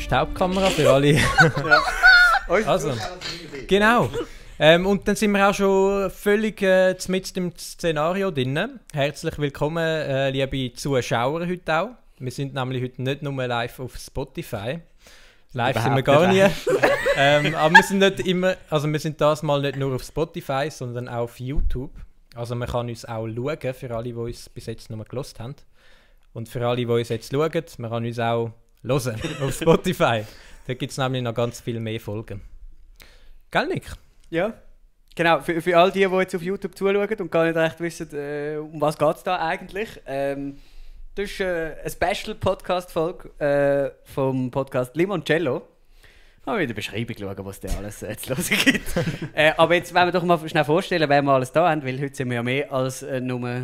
ist die Hauptkamera für alle. Ja. Also, genau. Und dann sind wir auch schon völlig mit im Szenario drin. Herzlich willkommen, liebe Zuschauer heute auch. Wir sind nämlich heute nicht nur live auf Spotify. Live sind wir gar nie. Aber wir sind nicht immer, also wir sind das mal nicht nur auf Spotify, sondern auch auf YouTube. Also man kann uns auch schauen, für alle, die uns bis jetzt nur gehört haben. Und für alle, die uns jetzt schauen, man kann uns auch hören auf Spotify. Da gibt es nämlich noch ganz viel mehr Folgen. Gell, Nick? Ja, genau. Für all die jetzt auf YouTube zuschauen und gar nicht recht wissen, um was geht es da eigentlich. Das ist eine Special-Podcast-Folge vom Podcast Limoncello. Mal in der Beschreibung schauen, was da alles zu hören gibt. Aber jetzt wollen wir doch mal schnell vorstellen, wer wir alles da haben, weil heute sind wir ja mehr als Nummer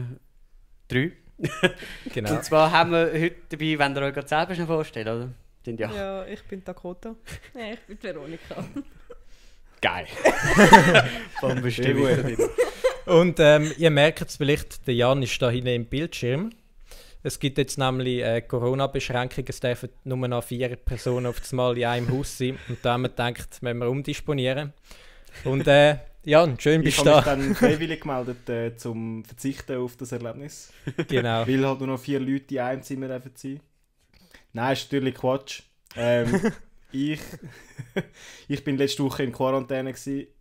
3. Genau. Und zwar haben wir heute dabei, wenn ihr euch gerade selber schnell vorstellt, oder? Ja, ich bin Dakota. Ja, ich bin Veronika. Geil. Bombenstimmung. Und ihr merkt es vielleicht, der Jan ist da hinten im Bildschirm. Es gibt jetzt nämlich Corona-Beschränkungen, es dürfen nur noch 4 Personen auf das Mal in einem Haus sein. Und da haben wir gedacht, wenn wir umdisponieren. Und Jan, schön bist du da. Ich habe mich dann freiwillig gemeldet, zum Verzichten auf das Erlebnis. Genau. Weil halt nur noch 4 Leute in einem Zimmer dürfen sein. Nein, ist natürlich Quatsch. Ich bin letzte Woche in Quarantäne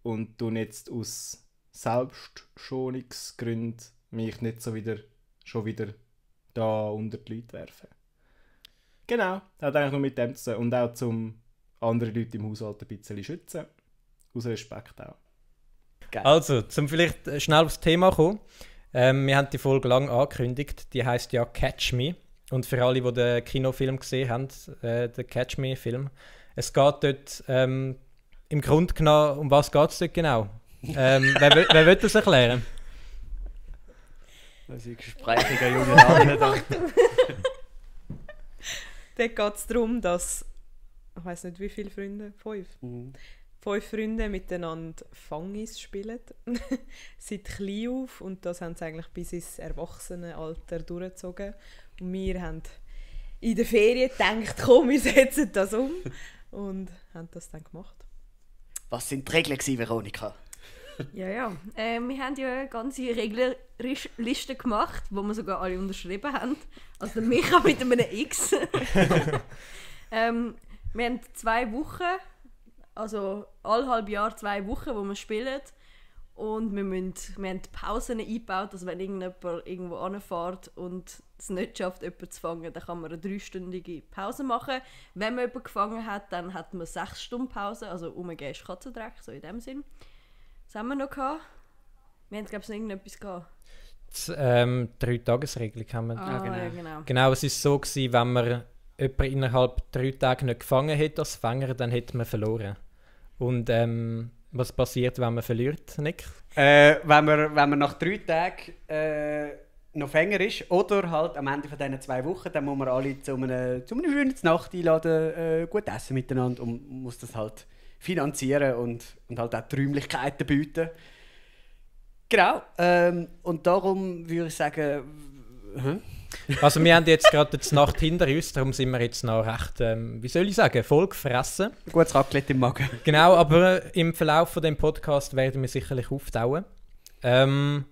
und tue jetzt aus Selbstschonungsgründen mich nicht schon wieder da unter die Leute werfen. Genau, das hat eigentlich nur mit dem zu tun. Und auch zum andere Leute im Haushalt ein bisschen schützen. Aus Respekt auch. Geil. Also, zum vielleicht schnell aufs Thema kommen. Wir haben die Folge lang angekündigt. Die heisst ja «Catch Me». Und für alle, die den Kinofilm gesehen haben, den «Catch Me»-Film, es geht dort im Grunde genommen, um was geht es dort genau? Wer will das erklären? Das ist ein gesprächiger junger Mann. Dort geht es darum, dass, ich weiß nicht wie viele Freunde, 5. 5 Freunde miteinander Fangis spielen. Seit klein auf. Und das haben sie eigentlich bis ins Erwachsenenalter durchgezogen. Und wir haben in der Ferien gedacht, komm, wir setzen das um. Und haben das dann gemacht. Was sind die Regeln, Veronika? Ja. Wir haben ja eine ganze Regelliste gemacht, wo wir sogar alle unterschrieben haben. Also der Micha mit einem X. Wir haben 2 Wochen, also alle halbe Jahr 2 Wochen, wo wir spielen. Und wir haben Pausen eingebaut, dass wenn irgendjemand irgendwo anfährt und es nicht schafft, jemanden zu fangen, dann kann man eine 3-stündige Pause machen. Wenn man jemanden gefangen hat, dann hat man 6 Stunden Pause, also umgehen ist Katzendreck, so in dem Sinn. Was haben wir noch gehabt? Wir haben, glaube ich, noch irgendetwas gehabt. Die 3-Tages-Regelung haben wir. Ja, genau. Genau, es war so gewesen, wenn man jemanden innerhalb 3 Tagen nicht gefangen hätte als Fänger, dann hätte man verloren. Und was passiert, wenn man verliert, Nick? Wenn man nach 3 Tagen noch Fänger ist oder halt am Ende von diesen 2 Wochen, dann muss man alle zu einer schönen Nacht einladen, gut essen miteinander und muss das halt finanzieren und halt auch die Räumlichkeiten bieten. Genau. Und darum würde ich sagen... Also wir haben jetzt gerade die Nacht hinter uns, darum sind wir jetzt noch recht, wie soll ich sagen, vollgefressen. Gutes Raclette im Magen. Genau, aber im Verlauf von dem Podcast werden wir sicherlich auftauen. Bei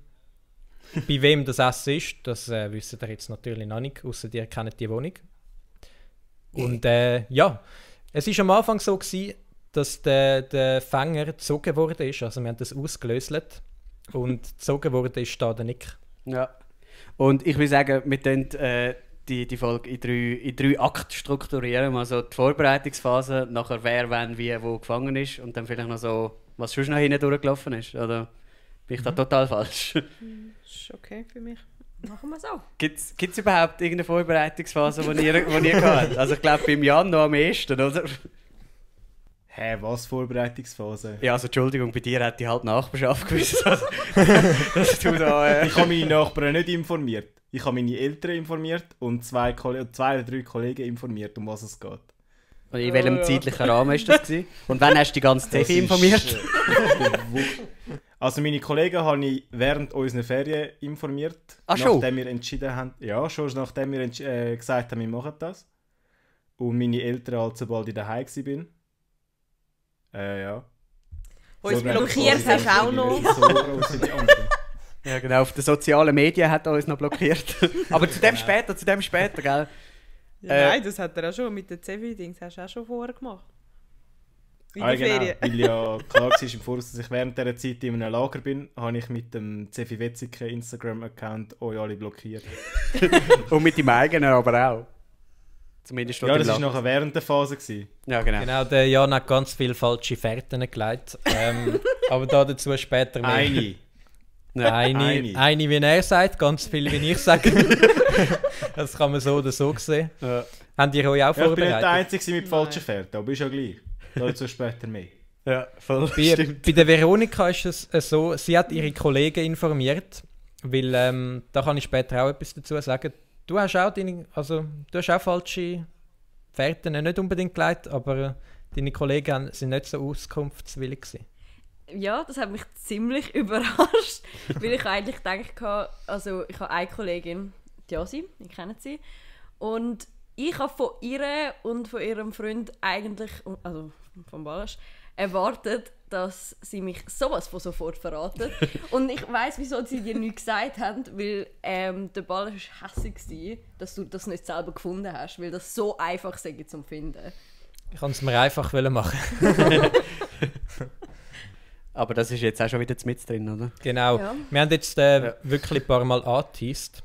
wem das Essen ist, das wisst ihr jetzt natürlich noch nicht, ausser ihr kennt die Wohnung. Und ja, es war am Anfang so gewesen, dass der Fänger gezogen wurde. Also wir haben das ausgelöst und gezogen wurde ist da der Nick. Ja. Und ich will sagen, wir tun die Folge in 3 Akte strukturieren. Also die Vorbereitungsphase, nachher wer, wann, wie, wo gefangen ist und dann vielleicht noch so, was schon noch hinten durchgelaufen ist. Oder bin ich da total falsch? Das ist okay für mich. Machen wir so. Gibt es überhaupt irgendeine Vorbereitungsphase, die ihr gehabt habt? Also ich glaube beim Jan noch am ehesten, oder? Hä, was Vorbereitungsphase? Ja, also Entschuldigung, bei dir hat die halt Nachbarschaft gewusst, dass du da... Ich habe meine Nachbarn nicht informiert. Ich habe meine Eltern informiert und 2 oder 3 Kollegen informiert, um was es geht. Und in welchem zeitlichen Rahmen war das gewesen? Und wann hast du die ganze Zeit informiert? Also meine Kollegen habe ich während unserer Ferien informiert. Ach schon? Nachdem wir entschieden haben... Ja, schon nachdem wir gesagt haben, wir machen das. und meine Eltern halt sobald ich daheim war. Ja. Uns So blockiert gross hast du auch sind noch. die, so gross sind die anderen. Ja, genau. Auf den sozialen Medien hat er uns noch blockiert. Aber zu dem später, gell? Ja, nein, das hat er auch schon mit den Zevi-Dings. Hast du auch schon vorher gemacht. In der Genau, Ferien. weil ja klar war im Voraus, dass ich während dieser Zeit in einem Lager bin, habe ich mit dem Zefi Wetzike Instagram-Account euch alle blockiert. Und mit dem eigenen aber auch. Zumindest Ja, das war nachher während der Phase gewesen. Ja, genau. Genau, der Jan hat ganz viele falsche Fährten gelegt. Aber dazu später mehr. Eine. Eine, wie er sagt, ganz viel, wie ich sage. Das kann man so oder so sehen. Ja. Habt ihr euch auch Ja, ich bin nicht der vorbereitet? Einzige mit falschen Fährten, aber ist ja gleich. Dazu später mehr. Ja, voll. Bei der Veronika ist es so, sie hat ihre Kollegen informiert, weil, da kann ich später auch etwas dazu sagen. Du hast auch falsche Fährten nicht unbedingt gelegt, aber deine Kollegen sind nicht so auskunftswillig gewesen. Ja, das hat mich ziemlich überrascht, weil ich eigentlich gedacht habe, also ich habe eine Kollegin, die Josi, ich kenne sie, und ich habe von ihr und von ihrem Freund eigentlich, also vom Balasch, erwartet, dass sie mich sowas von sofort verraten. Und ich weiss, wieso sie dir nichts gesagt haben, weil der Balasch war hässig war, dass du das nicht selber gefunden hast, weil das so einfach sei zum Finden. Ich kann es mir einfach machen. Aber das ist jetzt auch schon wieder mit drin, oder? Genau. Ja. Wir haben jetzt wirklich ein paar Mal angeteased.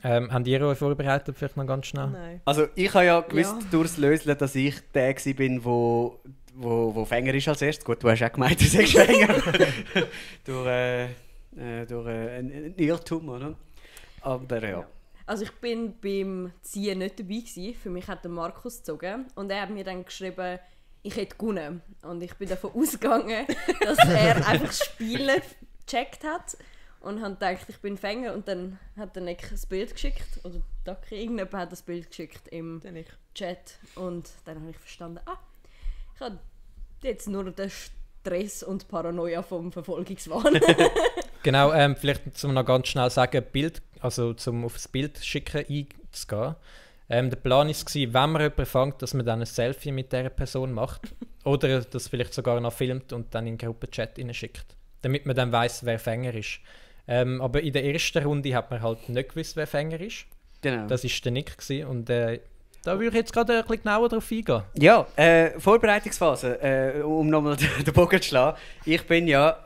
Habt ihr euch vorbereitet, vielleicht noch ganz schnell? Nein. Also ich habe ja gewusst Ja. durchs Löseln, dass ich der war, wo Fänger ist als erstes. Gut, du hast auch gemeint, du sagst Fänger. durch einen Irrtum, oder? Aber ja. Also ich bin beim Ziehen nicht dabei gewesen. Für mich hat der Markus gezogen und er hat mir dann geschrieben, ich hätte gewonnen. Und ich bin davon ausgegangen, dass er einfach das Spielen gecheckt hat und habe gedacht, ich bin Fänger. Und dann hat der Nick ein Bild geschickt, oder irgendjemand hat das Bild geschickt im Der Nick. Chat. Und dann habe ich verstanden, ich habe jetzt nur den Stress und Paranoia vom Verfolgungswahn. Genau, vielleicht zum noch ganz schnell sagen, Bild, also zum auf das Bild schicken einzugehen. Der Plan war, wenn man jemanden fängt, dass man dann ein Selfie mit dieser Person macht. Oder das vielleicht sogar noch filmt und dann in den Gruppenchat schickt. Damit man dann weiss, wer Fänger ist. Aber in der ersten Runde hat man halt nicht gewusst, wer Fänger ist. Genau. Das war der Nick gewesen. Und da würde ich jetzt gerade ein bisschen genauer drauf eingehen. Ja, Vorbereitungsphase, um nochmal den Bogen zu schlagen. Ich bin ja,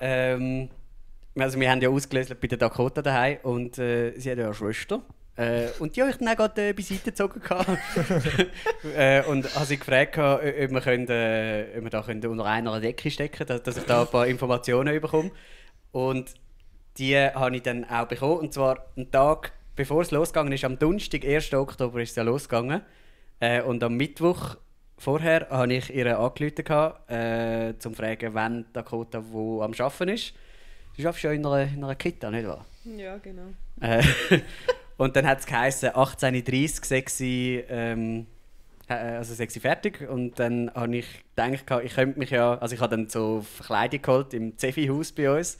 also wir haben ja ausgelöst bei der Dakota daheim und sie hat ja eine Schwester. Und die habe ich dann auch gerade beiseite gezogen. Und habe sie gefragt, ob wir da unter einer Decke stecken können, dass ich da ein paar Informationen bekomme. Und die habe ich dann auch bekommen. Und zwar einen Tag bevor es losgegangen ist, am Donnerstag, 1. Oktober, ist es ja losgegangen. Und am Mittwoch vorher habe ich ihr angerufen, um zu fragen, wann Dakota wo am Arbeiten ist. Du arbeitest ja in einer Kita, nicht wahr? Ja, genau. Und dann hat es geheißen, 18:30 sei sie fertig. Und dann habe ich gedacht, ich könnte mich ja, also ich habe dann so Verkleidung geholt im Zefi-Haus bei uns.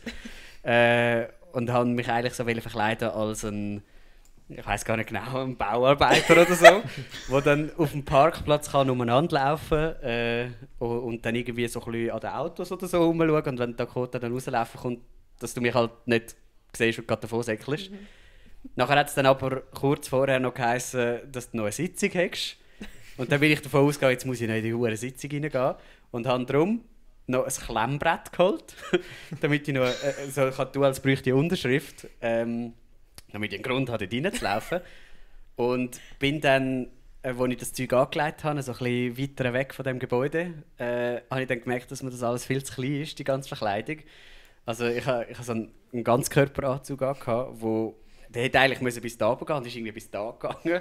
Und habe mich eigentlich so verkleiden als ein, ich weiß gar nicht genau, ein Bauarbeiter oder so, der dann auf dem Parkplatz kann umeinander laufen und dann irgendwie so ein bisschen an den Autos oder so rumschauen. Und wenn Dakota dann rauslaufen kommt, dass du mich halt nicht siehst und gerade davon säckelst. Nachher hat es dann aber kurz vorher noch geheißen, dass du noch eine Sitzung hast. Und dann bin ich davon ausgegangen, jetzt muss ich noch in die hohe Sitzung reingehen. Und habe darum noch ein Klemmbrett geholt, damit ich noch so tun, als bräuchte ich Unterschrift, damit ich einen Grund habe, dort reinzulaufen. Und bin dann, als ich das Zeug angelegt habe, so ein bisschen weiter weg von dem Gebäude, habe ich dann gemerkt, dass mir das alles viel zu klein ist, die ganze Verkleidung. Also ich habe so einen Ganzkörperanzug angehabt, der hätte eigentlich bis da runtergehen und ist irgendwie bis da gegangen.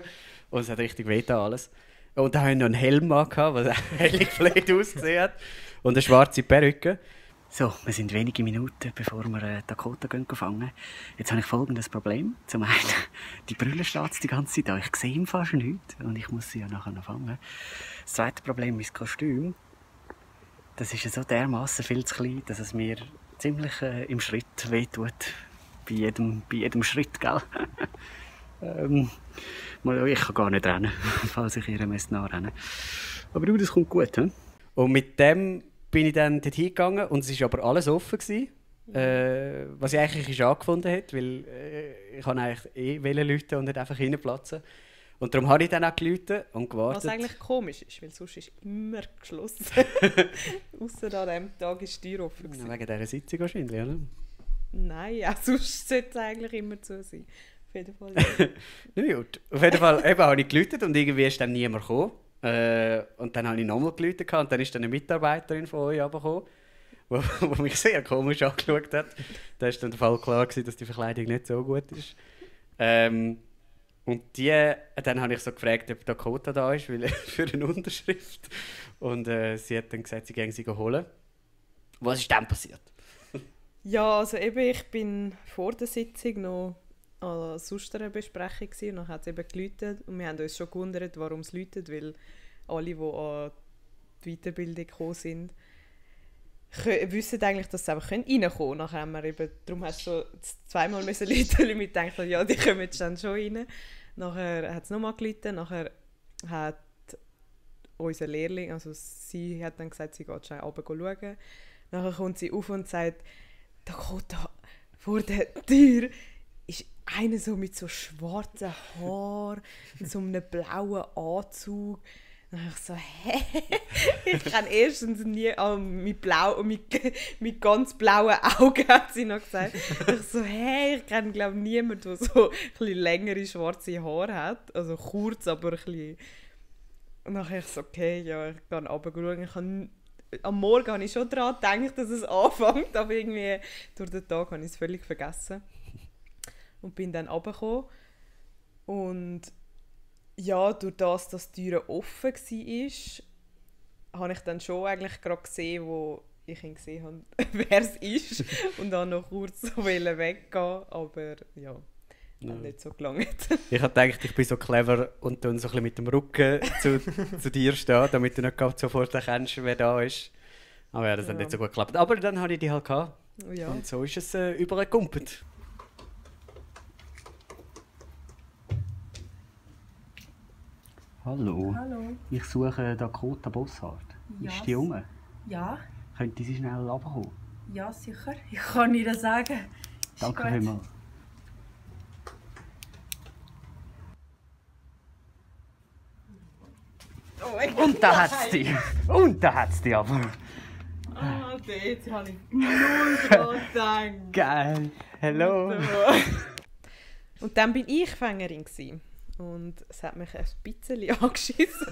Und es hat richtig wehgetan alles. Und dann hatte ich noch einen Helm angehabt, der helllich blöd ausgesehen hat. Und eine schwarze Perücke. So, wir sind wenige Minuten, bevor wir Dakota fangen. Jetzt habe ich folgendes Problem. Zum einen, die Brille steht die ganze Zeit da. Ich sehe ihn fast nicht und ich muss sie ja nachher noch fangen. Das zweite Problem ist das Kostüm. Das ist ja so dermaßen viel zu klein, dass es mir ziemlich im Schritt wehtut. Bei jedem Schritt, gell? Ich kann gar nicht rennen, falls ich ihr nachrennen. Aber du, das kommt gut. He? Und mit dem bin ich dann dort hingegangen und es war aber alles offen gewesen, was ich eigentlich schon angefunden habe, weil ich wollte eigentlich läuten und nicht einfach reinplatzen. Und darum habe ich dann auch geläutet und gewartet. Was eigentlich komisch ist, weil sonst ist immer geschlossen. Ausser an diesem Tag war die Tür offen. Wegen dieser Sitzung wahrscheinlich, oder? Nein, auch sonst sollte es eigentlich immer zu sein. Auf jeden Fall. Na gut. Auf jeden Fall habe ich geläutet und irgendwie ist dann niemand gekommen. Und dann habe ich nochmal geläutet und dann ist dann eine Mitarbeiterin von euch hergekommen, die mich sehr komisch angeschaut hat. Da war dann der Fall klar gewesen, dass die Verkleidung nicht so gut ist. Und dann habe ich so gefragt, ob Dakota da ist, für eine Unterschrift. Und sie hat dann gesagt, sie gehen sie holen. Was ist dann passiert? Ja, also eben, ich bin vor der Sitzung noch an sonst einer Besprechung gewesen, und dann hat es eben geläutet und wir haben uns schon gewundert, warum es läutet, weil alle, die an die Weiterbildung gekommen sind, wissen eigentlich, dass sie einfach reinkommen können. Nachher haben wir eben, darum hast du so zweimal läuten, weil ich gedacht habe, ja, die kommen jetzt dann schon rein. Nachher hat es nochmal geläutet, nachher hat unser Lehrling, also sie hat dann gesagt, sie geht schon runter schauen. Nachher kommt sie auf und sagt, da kommt da vor der Tür ist einer so mit so schwarzen Haaren, mit so einem blauen Anzug. Dann habe ich so, hä? Ich kann erstens nie, mit ganz blauen Augen, hat sie noch gesagt. Ich so, hä? Ich kenne, glaube ich, niemanden, der so ein bisschen längere schwarze Haare hat. Also kurz, aber ein bisschen. Und dann habe ich so, okay, ja, ich gehe runterschauen. Am Morgen habe ich schon daran gedacht, dass es anfängt, aber irgendwie durch den Tag habe ich es völlig vergessen. Und bin dann runtergekommen. Und ja, durch das, dass die Tür offen war, habe ich dann schon eigentlich gerade gesehen, wo ich ihn gesehen habe, wer es ist. Und dann noch kurz so weggehen, aber ja, hat nicht so gelangt. Ich habe gedacht, ich bin so clever und dann so ein bisschen mit dem Rücken zu dir stehen, damit du nicht sofort erkennst, wer da ist. Aber ja, das hat nicht so gut geklappt. Aber dann hatte ich die halt gehabt. Ja. Und so ist es überall gekumpelt. Hallo. Hallo. Ich suche Dakota Bosshardt. Ja. Ist die rum? Ja, Könnte sie schnell runterkommen? ja, sicher. Ich kann Ihnen sagen. Ist Danke gut. vielmals. Oh mein Und da hat's die. Und da hat's die aber. Ah, jetzt habe ich null dran gedacht. Geil. Hello. Und dann bin ich Fängerin gewesen. Und es hat mich ein bisschen angeschissen,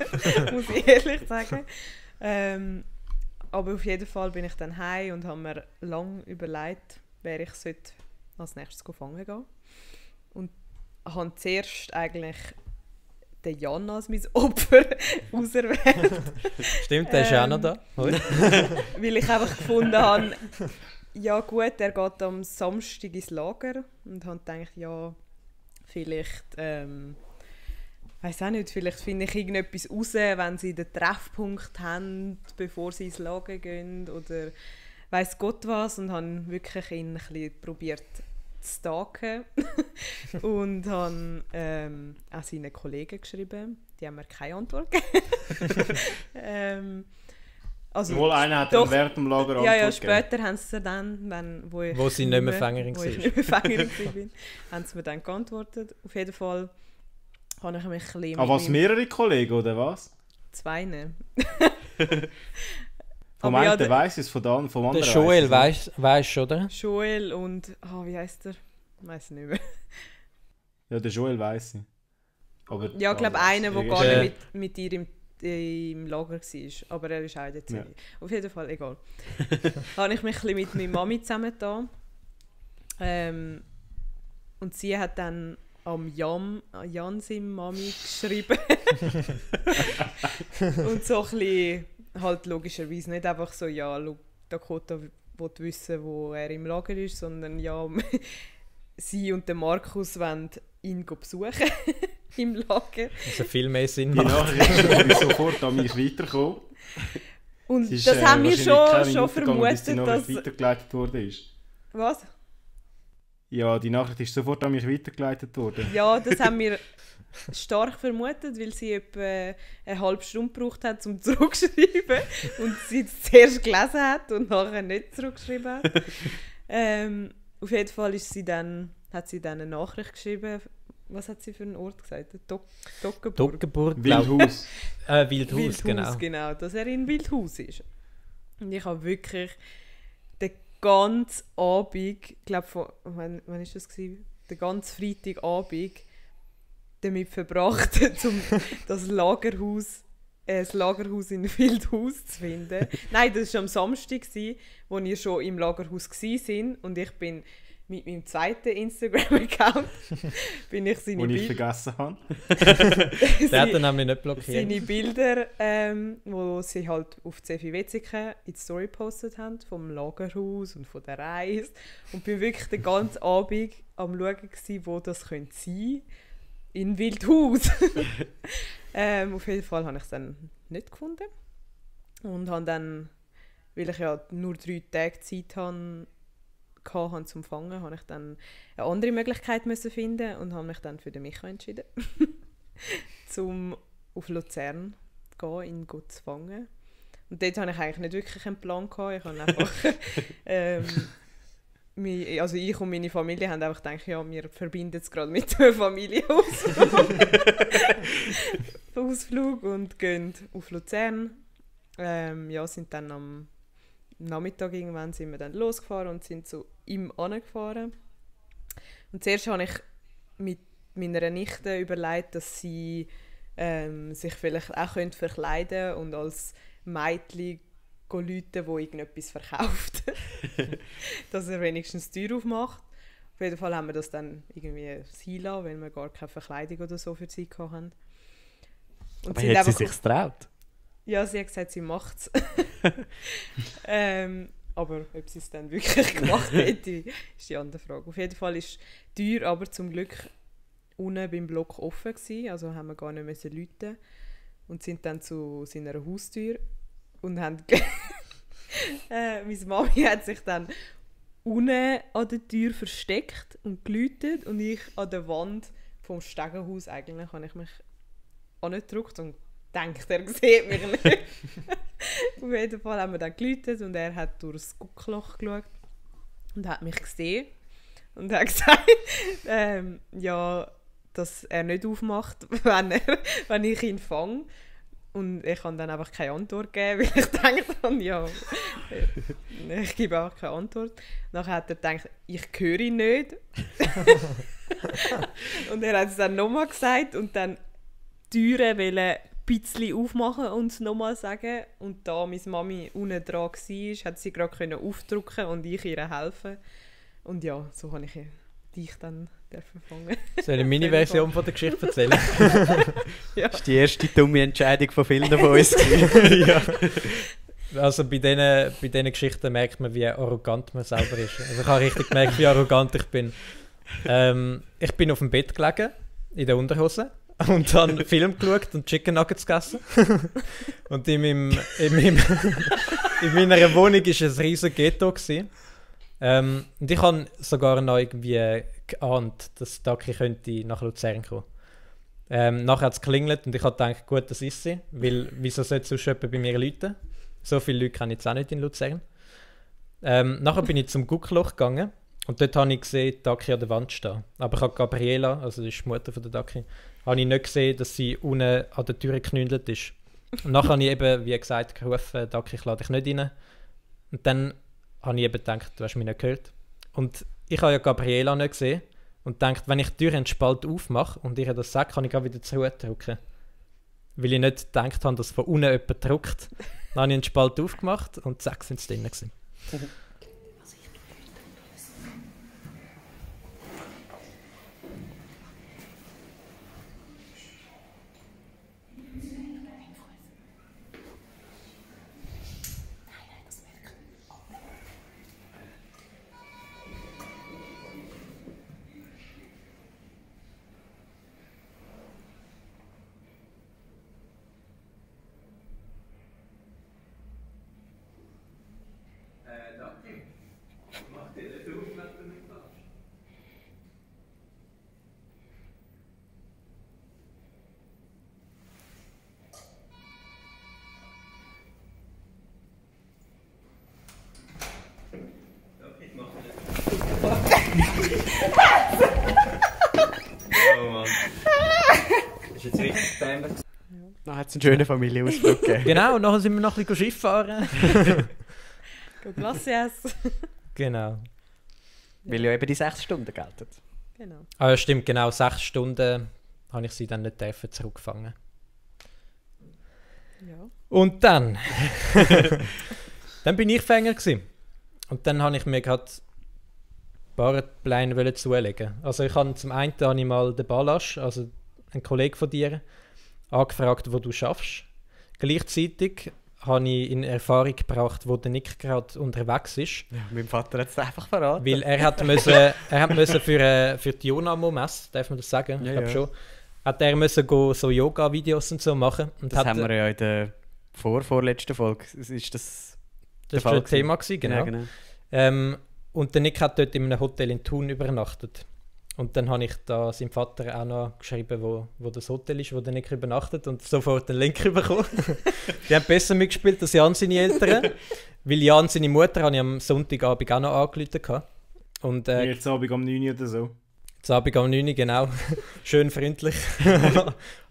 muss ich ehrlich sagen. Aber auf jeden Fall bin ich dann heim und habe mir lange überlegt, wer ich als nächstes fangen gehen. Und habe zuerst eigentlich den Jan als mein Opfer auserwählt. Stimmt, der ist ja auch noch da. Weil ich einfach gefunden habe, ja gut, er geht am Samstag ins Lager. Und habe gedacht, ja, vielleicht, weiss auch nicht, vielleicht finde ich irgendetwas raus, wenn sie den Treffpunkt haben, bevor sie ins Lager gehen. Oder weiss Gott was. Und habe wirklich ihn ein bisschen probiert zu stalken. Und habe auch seinen Kollegen geschrieben. Die haben mir keine Antwort gegeben. Also, Wohl einer hat doch, dann während dem Lager Antwort ja, gegeben. später haben sie dann, Wo sie nicht mehr Fängerin war, haben sie mir dann geantwortet. Auf jeden Fall habe ich mich ein bisschen Aber was, mehrere Kollegen, oder was? zwei nehmen. Vom Aber ja, einen weiss ich es, vom anderen Der Joel weiss ich weisst du, oder? Joel und, wie heisst er? Ich weiss nicht mehr. es. Ja, der Joel weiss ich. Aber, Ja, ich glaube einer, der ist- gar nicht mit ihr im Lager war. Aber er ist auch in der Zürich. Auf jeden Fall, egal. Habe ich mich ein bisschen mit meiner Mami zusammengetan. Und sie hat dann am Jan seine Mami geschrieben. Und so ein bisschen, halt logischerweise nicht einfach so, ja, Dakota will wissen, wo er im Lager ist, sondern ja, sie und der Markus wollen ihn besuchen im Lager. Also viel mehr Sinn Die macht. Nachricht ist sofort an mich weitergekommen. Und Es ist, das haben wir wahrscheinlich keine schon Minute gegangen, bis die vermutet, Nachricht dass... weitergeleitet worden ist. Was? Ja, die Nachricht ist sofort an mich weitergeleitet worden. Ja, das haben wir stark vermutet, weil sie etwa eine halbe Stunde gebraucht hat, um zurückzuschreiben und sie es zuerst gelesen hat und nachher nicht zurückgeschrieben hat. Auf jeden Fall hat sie dann eine Nachricht geschrieben. Was hat sie für einen Ort gesagt? Toggenburg. Toggenburg, Wildhaus. Wildhaus, genau. Dass er in Wildhaus ist. Und ich habe wirklich den ganzen Abend, ich glaube, wann war das? Den ganzen Freitagabend damit verbracht, um das Lagerhaus in Wildhaus zu finden. Nein, das war am Samstag, als wir schon im Lagerhaus waren und ich bin mit meinem zweiten Instagram-Account bin ich seine Den ich vergessen habe. Der hat dann nämlich nicht blockiert. Seine Bilder, wo sie halt auf Cefi Wetzike in die Story gepostet haben, vom Lagerhaus und von der Reise. Und bin wirklich den ganzen Abend am Schauen gewesen, wo das könnte sein. In Wildhaus. Auf jeden Fall habe ich es dann nicht gefunden. Und habe dann, weil ich ja nur 3 Tage Zeit hatte zum Fangen, habe ich dann eine andere Möglichkeit müssen finden und habe mich dann für den Micha entschieden, um auf Luzern zu gehen, ihn gut zu fangen. Und dort hatte ich eigentlich nicht wirklich einen Plan gehabt. Ich habe einfach also ich und meine Familie haben einfach gedacht, ja, wir verbinden es gerade mit einem Familienausflug und gehen auf Luzern. Sind dann am Nachmittag irgendwann sind wir dann losgefahren und sind zu ihm angefahren. Und zuerst habe ich mit meiner Nichte überlegt, dass sie sich vielleicht auch verkleiden könnte und als Mädchen rufen, die irgendetwas verkauft. Dass er wenigstens die Tür aufmacht. Auf jeden Fall haben wir das dann irgendwie sein lassen, weil wir gar keine Verkleidung oder so für sie hatten. Und aber hat sie sich getraut? Ja, sie hat gesagt, sie macht es. Aber ob sie es dann wirklich gemacht hätte, ist die andere Frage. Auf jeden Fall ist die Tür aber zum Glück unten beim Block offen gewesen, also haben wir gar nicht müssen läuten und sind dann zu seiner Haustür und haben meine Mami hat sich dann unten an der Tür versteckt und geläutet und ich an der Wand vom Stegenhaus eigentlich habe ich mich angedrückt und denkt, er sieht mich nicht. Auf jeden Fall haben wir dann geläutet und er hat durch das Guckloch geschaut und hat mich gesehen und hat gesagt, dass er nicht aufmacht, wenn ich ihn fange. Und ich habe dann einfach keine Antwort gegeben, weil ich dachte, ich gebe einfach keine Antwort. Nachher hat er gedacht, ich höre ihn nicht. Und er hat es dann nochmal gesagt und dann die Türen ein bisschen aufmachen und es nochmal sagen. Und da meine Mami unten dran war, hat sie gerade aufdrücken und ich ihr helfen. Und ja, so habe ich dich dann fangen. Soll ich meine Version von der Geschichte erzählen? Ja. Das war die erste dumme Entscheidung von vielen von uns. Ja. Also bei diesen Geschichten merkt man, wie arrogant man selber ist. Also ich habe richtig gemerkt, wie arrogant ich bin. Ich bin auf dem Bett gelegen, in der Unterhose, und habe einen Film geschaut und Chicken Nuggets gegessen. Und in meiner Wohnung war ein riesiges Ghetto. Und ich habe sogar noch irgendwie geahnt, dass Daki könnte nach Luzern kommen. Nachher hat es geklingelt und ich habe gedacht, gut, das ist sie, weil wieso sollte sonst jemand bei mir läuten? So viele Leute kenne ich jetzt auch nicht in Luzern. Nachher bin ich zum Guckloch gegangen und dort habe ich gesehen, Daki an der Wand stehen. Aber ich habe Gabriela, also das ist die Mutter von der Daki, habe ich nicht gesehen, dass sie unten an der Tür geknündelt ist. Und nachher habe ich eben, wie gesagt, gerufen, Daki, ich lade dich nicht rein. Und dann habe ich eben gedacht, du hast mich nicht gehört. Und ich habe ja Gabriela nicht gesehen und gedacht, wenn ich die Tür einen Spalt aufmache und ihr das sage, kann ich auch wieder zurückdrücken. Weil ich nicht gedacht habe, dass von unten jemand drückt. Dann habe ich einen Spalt aufgemacht und zack, sind sie drinnen gewesen. Oh Mann. Ist jetzt richtig dämlich. Dann hat es einen schönen Familienausflug gegeben. Genau, und nachher sind wir noch ein bisschen Schiff fahren. Go Glasse essen. Genau. Weil ja eben die 6 Stunden gelten. Genau. Ah ja, stimmt, genau. 6 Stunden habe ich sie dann nicht zurückgefangen. Ja. Und dann? Dann bin ich Fänger gewesen. Und dann habe ich mir gerade ein paar Pläne zulegen. Also ich habe zum einen habe ich mal den Balasch, also einen Kollegen von dir, angefragt, wo du schaffst. Gleichzeitig habe ich in Erfahrung gebracht, wo der Nick gerade unterwegs ist. Ja, mein Vater hat es einfach verraten. Weil er hat müssen für die Jonamo-Messe, darf man das sagen? Ja, Ich glaube ja. schon. Hat er müssen go so Yoga-Videos und so machen. Und Das hat, haben wir ja in der vorletzten Folge. Ist das das der war Fall ein Thema gewesen, genau. Ja, genau. Und der Nick hat dort in einem Hotel in Thun übernachtet. Und dann habe ich da seinem Vater auch noch geschrieben, wo das Hotel ist, wo der Nick übernachtet, und sofort einen Link bekommen. Die haben besser mitgespielt als Jan seine Eltern. Weil Jan seine Mutter habe ich am Sonntagabend auch noch angerufen. Und Jetzt Abend um 9 Uhr oder so. am Abend um 9 Uhr, genau. Schön freundlich.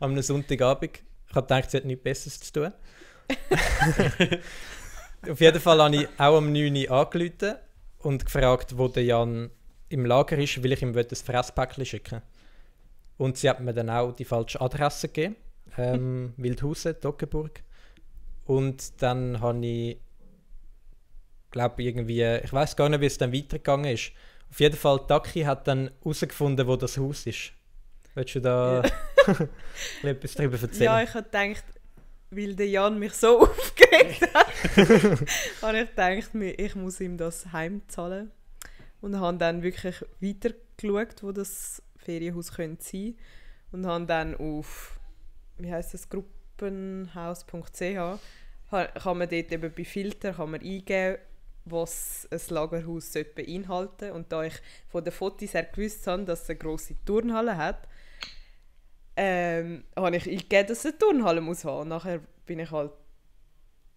Am Sonntagabend. Ich habe gedacht, sie hat nichts Besseres zu tun. Auf jeden Fall habe ich auch um 9 Uhr angerufen und gefragt, wo der Jan im Lager ist, weil ich ihm ein Fresspäckchen schicken. Und sie hat mir dann auch die falsche Adresse gegeben. Wildhausen, Toggenburg. Und dann habe ich, glaube irgendwie, ich weiß gar nicht, wie es dann weitergegangen ist. Auf jeden Fall, Taki hat dann herausgefunden, wo das Haus ist. Willst du da etwas darüber erzählen? Ja, ich habe gedacht, weil der Jan mich so aufgeregt hat, habe ich gedacht, ich muss ihm das heimzahlen. Und habe dann wirklich weiter geschaut, wo das Ferienhaus könnte sein. Und habe dann auf, wie heisst das, gruppenhaus.ch, kann man dort eben bei Filter kann man eingeben, was ein Lagerhaus beinhalten sollte. Und da ich von den Fotos her gewusst habe, dass es eine grosse Turnhalle hat, habe ich eingegeben, dass es eine Turnhalle muss haben. Und nachher bin ich halt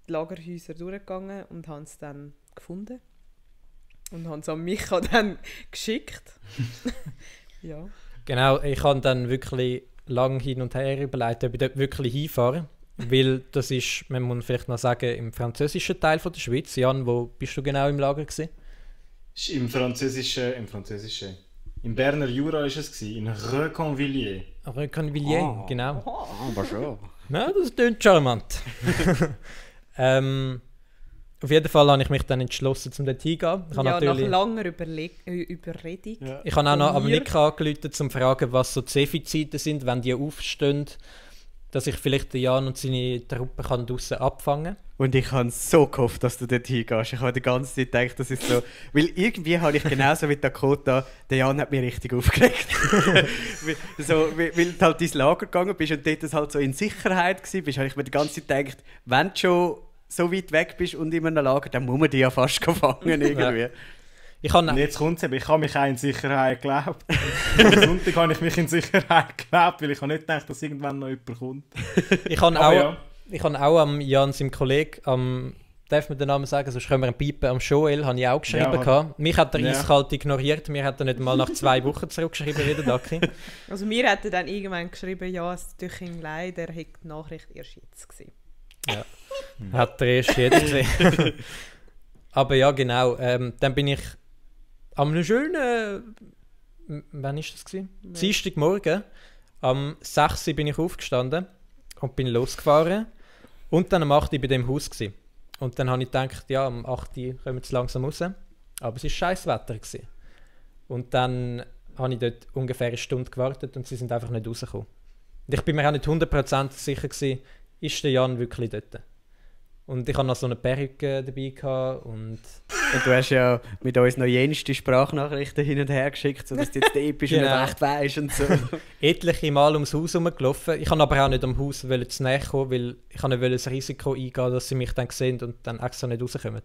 die Lagerhäuser durchgegangen und habe es dann gefunden. Und haben es an Micha dann geschickt. Ja. Genau, ich habe dann wirklich lange hin und her überlegt, ob ich dort wirklich hinfahre. Weil das ist, man muss vielleicht noch sagen, im französischen Teil von der Schweiz. Jan, wo bist du genau im Lager gewesen? Im Berner Jura war es, in Reconvilliers. Reconvilliers, genau. Aber schon. Ja, das klingt charmant. Auf jeden Fall habe ich mich dann entschlossen, um dort hinzugehen. Ich habe Ja, nach natürlich, langer Überredung. Ja. ich habe auch noch am Mir- Nick angerufen, um zu fragen, was so die Defizite sind, wenn die aufstehen, dass ich vielleicht den Jan und seine Truppe kann draussen abfangen kann. Und ich habe so gehofft, dass du dort hingehst. Ich habe die ganze Zeit gedacht, das ist so... Weil irgendwie habe ich genauso wie Dakota, der Jan hat mich richtig aufgeregt. weil du halt ins Lager gegangen bist und dort halt so in Sicherheit warst, habe ich mir die ganze Zeit gedacht, wenn du schon so weit weg bist und in einem Lager, dann muss man dich ja fast fangen irgendwie. Ich habe Und jetzt kommt es eben, ich habe mich auch in Sicherheit geglaubt. Am Sonntag habe ich mich in Sicherheit geglaubt, weil ich habe nicht gedacht, dass irgendwann noch jemand kommt. Ich habe Aber auch, ja. ich habe auch am Jan, seinem Kollegen, darf man den Namen sagen, sonst können wir einen Piepen, am Joel, habe ich auch geschrieben. Ja. gehabt. Mich hat er Ja. eiskalt ignoriert, mir hat er nicht mal nach 2 Wochen zurückgeschrieben, wie der Daki. Also mir hat er dann irgendwann geschrieben, ja, es tut ihm leid, er hätte die Nachricht erst jetzt gesehen. Hat er erst jetzt gesehen. Aber ja, genau. Dann bin ich am schönen, wann war das? Dienstagmorgen, am 6 Uhr bin ich aufgestanden und bin losgefahren. Und dann am 8 Uhr bei dem Haus gewesen. Und dann habe ich gedacht, ja, am 8 Uhr kommen wir jetzt langsam raus. Aber es war scheiß Wetter gewesen. Und dann habe ich dort ungefähr eine Stunde gewartet und sie sind einfach nicht rausgekommen. Und ich bin mir auch nicht 100% sicher gewesen, ist der Jan wirklich dort? Und ich hatte noch so eine Perücke dabei gehabt und Und du hast ja mit uns noch jenste Sprachnachrichten hin und her geschickt, sodass du jetzt episch Genau. nicht recht weisst und so. etliche Mal ums Haus herumgelaufen. Ich wollte aber auch nicht am Haus zu näher kommen, weil ich nicht das Risiko eingehen, dass sie mich dann sehen und dann extra nicht rauskommen.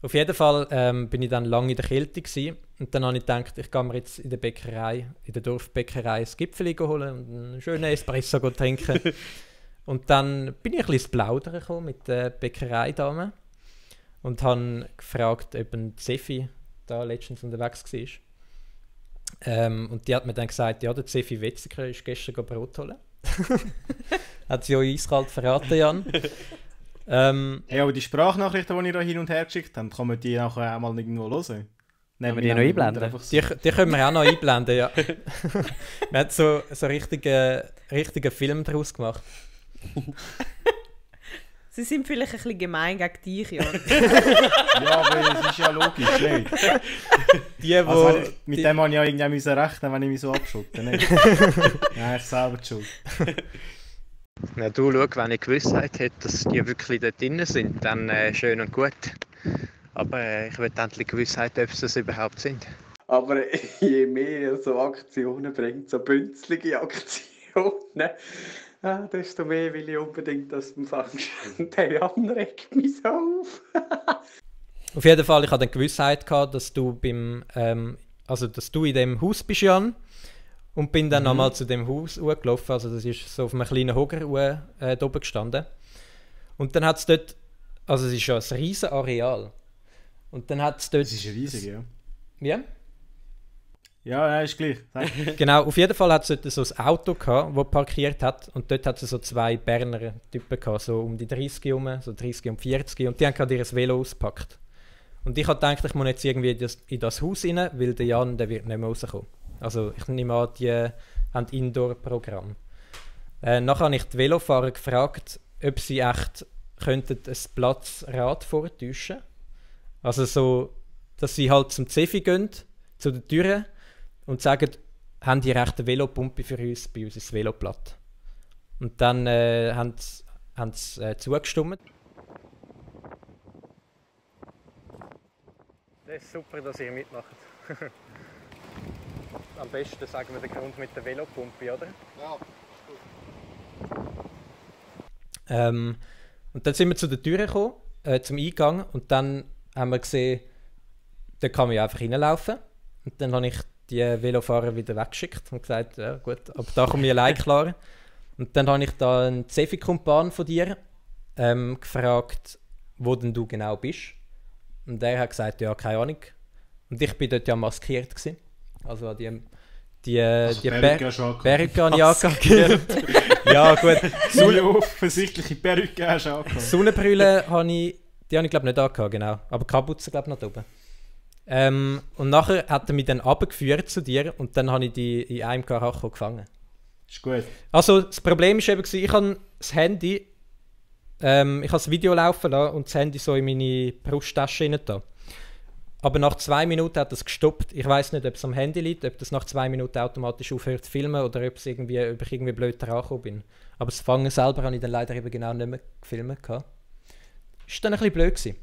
Auf jeden Fall bin ich dann lange in der Kälte gewesen. Und dann habe ich gedacht, ich gehe mir jetzt in der Bäckerei, in der Dorfbäckerei ein Gipfeli holen und einen schönen Espresso trinken. Und dann bin ich ein bisschen ins Plaudern gekommen mit der Bäckereidame und habe gefragt, ob ein Zefi da letztens unterwegs war. Und die hat mir dann gesagt, ja, der Zefi Wetziger ist gestern Brot holen. Hat sie euch eiskalt verraten, Jan. Hey, aber die Sprachnachrichten, die ihr da hin und her geschickt habt, kann man die nachher auch mal irgendwo hören? Können wir die noch einblenden? Die können wir auch noch einblenden, ja. Wir haben so richtigen Film daraus gemacht. Sie sind vielleicht ein bisschen gemein gegen dich, Jan. Ja, aber es ist ja logisch, nicht? Mit dem habe ich ja irgendwie rechnen, wenn ich mich so abschotte. Ja, ich selber die Schuld. Ja, du, schau, wenn ich Gewissheit hätte, dass die wirklich dort drin sind, dann schön und gut. Aber ich will endlich Gewissheit, ob sie das überhaupt sind. Aber je mehr so Aktionen bringt, so bünzlige Aktionen, desto mehr will ich unbedingt, dass du fängst. Der Jan regt mich so auf. Auf jeden Fall, ich hatte eine Gewissheit gehabt, dass du dass du in dem Haus bist, Jan. Und bin dann nochmal zu dem Haus gelaufen. Also das ist so auf einem kleinen Hocker oben gestanden. Und dann hat es dort, also es ist ja ein riesen Areal. Und dann hat es dort... Das ist riesig, ja. Ja? Ja, ist gleich. Genau, auf jeden Fall hat es dort so ein Auto gehabt, das parkiert hat. Und dort hat es so 2 Berner Typen gehabt, so um die 30 herum, so 30 und 40. Und die haben gerade ihr Velo ausgepackt. Und ich habe gedacht, ich muss jetzt irgendwie in das Haus rein, weil der Jan, der wird nicht mehr rauskommen. Also ich nehme an, die haben Indoor-Programm. Nachher habe ich die Velofahrer gefragt, ob sie echt könnten ein Platzrad vortäuschen. Also so, dass sie halt zum Zefi gehen, zu der Tür und sagen, haben die recht eine Velopumpe für uns, bei uns ist das Velo platt. Und dann haben sie zugestimmt. Das ist super, dass ihr mitmacht. Am besten sagen wir den Grund mit der Velopumpe, oder? Ja, gut. Und dann sind wir zu der Tür gekommen, zum Eingang, und dann haben wir gesehen, da kann man ja einfach reinlaufen. Und dann habe ich die Velofahrer wieder weggeschickt und gesagt, ja gut, aber da komme ich allein klar. Und dann habe ich da einen Zefi-Kumpan von dir gefragt, wo denn du genau bist. Und der hat gesagt, ja, keine Ahnung. Und ich bin dort ja maskiert gewesen. Also die Perücke habe ich angehabt. Ja, gut. Die offensichtliche Perücke hast du angehabt. Sonnenbrille habe ich glaube ich nicht angehabt, genau. Aber Kapuze glaube ich noch oben. Und nachher hat er mich dann runtergeführt zu dir und dann habe ich die in einem Karacho gefangen. Ist gut. Also das Problem war eben, ich habe das Handy, ich habe das Video laufen lassen und das Handy so in meine Brusttasche rein da. Aber nach 2 Minuten hat es gestoppt. Ich weiß nicht, ob es am Handy liegt, ob das nach 2 Minuten automatisch aufhört zu filmen oder ob ich irgendwie blöd drangekommen bin. Aber das Fangen selber habe ich dann leider eben genau nicht mehr gefilmt. Das war dann ein bisschen blöd gewesen.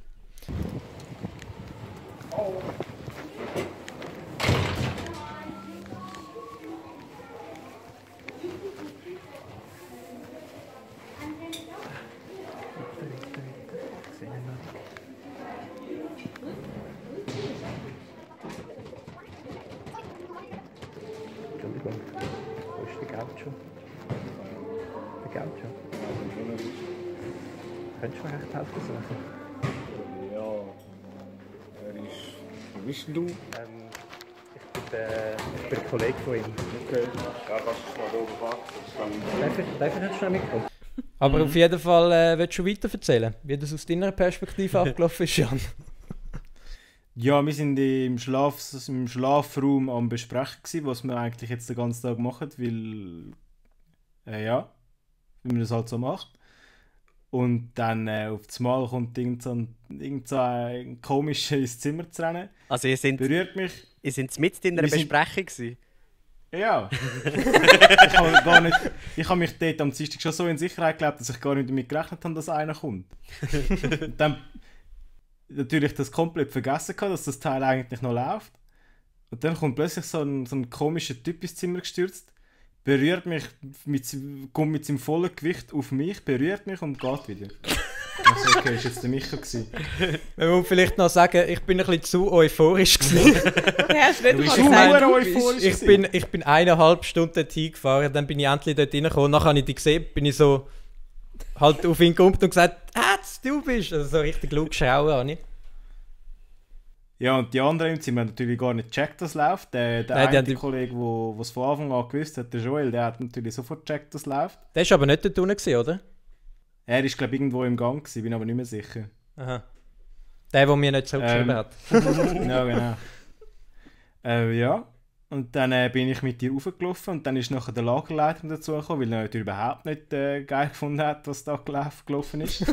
Entschuldigung, wo ist der Gaucho? Der Gaucho? Könntest du mir echt helfen suchen? Ja, wer bist du? Ich bin der Kollege von ihm. Okay. Ja, kannst du mal oben warten. Darf ich jetzt schnell mitkommen? Aber auf jeden Fall willst du weiter erzählen, wie das aus deiner Perspektive abgelaufen ist, Jan? Ja, wir sind im Schlafraum am Besprechen gewesen, was wir eigentlich jetzt den ganzen Tag machen, weil wie man das halt so macht. Und dann auf das Mal kommt irgend so ein komischer ins Zimmer zu rennen. Also berührt mich. Ihr seid mit in einer Besprechung gewesen? Ja. Ich habe mich dort am Dienstag schon so in Sicherheit gelebt, dass ich gar nicht damit gerechnet habe, dass einer kommt. Und dann natürlich das komplett vergessen gehabt, dass das Teil eigentlich noch läuft. Und dann kommt plötzlich so ein komischer Typ ins Zimmer gestürzt, berührt mich, kommt mit seinem vollen Gewicht auf mich, berührt mich und geht wieder. Also okay, ist jetzt der Micha gewesen. Man muss vielleicht noch sagen, ich bin ein bisschen zu euphorisch gewesen. Hast du nicht Du mal bist gesagt, euphorisch Ich bin 1,5 Stunden dorthin gefahren, dann bin ich endlich dort reingekommen. Nachher habe ich dich gesehen, bin ich so halt auf ihn gekommen und gesagt, du bist! Also so richtig laut geschrauen habe ich. Ja, und die anderen im Zimmer haben natürlich gar nicht gecheckt, was läuft. Der eine Kollege, der es von Anfang an gewusst hat, der Joel, der hat natürlich sofort gecheckt, was läuft. Der war aber nicht dort unten, oder? Er war, glaube ich, irgendwo im Gang, bin aber nicht mehr sicher. Aha. Der mir nicht zurückgeschrieben hat. Ja, genau. Ja, und dann bin ich mit dir raufgelaufen und dann ist nachher der Lagerleiter dazugekommen, weil er natürlich überhaupt nicht geil gefunden hat, was da gelaufen ist.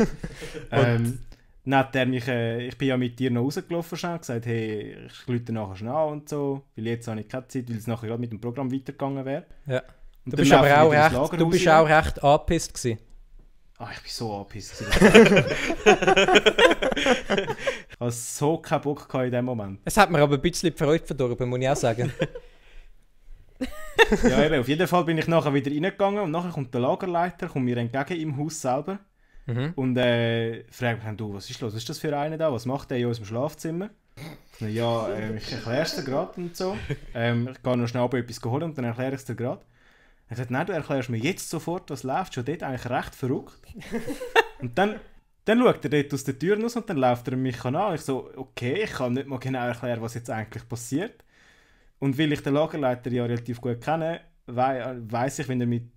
Dann hat er mich, ich bin ja mit dir noch rausgelaufen und gesagt, hey, ich rufe nachher schnell an und so, weil jetzt habe ich keine Zeit, weil es nachher gerade mit dem Programm weitergegangen wäre. Ja. Du bist aber auch recht angepisst gewesen. Ich bin so angepisst. Ich hatte so keinen Bock in dem Moment. Es hat mir aber ein bisschen die Freude verdorben, muss ich auch sagen. Ja, eben, auf jeden Fall bin ich nachher wieder reingegangen und nachher kommt der Lagerleiter, kommt mir entgegen im Haus selber und fragt mich, du, was ist los? Was ist das für einer da? Was macht der in unserem Schlafzimmer? Ja, ich erkläre es dir gerade und so. Ich gehe noch schnell etwas holen und dann erkläre ich es dir gerade. Er sagt, nein, du erklärst mir jetzt sofort, was läuft, schon dort eigentlich recht verrückt. Und dann schaut er dort aus der Tür raus und dann läuft er mich an. Ich so, okay, ich kann nicht mal genau erklären, was jetzt eigentlich passiert. Und weil ich den Lagerleiter ja relativ gut kenne, weiss ich, wenn er mit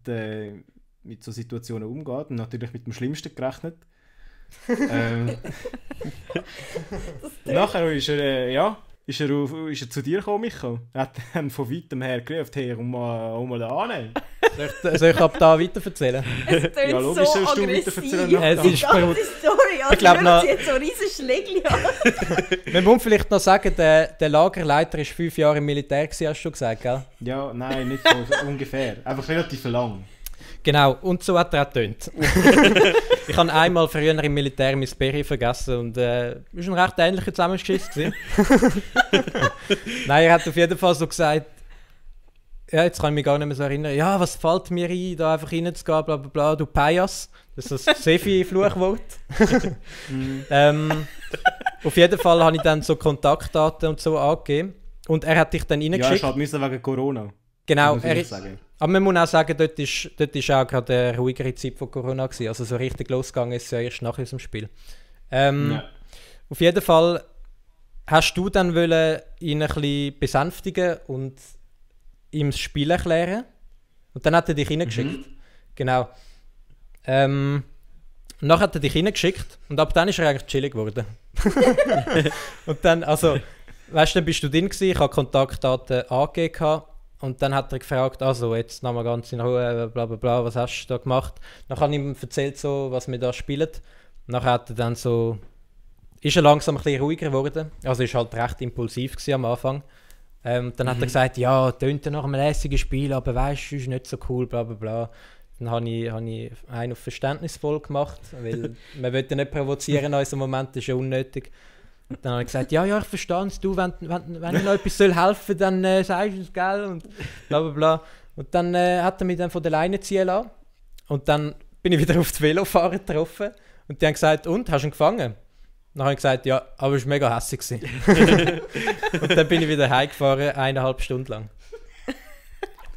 so Situationen umgeht und natürlich mit dem Schlimmsten gerechnet. Nachher ist er, ist er zu dir gekommen, Michael? Er hat dann von weitem her gerufen, hey, komm mal da hin. Soll ich ab da weiter erzählen? Ja, logisch, so sollst du weiter erzählen. Es ist Story, ich glaube noch, jetzt so riesen Schlägli an. Man muss vielleicht noch sagen, der Lagerleiter war 5 Jahre im Militär, hast du gesagt, gell? Ja, nein, nicht so ungefähr. Einfach relativ lang. Genau, und so hat er auch getönt. Ich habe einmal früher im Militär mein Berry vergessen und es war ein recht ähnlicher Zusammenschiss. Nein, er hat auf jeden Fall so gesagt, ja, jetzt kann ich mich gar nicht mehr so erinnern, ja, was fällt mir ein, da einfach reinzugehen, bla bla bla, du Pajas. Das ist das Sefi-Fluchwort. Auf jeden Fall habe ich dann so Kontaktdaten und so angegeben und er hat dich dann reingeschickt. Ja, ich musste wegen Corona. Genau, aber man muss auch sagen, dort ist auch gerade eine ruhigere Zeit von Corona gewesen. Also so richtig losgegangen ist es ja erst nach unserem Spiel. Auf jeden Fall hast du dann wollen ihn ein bisschen besänftigen und ihm das Spiel erklären. Und dann hat er dich reingeschickt. Genau. Nachher hat er dich reingeschickt und ab dann ist er eigentlich chillig geworden. Und dann, also, weißt du, dann bist du drin gewesen, ich habe Kontaktdaten angegeben. Und dann hat er gefragt, also jetzt nochmal ganz in Ruhe, bla bla bla, was hast du da gemacht? Dann habe ich ihm erzählt, so, was wir da spielen. Nachher hat er dann so, ist er langsam ein bisschen ruhiger geworden. Also ist halt recht impulsiv gewesen am Anfang. Dann hat er gesagt, ja, tönt ja nach einem lässigen Spiel, aber weißt du, ist nicht so cool, bla bla bla. Dann habe ich einen auf verständnisvoll gemacht, weil man will ja nicht provozieren in unserem Moment, das ist ja unnötig. Und dann habe ich gesagt, ja, ich verstehe es, du, wenn ich noch etwas helfen soll, dann sagst du es, gell, und bla bla bla. Und dann hat er mich dann von der Leine ziehen lassen. Und dann bin ich wieder auf die Velofahrer getroffen und die haben gesagt, und, hast du ihn gefangen? Dann habe ich gesagt, ja, aber es war mega hässlich. Und dann bin ich wieder heimgefahren, 1,5 Stunden lang.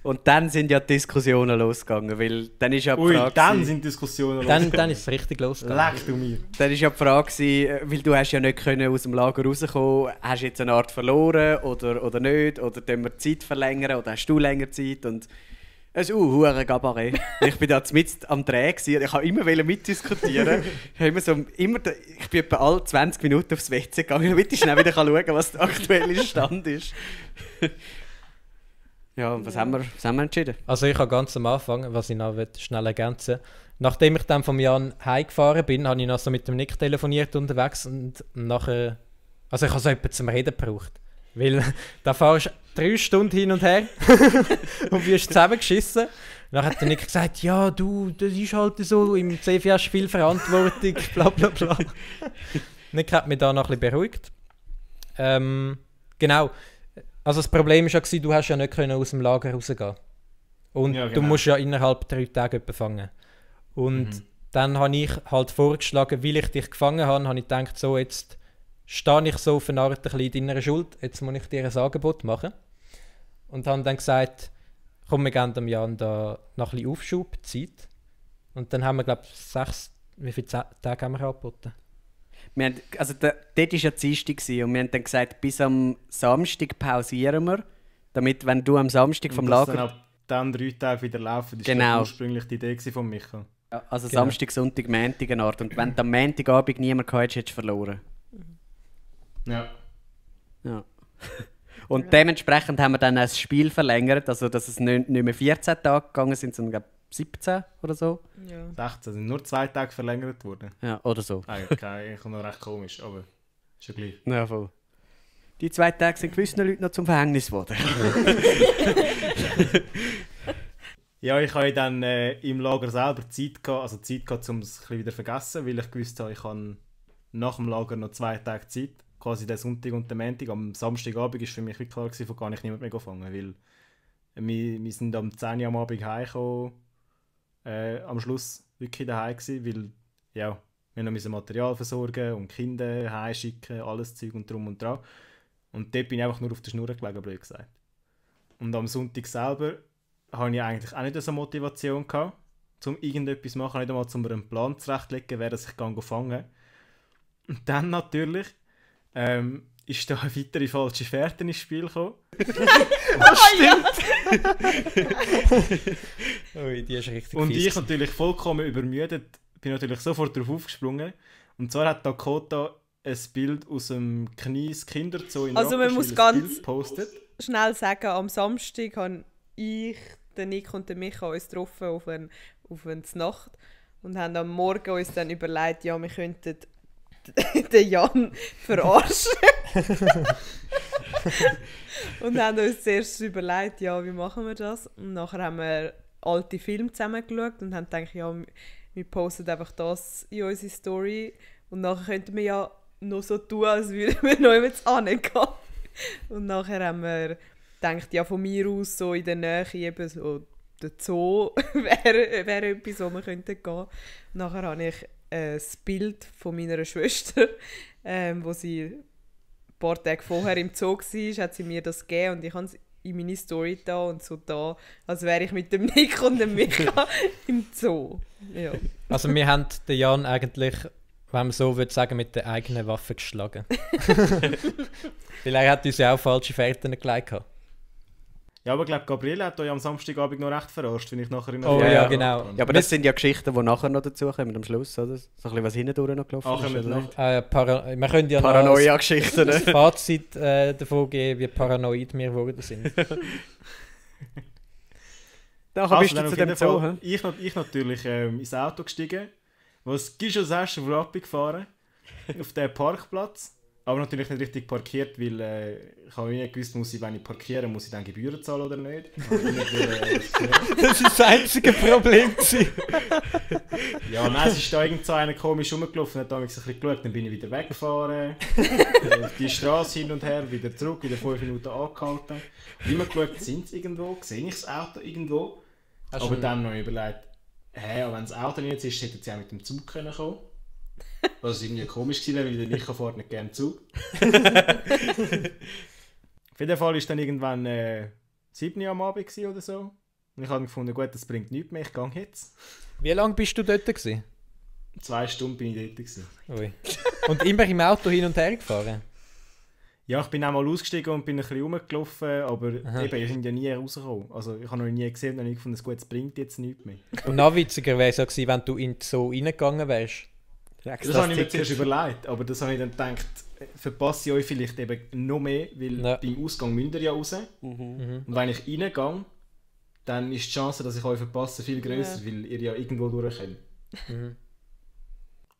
Und dann sind ja die Diskussionen losgegangen, weil dann ist ja die Frage... dann sind Diskussionen losgegangen. Dann ist es richtig losgegangen. Leck du mir. Dann ist ja die Frage gewesen, weil du hast ja nicht können aus dem Lager rauskommen, hast du jetzt eine Art verloren oder nicht, oder können wir die Zeit verlängern, oder hast du länger Zeit und... Es ist hure Gabaret. Ich bin da mitten am Dreh gewesen, ich wollte immer mitdiskutieren. Ich bin etwa alle 20 Minuten aufs WC gegangen, damit ich schnell wieder schauen kann, was der aktuelle Stand ist. Ja, und was haben wir entschieden? Also ich habe ganz am Anfang, was ich noch schnell ergänzen will, nachdem ich dann vom Jan heimgefahren bin, habe ich noch so mit dem Nick telefoniert unterwegs und nachher, also ich habe so jemanden zum Reden gebraucht. Weil da fahrst du 3 Stunden hin und her und wirst zusammengeschissen. Dann hat der Nick gesagt, ja du, das ist halt so, im CF hast du viel Verantwortung, bla bla bla. Nick hat mich da noch ein bisschen beruhigt. Genau. Also das Problem war ja, du hast ja nicht aus dem Lager rausgehen. Und ja, genau. Du musst ja innerhalb 3 Tage fangen. Und dann habe ich halt vorgeschlagen, weil ich dich gefangen habe ich gedacht, so jetzt stehe ich so auf eine Art ein bisschen in deiner Schuld, jetzt muss ich dir ein Angebot machen. Und habe dann gesagt, komm, wir geben dem Jan da noch ein bisschen Aufschubzeit. Und dann haben wir, glaube ich, wie viele Tage haben wir angeboten? Dort war ja Dienstag und wir haben dann gesagt, bis am Samstag pausieren wir, damit, wenn du am Samstag vom Lager... Dann ab dann 3 Tage wieder laufen, das Genau. war ursprünglich die Idee von Micha. Ja, also Genau. Samstag, Sonntag, Montag eine Art. Und wenn du am Montagabend niemand gehabt hättest, hättest du verloren. Ja. Ja. Und dementsprechend haben wir dann das Spiel verlängert, also dass es nicht mehr 14 Tage gegangen sind, sondern glaub, 17 oder so. Ja. 16 sind nur 2 Tage verlängert worden. Ja, oder so. Eigentlich noch recht komisch, aber ist ja gleich. Ja, voll. Die 2 Tage sind gewissen Leuten noch zum Verhängnis geworden. Ja, ich hatte dann im Lager selber Zeit gehabt, um es ein bisschen wieder zu vergessen, weil ich gewusst habe, ich habe nach dem Lager noch 2 Tage Zeit, quasi den Sonntag und den Montag. Am Samstagabend war für mich wirklich klar, von gar nicht niemand mehr fangen, weil wir sind am 10 Uhr am Abend heimgekommen, am Schluss wirklich daheim gewesen, weil ja, wir noch Material versorgen und Kinder heimschicken, alles Zeug und drum und dran. Und dort bin ich einfach nur auf der Schnur gelegen, blöd gesagt. Und am Sonntag selber hatte ich eigentlich auch nicht so eine Motivation gehabt, um irgendetwas zu machen, nicht einmal um mir einen Plan zurechtzulegen, wer ich fangen. Und dann natürlich ist da eine weitere falsche Fährte ins Spiel gekommen. Ui, die ist richtig Und fies. ich natürlich vollkommen übermüdet, bin natürlich sofort darauf aufgesprungen. Und zwar hat Dakota ein Bild aus dem Knies Kinderzoo in Also man muss Rapperswil ganz- ein Bild gepostet. Schnell sagen, am Samstag habe ich, den Nick und den Micha uns getroffen auf eine Nacht und haben am Morgen uns dann überlegt, ja, wir könnten den Jan verarschen. Und haben uns zuerst überlegt, ja, wie machen wir das? Und nachher haben wir alte Filme zusammen geschaut und haben gedacht, ja, wir posten einfach das in unsere Story und nachher könnten wir ja noch so tun, als würden wir noch jemals hingehen. Und nachher haben wir gedacht, ja, von mir aus so in der Nähe eben so der Zoo wäre etwas, wo wir könnten gehen. Nachher habe ich ein Bild von meiner Schwester, wo sie ein paar Tage vorher im Zoo war, hat sie mir das gegeben und ich habe es in meine Story da und so da, als wäre ich mit dem Nick und dem Micha im Zoo. Ja. Also wir haben den Jan eigentlich, wenn man so würde sagen, mit der eigenen Waffe geschlagen. Weil er hat uns ja auch falsche Fährten gelegt. Ja, aber ich glaube, Gabriele hat euch am Samstagabend noch recht verarscht, wenn ich nachher in Oh ja, genau. Ja, aber das sind ja Geschichten, die nachher noch dazukommen, am Schluss, oder? So ein bisschen, was hintendurch noch gelaufen Ach, ist, mit oder noch. nicht? Wir können ja noch Paranoia-Geschichten, ein ne? Fazit davon geben, wie paranoid wir geworden sind. Nachher bist dann du auf zu dem jeden Zoo, Fall, hä? ich natürlich ins Auto gestiegen, was Guichon Sache gefahren auf den Parkplatz. Aber natürlich nicht richtig parkiert, weil ich habe nicht gewusst, wenn ich parkiere, muss ich dann Gebühren zahlen oder nicht. Das war das einzige Problem. Ja, dann ist da irgend so einer komisch rumgelaufen, hat damals ein bisschen geschaut, dann bin ich wieder weggefahren. Die Straße hin und her, wieder zurück, wieder 5 Minuten angehalten. Und immer geschaut, sind sie irgendwo, sehe ich das Auto irgendwo. Aber dann noch überlegt, wenn das Auto nicht ist, hätten sie auch mit dem Zug kommen können. Was irgendwie komisch gewesen wäre, weil ich fahre nicht gerne Zug. Auf jeden Fall war dann irgendwann 7 Uhr am Abend oder so. Und ich habe gefunden, gut, das bringt nichts mehr, ich gehe jetzt. Wie lange bist du dort gewesen? 2 Stunden bin ich dort gewesen. Ui. Und immer im Auto hin und her gefahren? Ja, ich bin auch mal ausgestiegen und bin ein bisschen rumgelaufen, aber eben, wir sind ja nie rausgekommen. Also ich habe noch nie gesehen und noch nie gefunden, gut, es bringt jetzt nichts mehr. Und noch witziger wäre es ja gewesen, wenn du in so reingegangen wärst. Das habe ich mir zuerst überlegt, aber das habe ich dann gedacht, verpasse ich euch vielleicht eben noch mehr, weil beim Ausgang müsst ihr ja raus. Und wenn ich reingehe, dann ist die Chance, dass ich euch verpasse, viel grösser, weil ihr ja irgendwo durchkommt.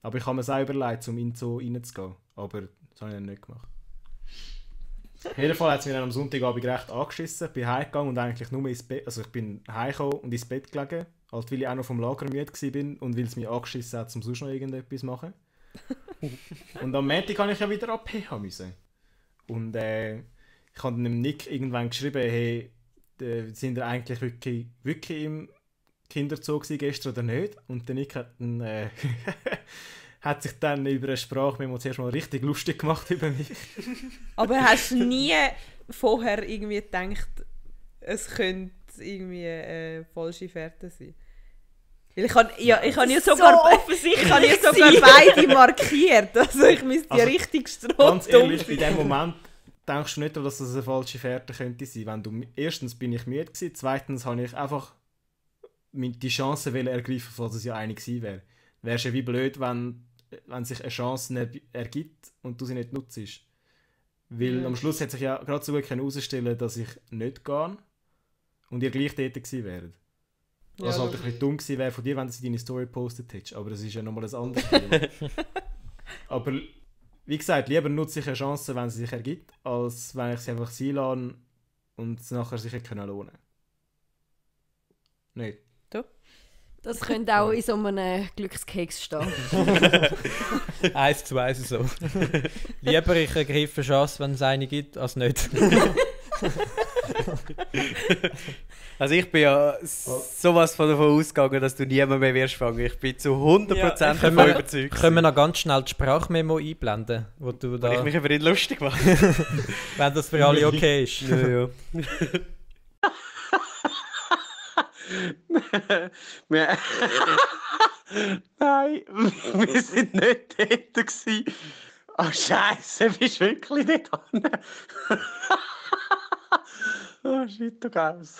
Aber ich habe mir es auch überlegt, um in so reinzugehen, aber das habe ich dann nicht gemacht. Auf jeden Fall hat es mir dann am Sonntagabend recht angeschissen, bin heimgegangen und eigentlich nur ins Bett, also ich bin heimgekommen und ins Bett gelegen. Halt, weil ich auch noch vom Lager müde war und weil es mich angeschissen hat, um sonst noch irgendetwas zu machen. Und am Montag musste ich ja wieder ab PH müssen. Und ich habe dem Nick irgendwann geschrieben, hey, sind wir eigentlich wirklich im Kinderzoo gestern oder nicht? Und der Nick hat, dann, hat sich dann über eine Sprachmemo zuerst mal richtig lustig gemacht über mich. Aber hast du nie vorher irgendwie gedacht, es könnte irgendwie falsche Fährte sein? Ich habe ja So sogar, offensichtlich ich habe ja sogar beide markiert. Also ich müsste ja Also, richtig Ganz ehrlich, strohdumm in dem Moment denkst du nicht, dass das eine falsche Fährte könnte sein. Erstens bin ich müde gewesen, zweitens habe ich einfach die Chance ergreifen, falls es ja eine gewesen wäre. Wäre es ja wie blöd, wenn sich eine Chance ergibt und du sie nicht nutzt. Weil am Schluss hat sich ja gerade so gut herausstellen, dass ich nicht gehe und ihr gleich dort gewesen wäret. Was halt ein bisschen dumm gewesen wäre von dir, wenn du sie deine Story gepostet hättest. Aber das ist ja nochmal ein anderes Thema. Aber wie gesagt, lieber nutze ich eine Chance, wenn sie sich ergibt, als wenn ich sie einfach sein lasse und es nachher sich nicht lohnen kann. Nicht? Das könnte auch in so einem Glückskeks stehen. 1:1 so. Lieber ich ergreife eine Chance, wenn es eine gibt, als nicht. Also ich bin ja sowas von davon ausgegangen, dass du niemand mehr wirst fangen. Ich bin zu 100% davon überzeugt. Können wir noch ganz schnell die Sprachmemo einblenden, wo du da, Weil ich mich über ihn lustig mache. wenn das für alle okay ist. Ja. Nein, wir sind nicht dort gewesen. Oh Scheiße, bist du wirklich nicht dran? Oh shit, du Gaus.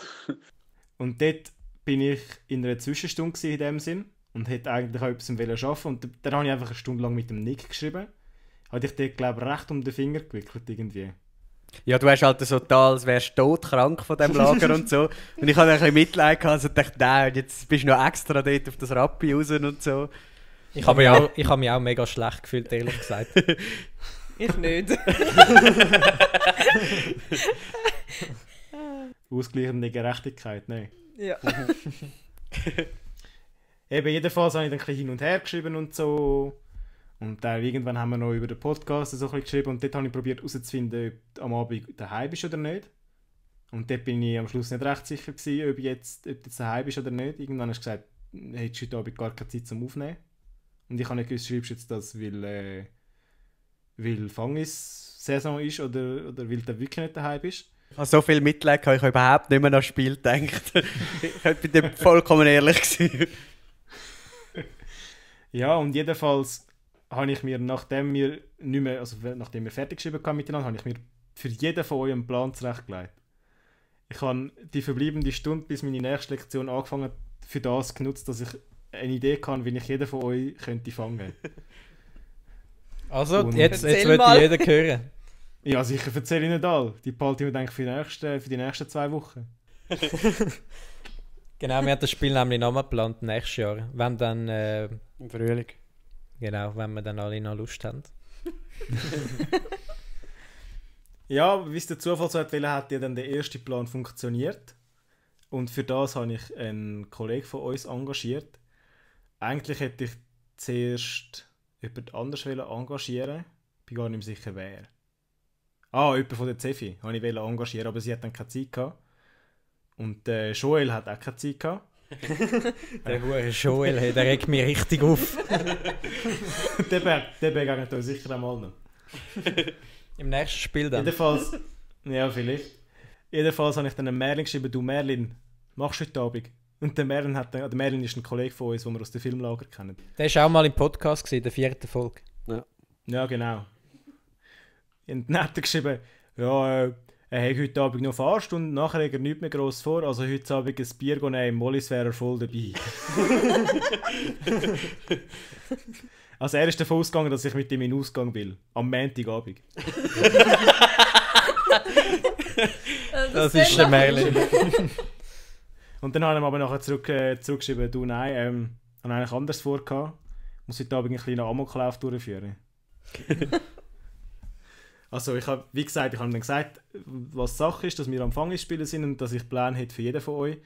Und dort bin ich in einer Zwischenstunde gewesen, in dem Sinn und hätte eigentlich auch etwas arbeiten und dann habe ich einfach eine Stunde lang mit dem Nick geschrieben. Hatte ich dort, glaube ich, recht um den Finger gewickelt irgendwie. Ja, du hast halt so total, als wärst du todkrank von diesem Lager und so. Und ich hatte ein bisschen Mitleid gehabt und dachte, nein, jetzt bist du noch extra dort auf das Rappi raus und so. Ich habe mich auch mega schlecht gefühlt, ehrlich gesagt. Ich nicht. Ausgleichende Gerechtigkeit, nein. Ja. Eben, jedenfalls habe ich dann ein bisschen hin und her geschrieben und so. Und dann irgendwann haben wir noch über den Podcast so ein bisschen geschrieben und dort habe ich probiert herauszufinden, ob du am Abend daheim bist oder nicht. Und dort bin ich am Schluss nicht recht sicher gewesen, ob du jetzt daheim bist oder nicht. Irgendwann hast du gesagt, hättest du heute Abend gar keine Zeit zum Aufnehmen. Und ich habe nicht gewusst, schreibst du jetzt das, weil Fangis-Saison ist oder weil du wirklich nicht daheim bist. Ich habe so viel Mitleid gehabt, ich habe überhaupt nicht mehr an das Spiel gedacht. Ich bin dem vollkommen ehrlich gewesen. Ja, und jedenfalls habe ich mir, nachdem wir fertig geschrieben haben miteinander, habe ich mir für jeden von euch einen Plan zurechtgelegt. Ich habe die verbleibende Stunde, bis meine nächste Lektion angefangen hat, für das genutzt, dass ich eine Idee kann, wie ich jeden von euch könnte fangen. Also, Und jetzt erzähl wird mal. jeder hören. Ja, sicher erzähle ich nicht alle. Die behalte ich mir denke für die nächsten 2 Wochen. Genau, wir haben das Spiel nämlich nochmal geplant nächstes Jahr. Wenn dann, Im Frühling. genau, wenn wir dann alle noch Lust haben. Ja, wie es der Zufall so wollte, hat ja dann der erste Plan funktioniert. Und für das habe ich einen Kollegen von uns engagiert. Eigentlich hätte ich zuerst jemand anderes engagieren. Ich bin gar nicht mehr sicher, wer. Jemand von der Zefi wollte ich engagieren, aber sie hat dann keine Zeit gehabt. Und Joel hat auch keine Zeit gehabt. Der hure Joel, hey, der regt mich richtig auf. Der begegnet uns sicher einmal noch. Im nächsten Spiel dann. Jedenfalls, ja, vielleicht. Jedenfalls habe ich dann Merlin geschrieben, du Merlin, machst du heute Abend? Und der Merlin ist ein Kollege von uns, den wir aus dem Filmlager kennen. Der war auch mal im Podcast, gewesen, der 4. Folge. Ja, genau. Und dann hat er geschrieben, ja, er hat heute Abend noch Fahrstunde, nachher hat er nichts mehr gross vor, also heute Abend ein Bier nehmen, Mollis wäre er voll dabei. Also er ist davon ausgegangen, dass ich mit ihm in den Ausgang will. Am Montagabend. Das ist der Merlin. Und dann habe ich ihm aber nachher zurückgeschrieben, du nein, habe eigentlich anders vorgehabt. Muss heute Abend einen kleinen Amoklauf durchführen. Also ich habe, wie gesagt, ich habe dann gesagt, was die Sache ist, dass wir am Fangspielen sind und dass ich Pläne hätte für jeden von euch,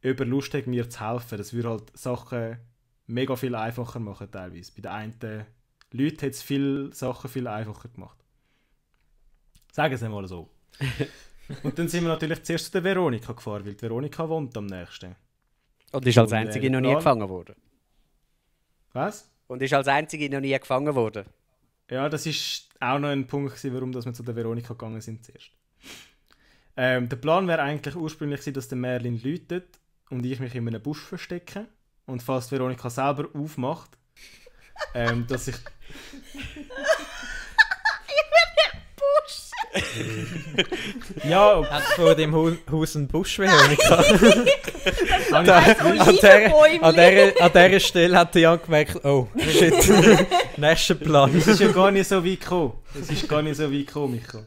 ob ihr Lust habt, mir zu helfen. Das würde halt Sachen mega viel einfacher machen teilweise. Bei den einen Leuten hat es viele Sachen viel einfacher gemacht. Sagen Sie mal so. Und dann sind wir natürlich zuerst zu der Veronika gefahren, weil die Veronika wohnt am nächsten. Und ist als Einzige noch nie gefangen worden. Was? Und ist als Einzige noch nie gefangen worden. Ja, das war auch noch ein Punkt, warum wir zu der Veronika gegangen sind zuerst. Der Plan wäre eigentlich ursprünglich gewesen, dass der Merlin läutet und ich mich in einem Busch verstecke Und falls Veronika selber aufmacht, dass ich... Ja, Hat vor dem Haus einen Busch, Veronika? An dieser Stelle hat Jan gemerkt, oh, shit, nächster Plan. es ist ja gar nicht so weit gekommen. Micho.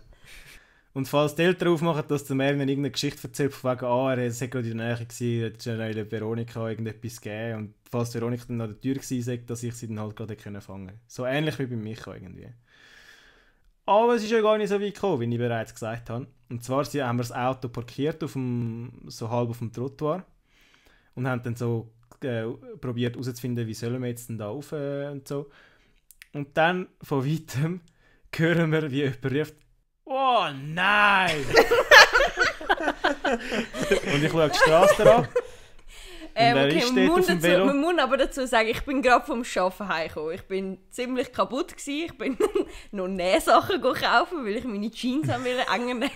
Und falls die Eltern aufmachen, dass der Merlin irgendeine Geschichte erzählt, von wegen, er sei gerade in der Nähe gewesen, hat schnell Veronika irgendetwas gegeben. Und falls Veronika dann an der Tür war, dass ich sie dann halt gerade fangen konnte. So ähnlich wie bei Micho irgendwie. Aber es ist ja gar nicht so weit gekommen, wie ich bereits gesagt habe. Und zwar haben wir das Auto parkiert, so halb auf dem Trottoir. Und haben dann so probiert herauszufinden, wie sollen wir jetzt denn da rauf und so. Und dann von weitem hören wir, wie jemand ruft, «Oh nein!» Und ich schaue die Straße an. Okay, man muss aber dazu sagen, ich bin gerade vom Arbeiten heimgekommen. Ich bin ziemlich kaputt gewesen. Ich bin noch Nähsachen kaufen, weil ich meine Jeans enger nähen.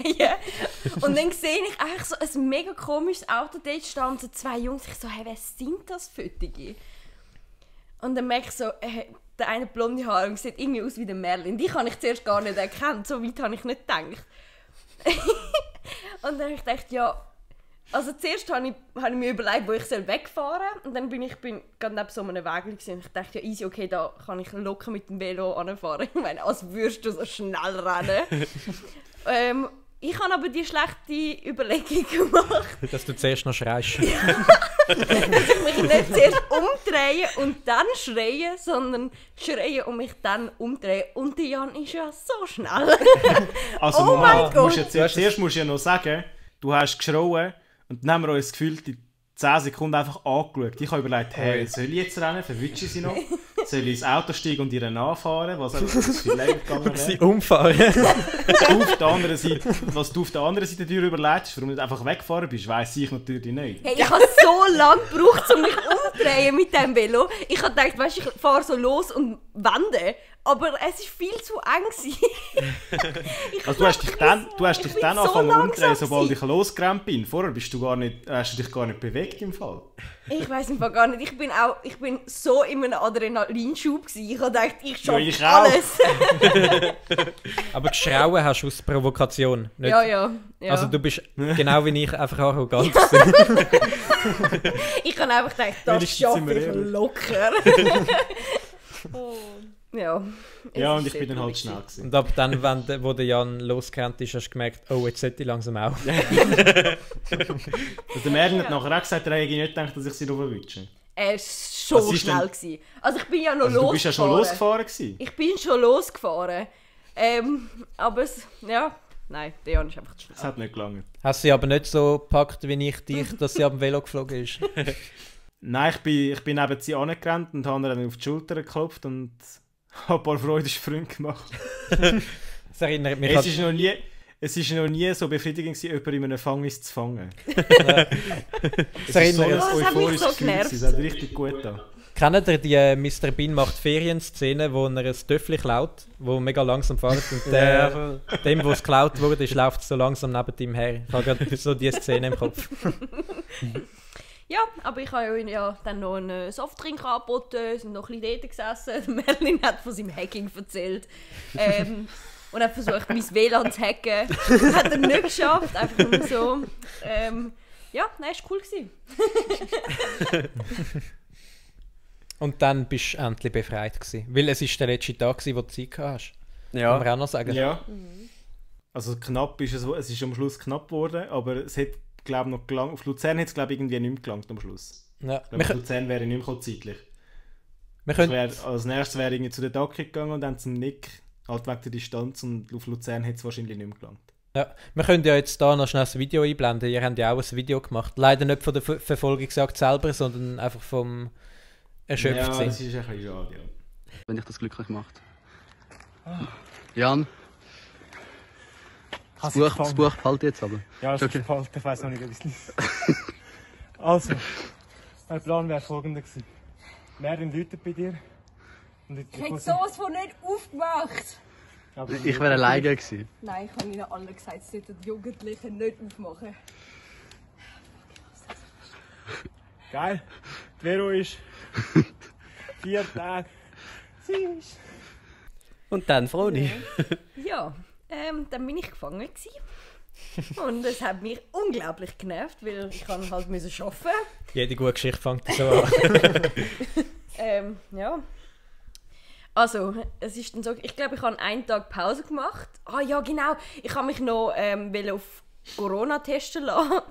Und dann sehe ich eigentlich so ein mega komisches Auto dort stehen, so zwei Jungs. Ich so, hey, wer sind das Fötige? Und dann merke ich so, der eine blonde Haare und sieht irgendwie aus wie der Merlin. Die kann ich zuerst gar nicht erkennen. So weit habe ich nicht gedacht. Und dann habe ich gedacht, ja. Also zuerst habe ich mir überlegt, wo ich wegfahren soll. Und dann bin ich gerade neben so einem Weg und ich dachte, ja easy, okay, da kann ich locker mit dem Velo anfahren. Ich meine, als würdest du so schnell rennen. Ich habe aber die schlechte Überlegung gemacht. Dass du zuerst noch schreist. Dass ich mich nicht zuerst umdrehe und dann schreie, sondern schreie und mich dann umdrehe. Und der Jan ist ja so schnell. Also oh mein Gott! Zuerst musst du ja noch sagen, du hast geschrauen. Und dann haben wir uns das Gefühl, die 10 Sekunden einfach angeschaut. Ich habe überlegt, hey, soll ich jetzt rennen? Verwünsche ich sie noch? Soll ich ins Auto steigen und ihr nachfahren? Was viel länger gegangen wäre? Sie umfahren. Was du auf der anderen Seite dir überlegst, warum du nicht einfach weggefahren bist, weiss ich natürlich nicht. Hey, ich habe so lange gebraucht, um mich umzudrehen mit dem Velo. Ich habe gedacht, weißt, ich fahre so los und wende. Aber es war viel zu eng. Also du hast dich dann angefangen umzudrehen, sobald ich losgerannt bin. Vorher hast du dich gar nicht bewegt im Fall. Ich weiss im Fall gar nicht. Ich bin so in einem Adrenalinschub gewesen. Ich habe gedacht, ich schaffe alles. Aber geschrauen hast du aus Provokation, nicht? Ja. Also du bist genau wie ich einfach arrogant. Ich habe einfach gedacht, das schaffe ich locker. Oh. Ja. Ja, und ich bin dann halt schnell gewesen. Und ab dann, wo der Jan losgerannt ist, hast du gemerkt, oh, jetzt sollte ich langsam auch. Also der Merlin hat nachher auch gesagt, er hätte nicht gedacht, dass ich sie runterwünsche. Er war schon schnell gewesen. Also ich bin ja noch losgefahren. Du bist ja schon losgefahren gewesen? Ich bin schon losgefahren. Aber nein, der Jan ist einfach zu schnell. Es hat nicht gelangt. Hast du sie aber nicht so gepackt wie ich dich, dass sie ab dem Velo geflogen ist? Nein, ich bin neben sie angerannt und habe dann auf die Schulter geklopft und habe ein paar Freudensprünge gemacht. Das erinnert mich Es war noch nie so befriedigend, jemanden in einem Gefängnis zu fangen. Das erinnert hat mich so genervt. Es hat richtig gut an. Kennt ihr die Mr. Bean macht Ferien-Szene, wo er ein Töffel klaut, wo mega langsam fährt und dem, wo es geklaut wurde, läuft so langsam neben ihm her. Ich habe gerade so diese Szene im Kopf. Ja, aber ich habe ja dann noch einen Softdrink angeboten, sind noch ein bisschen dort gesessen. Merlin hat von seinem Hacking erzählt. Und hat versucht, mein WLAN zu hacken. Hat er nicht geschafft, einfach nur so. Ja, nein, es war cool. Und dann bist du endlich befreit gewesen. Weil es war der letzte Tag, wo du Zeit hast. Ja. Kann man auch noch sagen. Ja. Also knapp ist es ist am Schluss knapp geworden, aber es hat, glaube noch gelangt. Auf Luzern hat es, glaube irgendwie nicht mehr gelangt am Schluss. Ja. Auf Luzern wäre nicht mehr zeitlich. Als nächstes wäre ich zu der Dacke gegangen und dann zum Nick, halt wegen der Distanz, und auf Luzern hat es wahrscheinlich nicht mehr gelangt. Ja, wir können ja jetzt hier noch schnell ein Video einblenden. Ihr habt ja auch ein Video gemacht. Leider nicht von der Verfolgungsjagd selber, sondern einfach vom Erschöpftsein. Ja, das ist ein bisschen schade, ja. Wenn dich das glücklich macht. Jan? Das Buch fällt jetzt aber. Ja, es ist gefällt. Ich weiss noch nicht, ob ich es Also, mein Plan wäre folgender gewesen. Merlin läutet bei dir. Und ich hätte sowas von nicht aufgemacht. Ich wäre alleine gewesen. Nein, ich habe ihnen alle gesagt, sie sollten die Jugendlichen nicht aufmachen. Geil. Vero ist 4 Tage. Sie ist. Und dann Froni. Ja, dann bin ich gefangen gewesen. Und es hat mich unglaublich genervt, weil ich halt arbeiten musste. Jede gute Geschichte fängt so an. Ja. Also, es ist dann so, ich glaube, ich habe einen Tag Pause gemacht. Ah ja, genau. Ich habe mich noch auf Corona testen lassen,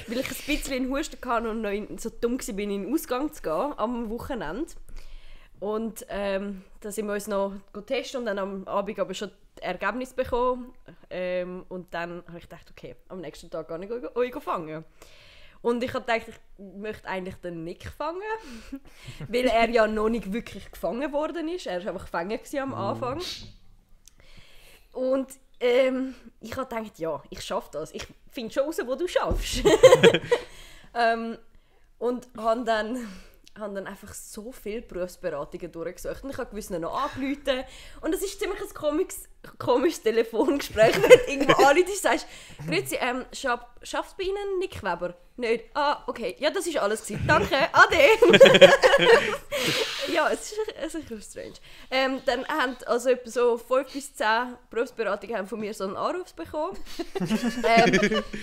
weil ich ein bisschen einen Husten hatte und noch so dumm war, in den Ausgang zu gehen am Wochenende. Und da sind wir uns noch testen und dann am Abend aber schon das Ergebnis bekommen. Und dann habe ich gedacht, okay, am nächsten Tag kann ich euch fangen. Und ich habe gedacht, ich möchte eigentlich den Nick fangen, weil er ja noch nicht wirklich gefangen worden ist. Er war einfach gefangen am Anfang. Und ich habe gedacht, ja, ich schaffe das. Ich finde schon raus, wo du schaffst. Und habe dann einfach so viele Berufsberatungen durchgesucht. Und ich habe gewiss noch angerufen. Und es ist ziemlich ein komisches Telefongespräch, wenn du irgendwo anrufst und sagst, «Grüezi, schafft bei Ihnen Nick Weber?» «Nicht.» «Ah, okay. Ja, das war alles gewesen. Danke. Ade.» Ja, es ist ein bisschen strange. Dann haben also etwa so 5 bis 10 Berufsberatungen haben von mir so einen Anruf bekommen.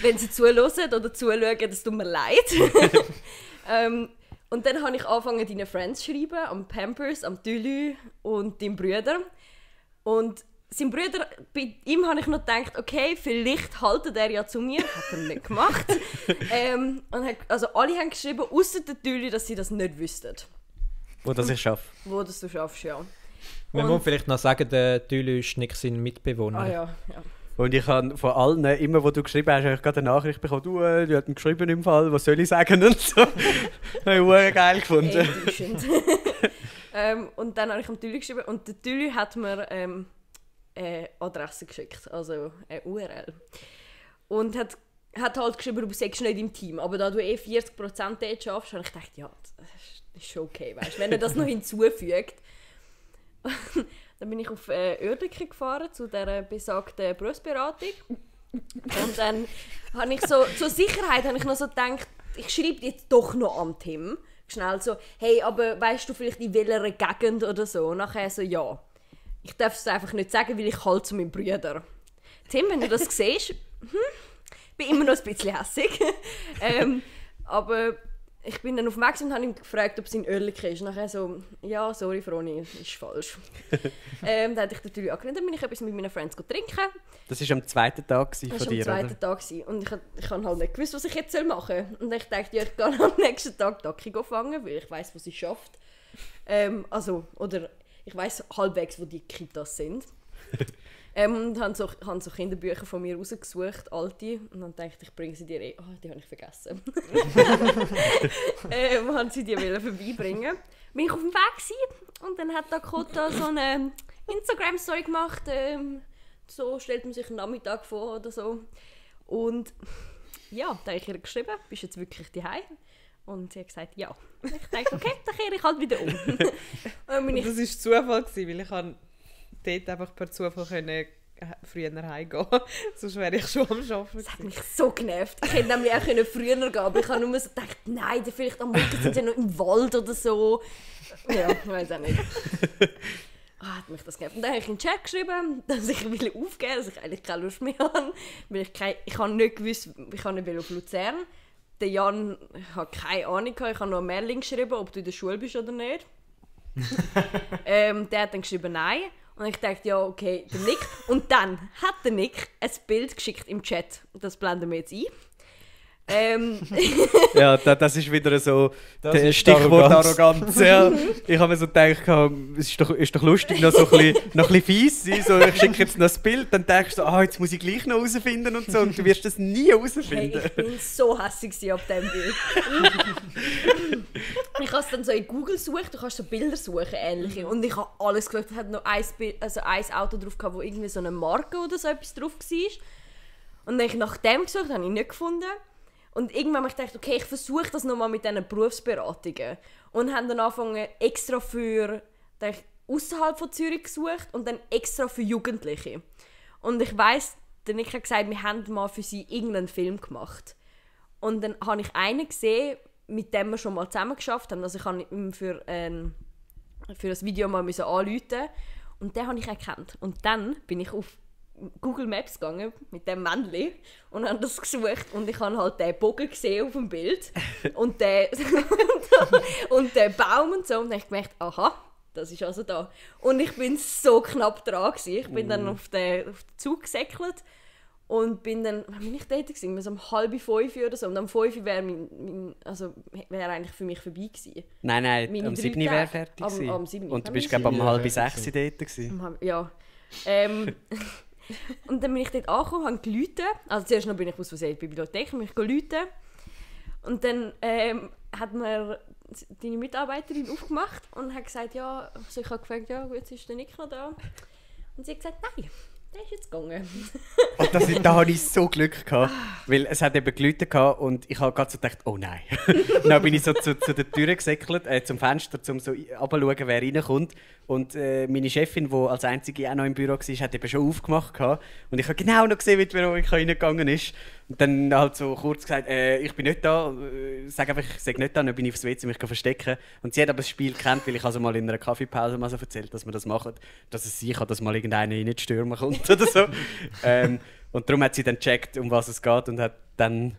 Wenn sie zuhören oder zuschauen, das tut mir leid. Und dann habe ich angefangen, deinen Friends zu schreiben, am Pampers, am Tülü und deinem Bruder. Und sein Bruder, bei ihm habe ich noch gedacht, okay, vielleicht haltet er ja zu mir. Hat er nicht gemacht. Also alle haben geschrieben, außer der Tülü, dass sie das nicht wüssten. Wo das ich schaffe. Wo das du schaffst, ja. Man muss vielleicht noch sagen, der Tülü ist nicht sein Mitbewohner. Ah ja. Und ich habe von allen, immer wo du geschrieben hast, habe ich gerade eine Nachricht bekommen, du hast mir geschrieben im Fall, was soll ich sagen und so. Habe ich geil gefunden. Und dann habe ich am Tülü geschrieben und der Tülü hat mir eine Adresse geschickt, also eine URL. Und hat halt geschrieben, du bist nicht im Team, aber da du 40% dort schaffst, habe ich gedacht, ja, das ist schon okay, weißt, wenn er das noch hinzufügt. Dann bin ich auf Oerlikon gefahren, zu dieser besagten Berufsberatung. Und dann habe ich so, zur Sicherheit habe ich noch so gedacht, ich schreibe jetzt doch noch an Tim. Schnell so, hey, aber weißt du vielleicht in welcher Gegend oder so? Und nachher so, ja. Ich darf es einfach nicht sagen, weil ich halt zu meinem Bruder. Tim, wenn du das siehst, bin immer noch ein bisschen hässig. Aber ich bin dann auf Max und habe ihn gefragt, ob es in Oerlikon ist. Nachher so, ja, sorry Froni, ist falsch. Dann hatte ich natürlich angerufen, dann bin ich etwas mit meinen Friends trinken. Das war am zweiten Tag von dir, oder? Das war am zweiten Tag. Und ich habe halt nicht gewusst, was ich jetzt machen soll. Und ich dachte, ja, ich gehe am nächsten Tag Taki fangen, weil ich weiss, wo sie schafft. Oder ich weiss halbwegs, wo die Kitas sind. Und habe so Kinderbücher von mir rausgesucht, alte. Und dann dachte ich, bringe sie dir die habe ich vergessen. Haben sie die vorbeibringen. Bin ich auf dem Weg gewesen, und dann hat Dakota so eine Instagram-Story gemacht. So stellt man sich einen Nachmittag vor oder so. Und ja, da habe ich ihr geschrieben, bist du jetzt wirklich daheim? Und sie hat gesagt, ja. Und ich dachte, okay, dann kehre ich halt wieder um. Das war Zufall, weil ich dort einfach per Zufall früher heimgehen. Sonst wäre ich schon am Arbeiten. Das hat mich so genervt. Ich hätte nämlich auch früher gehen, aber ich habe nur so gedacht, nein, vielleicht am Morgen sind sie noch im Wald oder so. Ja, ich weiß auch nicht. Hat mich das genervt. Und dann habe ich in den Chat geschrieben, dass ich aufgeben will, dass ich eigentlich keine Lust mehr habe. Weil ich habe nicht gewusst, ich kann nicht auf Luzern. Der Jan hat keine Ahnung gehabt. Ich habe noch ein Mail geschrieben, ob du in der Schule bist oder nicht. Der hat dann geschrieben, nein. Und ich dachte, ja, okay, der Nick. Und dann hat der Nick ein Bild geschickt im Chat. Das blenden wir jetzt ein. Ja, das ist wieder so das Stichwort Arroganz. Ja. Ich habe mir so gedacht, es ist doch lustig, noch so ein bisschen fies sein. So, ich schicke jetzt noch ein Bild, dann denkst du, jetzt muss ich gleich noch herausfinden und so. Und du wirst das nie herausfinden. Hey, ich bin so hässlich ab diesem Bild. Ich habe es dann so in Google gesucht, du kannst so Bilder suchen, ähnliche. Und ich habe alles geschaut. Es hat noch ein Auto drauf gehabt, wo irgendwie so eine Marke oder so etwas drauf war. Und dann habe ich nach dem gesucht, habe ich nicht gefunden. Und irgendwann habe ich gedacht, okay, ich versuche das nochmal mit diesen Berufsberatungen. Und haben dann angefangen, extra für außerhalb von Zürich gesucht und dann extra für Jugendliche. Und ich weiss, der Nick hat gesagt, wir haben mal für sie irgendeinen Film gemacht. Und dann habe ich einen gesehen, mit dem wir schon mal zusammen geschafft haben. Also ich habe ihm für ein Video mal anrufen und den habe ich erkannt. Und dann bin ich auf Google Maps gegangen mit dem Männchen und habe das gesucht und ich habe halt den Bogen gesehen auf dem Bild und den Baum und so und dann habe ich gemerkt, aha, das ist also da. Und ich bin so knapp dran gewesen. Ich bin dann auf den Zug gesäckelt und bin dann, wann bin ich dort gewesen? So um 4:30 oder so. Und um 5 wäre wäre eigentlich für mich vorbei gewesen. Nein, am 7 wäre fertig gewesen. Am 7. Und du bist glaube ich um 5:30 dort gewesen. Ja. Und dann bin ich dort angekommen, habe geläutet. Also zuerst noch bin ich aus Versehen in die Bibliothek, bin ich geläutet. Und dann hat mir deine Mitarbeiterin aufgemacht und hat gesagt, ja, also ich habe gefragt, ja, jetzt ist der Nick noch da. Und sie hat gesagt, nein, der ist jetzt gegangen. Und da hatte ich so Glück gehabt, weil es hat eben geläutet und ich habe gerade so gedacht, oh nein. Dann bin ich so zu der Tür gesäckelt, zum Fenster, um so runterzuschauen, wer reinkommt. Und meine Chefin, die als einzige auch noch im Büro war, hat eben schon aufgemacht gehabt. Und ich habe genau noch gesehen, wie die Veronika reingegangen ist. Und dann halt so kurz gesagt, ich bin nicht da, sag einfach, ich sage nicht da, dann bin ich aufs WC, mich verstecken. Und sie hat aber das Spiel gekannt, weil ich also mal in einer Kaffeepause mal so erzählt, dass wir das machen, dass es sicher kann, dass mal irgendeiner in die Stürme kommt oder so. Und darum hat sie dann gecheckt, um was es geht und hat dann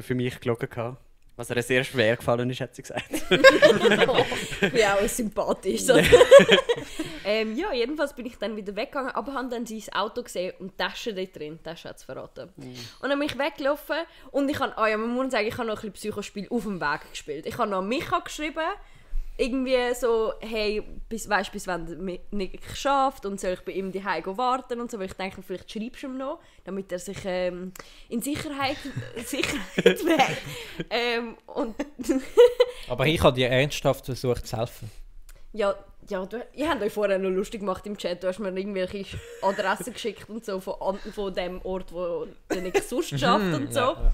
für mich gelogen gehabt. Was ihr sehr schwer gefallen ist, hat sie gesagt. Ich bin auch sympathisch. Ja, jedenfalls bin ich dann wieder weggegangen, aber habe dann sein Auto gesehen und die Tasche dort drin. Die Tasche hat es verraten. Und dann bin ich weggelaufen und ich habe, man muss sagen, ich habe noch ein bisschen Psychospiel auf dem Weg gespielt. Ich habe noch Micha geschrieben, irgendwie so, hey, bis wann er nicht schafft und soll ich bei ihm die Hause warten und so, weil ich denke, vielleicht schreibst du ihm noch, damit er sich in Sicherheit wägt. Aber ich habe dir ernsthaft versucht zu helfen. Ja, ihr habt euch vorher noch lustig gemacht im Chat, du hast mir irgendwelche Adressen geschickt und so von dem Ort, wo der nicht sonst schafft und so. Ja.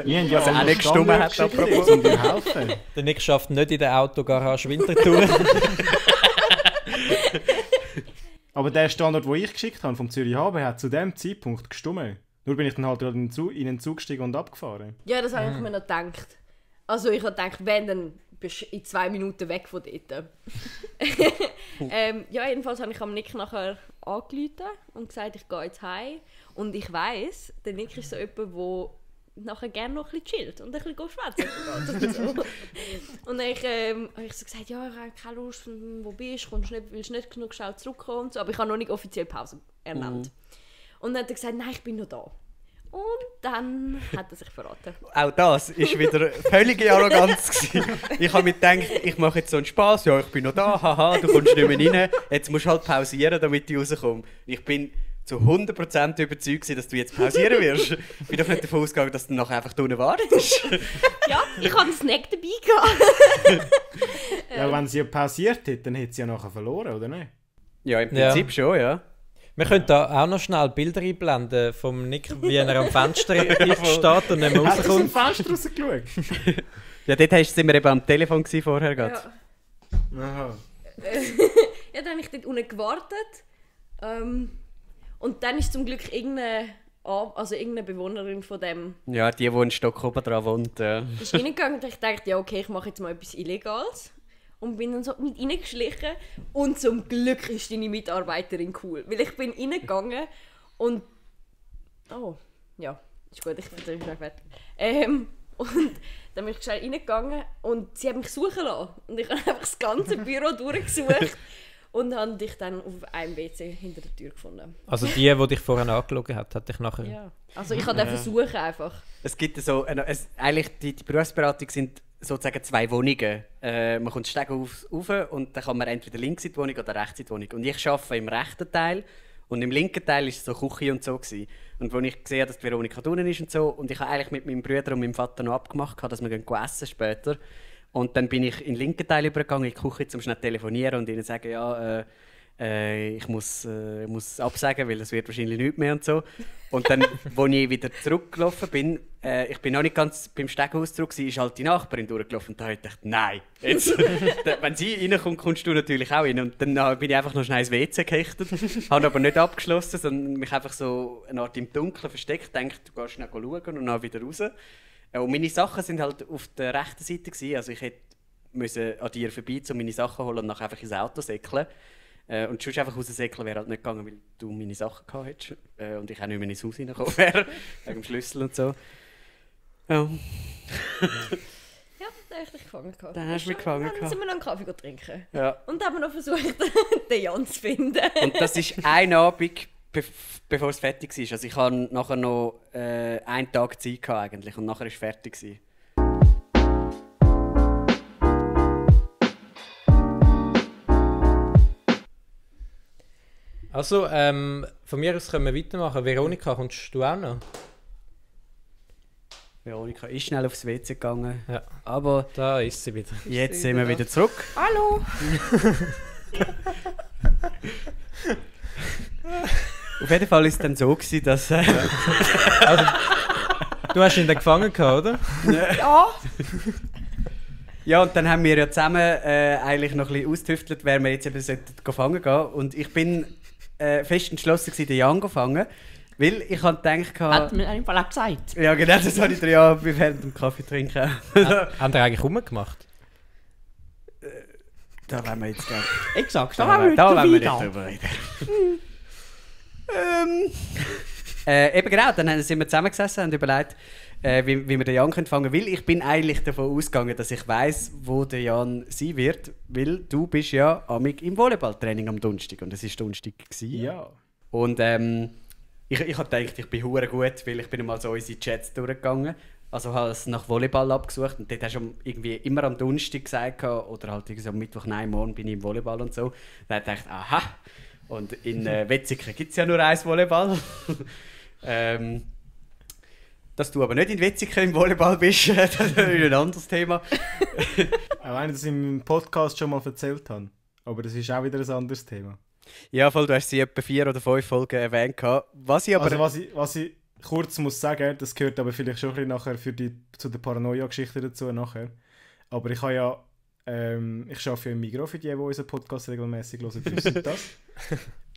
Wir haben ja auch nicht gestummt, hat apropos. Um dir helfen. Der Nick schafft nicht in der Autogarage Winterthur. Aber der Standort, den ich geschickt habe, vom Zürich HB, hat zu dem Zeitpunkt gestummt. Nur bin ich dann halt in den Zug gestiegen und abgefahren. Ja, das habe ich mir noch gedacht. Also ich habe gedacht, wenn, dann bist du in 2 Minuten weg von dort. Ja, jedenfalls habe ich am Nick nachher angerufen und gesagt, ich gehe jetzt heim. Und ich weiss, der Nick ist so jemand, der nachher gerne noch ein bisschen chillt und ein bisschen schwätzen geht. So. Und dann habe ich so gesagt, ja, ich habe keine Lust, wo bist du, willst du nicht genug schnell zurückkommen und so. Aber ich habe noch nicht offiziell Pause ernannt. Und dann hat er gesagt, nein, ich bin noch da. Und dann hat er sich verraten. Auch das war wieder völlige Arroganz. Ich habe mir gedacht, ich mache jetzt so einen Spass. Ja, ich bin noch da, haha, du kommst nicht mehr rein. Jetzt musst du halt pausieren, damit ich rauskomme. Ich bin zu 100% überzeugt, dass du jetzt pausieren wirst. Ich bin doch nicht davon ausgegangen, dass du nachher einfach da unten wartest. Ja, ich hatte einen Snack dabei gehabt. Ja, wenn sie ja pausiert hätte, dann hätte sie ja nachher verloren, oder nicht? Ja, im Prinzip schon, ja. Wir können da auch noch schnell Bilder einblenden vom Nick, wie er am Fenster steht und nicht mehr rauskommt. Hast du aus dem Fenster rausgeschaut? Ja, dort sind wir eben am Telefon vorher. Ja. Aha. Ja, dann habe ich dort unten gewartet. Und dann ist zum Glück irgendeine Bewohnerin von dem... Ja, die einen Stock oben dran wohnt. Ist reingegangen und ich dachte, ja okay, ich mache jetzt mal etwas Illegales. Und bin dann so mit reingeschlichen. Und zum Glück ist deine Mitarbeiterin cool. Weil ich bin reingegangen und... Oh, ja, ist gut, ich bin gleich fertig. Und dann bin ich schnell reingegangen und sie hat mich suchen lassen. Und ich habe einfach das ganze Büro durchgesucht. Und habe dich dann auf einem WC hinter der Tür gefunden. Also die dich vorher angeschaut hat dich nachher... Ja. Also ich habe den versuchen einfach. Es gibt so... eigentlich die Berufsberatung sind sozusagen 2 Wohnungen. Man kommt Steg auf und dann kann man entweder links in die Wohnung oder rechts in die Wohnung. Und ich arbeite im rechten Teil und im linken Teil war es so Küche und so gewesen. Und als ich gesehen habe, dass die Veronika drinnen ist und so, und ich habe eigentlich mit meinem Bruder und meinem Vater noch abgemacht, dass wir essen später. Und dann bin ich in den linken Teil übergegangen, in die Küche, um schnell zu telefonieren und ihnen sagen, ja, ich muss absagen, weil es wird wahrscheinlich nichts mehr und so. Und dann, als ich wieder zurückgelaufen bin, ich bin noch nicht ganz beim Steghaus zurück, ist halt die Nachbarin durchgelaufen und da habe ich gedacht, nein, jetzt, wenn sie reinkommt, kommst du natürlich auch rein. Und dann bin ich einfach noch schnell ins WC gehechtet, habe aber nicht abgeschlossen, sondern mich einfach so eine Art im Dunkeln versteckt, denke, du gehst schnell schauen und dann wieder raus. Und meine Sachen sind halt auf der rechten Seite gewesen. Also ich hätte müssen an dir vorbei, um meine Sachen zu holen und nachher einfach ins Auto säckeln. Und sonst einfach raussäckeln wäre halt nicht gegangen, weil du meine Sachen gehabt hättest. Und ich auch nicht mehr ins Haus reingekommen wäre, wegen dem Schlüssel und so. Ja. Ja, da habe ich dich gefangen gehabt. Dann hast du mich gefangen. Dann sind wir noch einen Kaffee trinken. Ja. Und haben wir noch versucht, den Jan zu finden. Und das ist ein Abend, bevor es fertig war. Also ich hatte nachher noch einen Tag Zeit gehabt eigentlich und nachher war es fertig gewesen. Also, von mir aus können wir weitermachen. Veronika, kommst du auch noch? Veronika ist schnell aufs WC gegangen. Ja. Aber da ist sie wieder. Jetzt sind wir wieder zurück. Hallo! Auf jeden Fall war es dann so, dass... Also, du hast ihn dann gefangen gehabt, oder? Ja! Ja, und dann haben wir ja zusammen eigentlich noch ein bisschen ausgetüftelt, wer wir jetzt eben fangen gehen. Und ich bin fest entschlossen, den Jan zu fangen. Weil ich habe gedacht... Hat mir einfach auch gesagt. Ja, genau, das habe ich dir ja während dem Kaffee trinken. Haben wir eigentlich rumgemacht? Da wollen wir jetzt gleich... Exakt, da wollen wir nicht drüber reden. Eben genau, dann sind wir zusammengesessen und überlegt, wie wir den Jan fangen können. Weil ich bin eigentlich davon ausgegangen, dass ich weiss, wo der Jan sein wird. Weil du bist ja amig im Volleyballtraining am Donnerstag. Und es war Donnerstag. Ja. Und ich habe gedacht, ich bin hure gut, weil ich bin mal so unsere Chats durchgegangen. Also habe es nach Volleyball abgesucht und dort hast du irgendwie immer am Donnerstag gesagt, oder halt irgendwie so am Mittwoch, nein, morgen bin ich im Volleyball und so. Dann dachte ich, aha, und in Wetzikon gibt es ja nur eins Volleyball. Dass du aber nicht in Wetzikon im Volleyball bist, das ist ein anderes Thema. Auch wenn ich das im Podcast schon mal erzählt habe. Aber das ist auch wieder ein anderes Thema. Ja, voll, du hast sie etwa 4 oder 5 Folgen erwähnt. Was ich aber... Also was ich kurz muss sagen, das gehört aber vielleicht schon ein bisschen nachher zu der Paranoia-Geschichte dazu nachher. Aber ich habe ja... ich arbeite ja im Migros für die unseren Podcast regelmäßig hören, wissen das.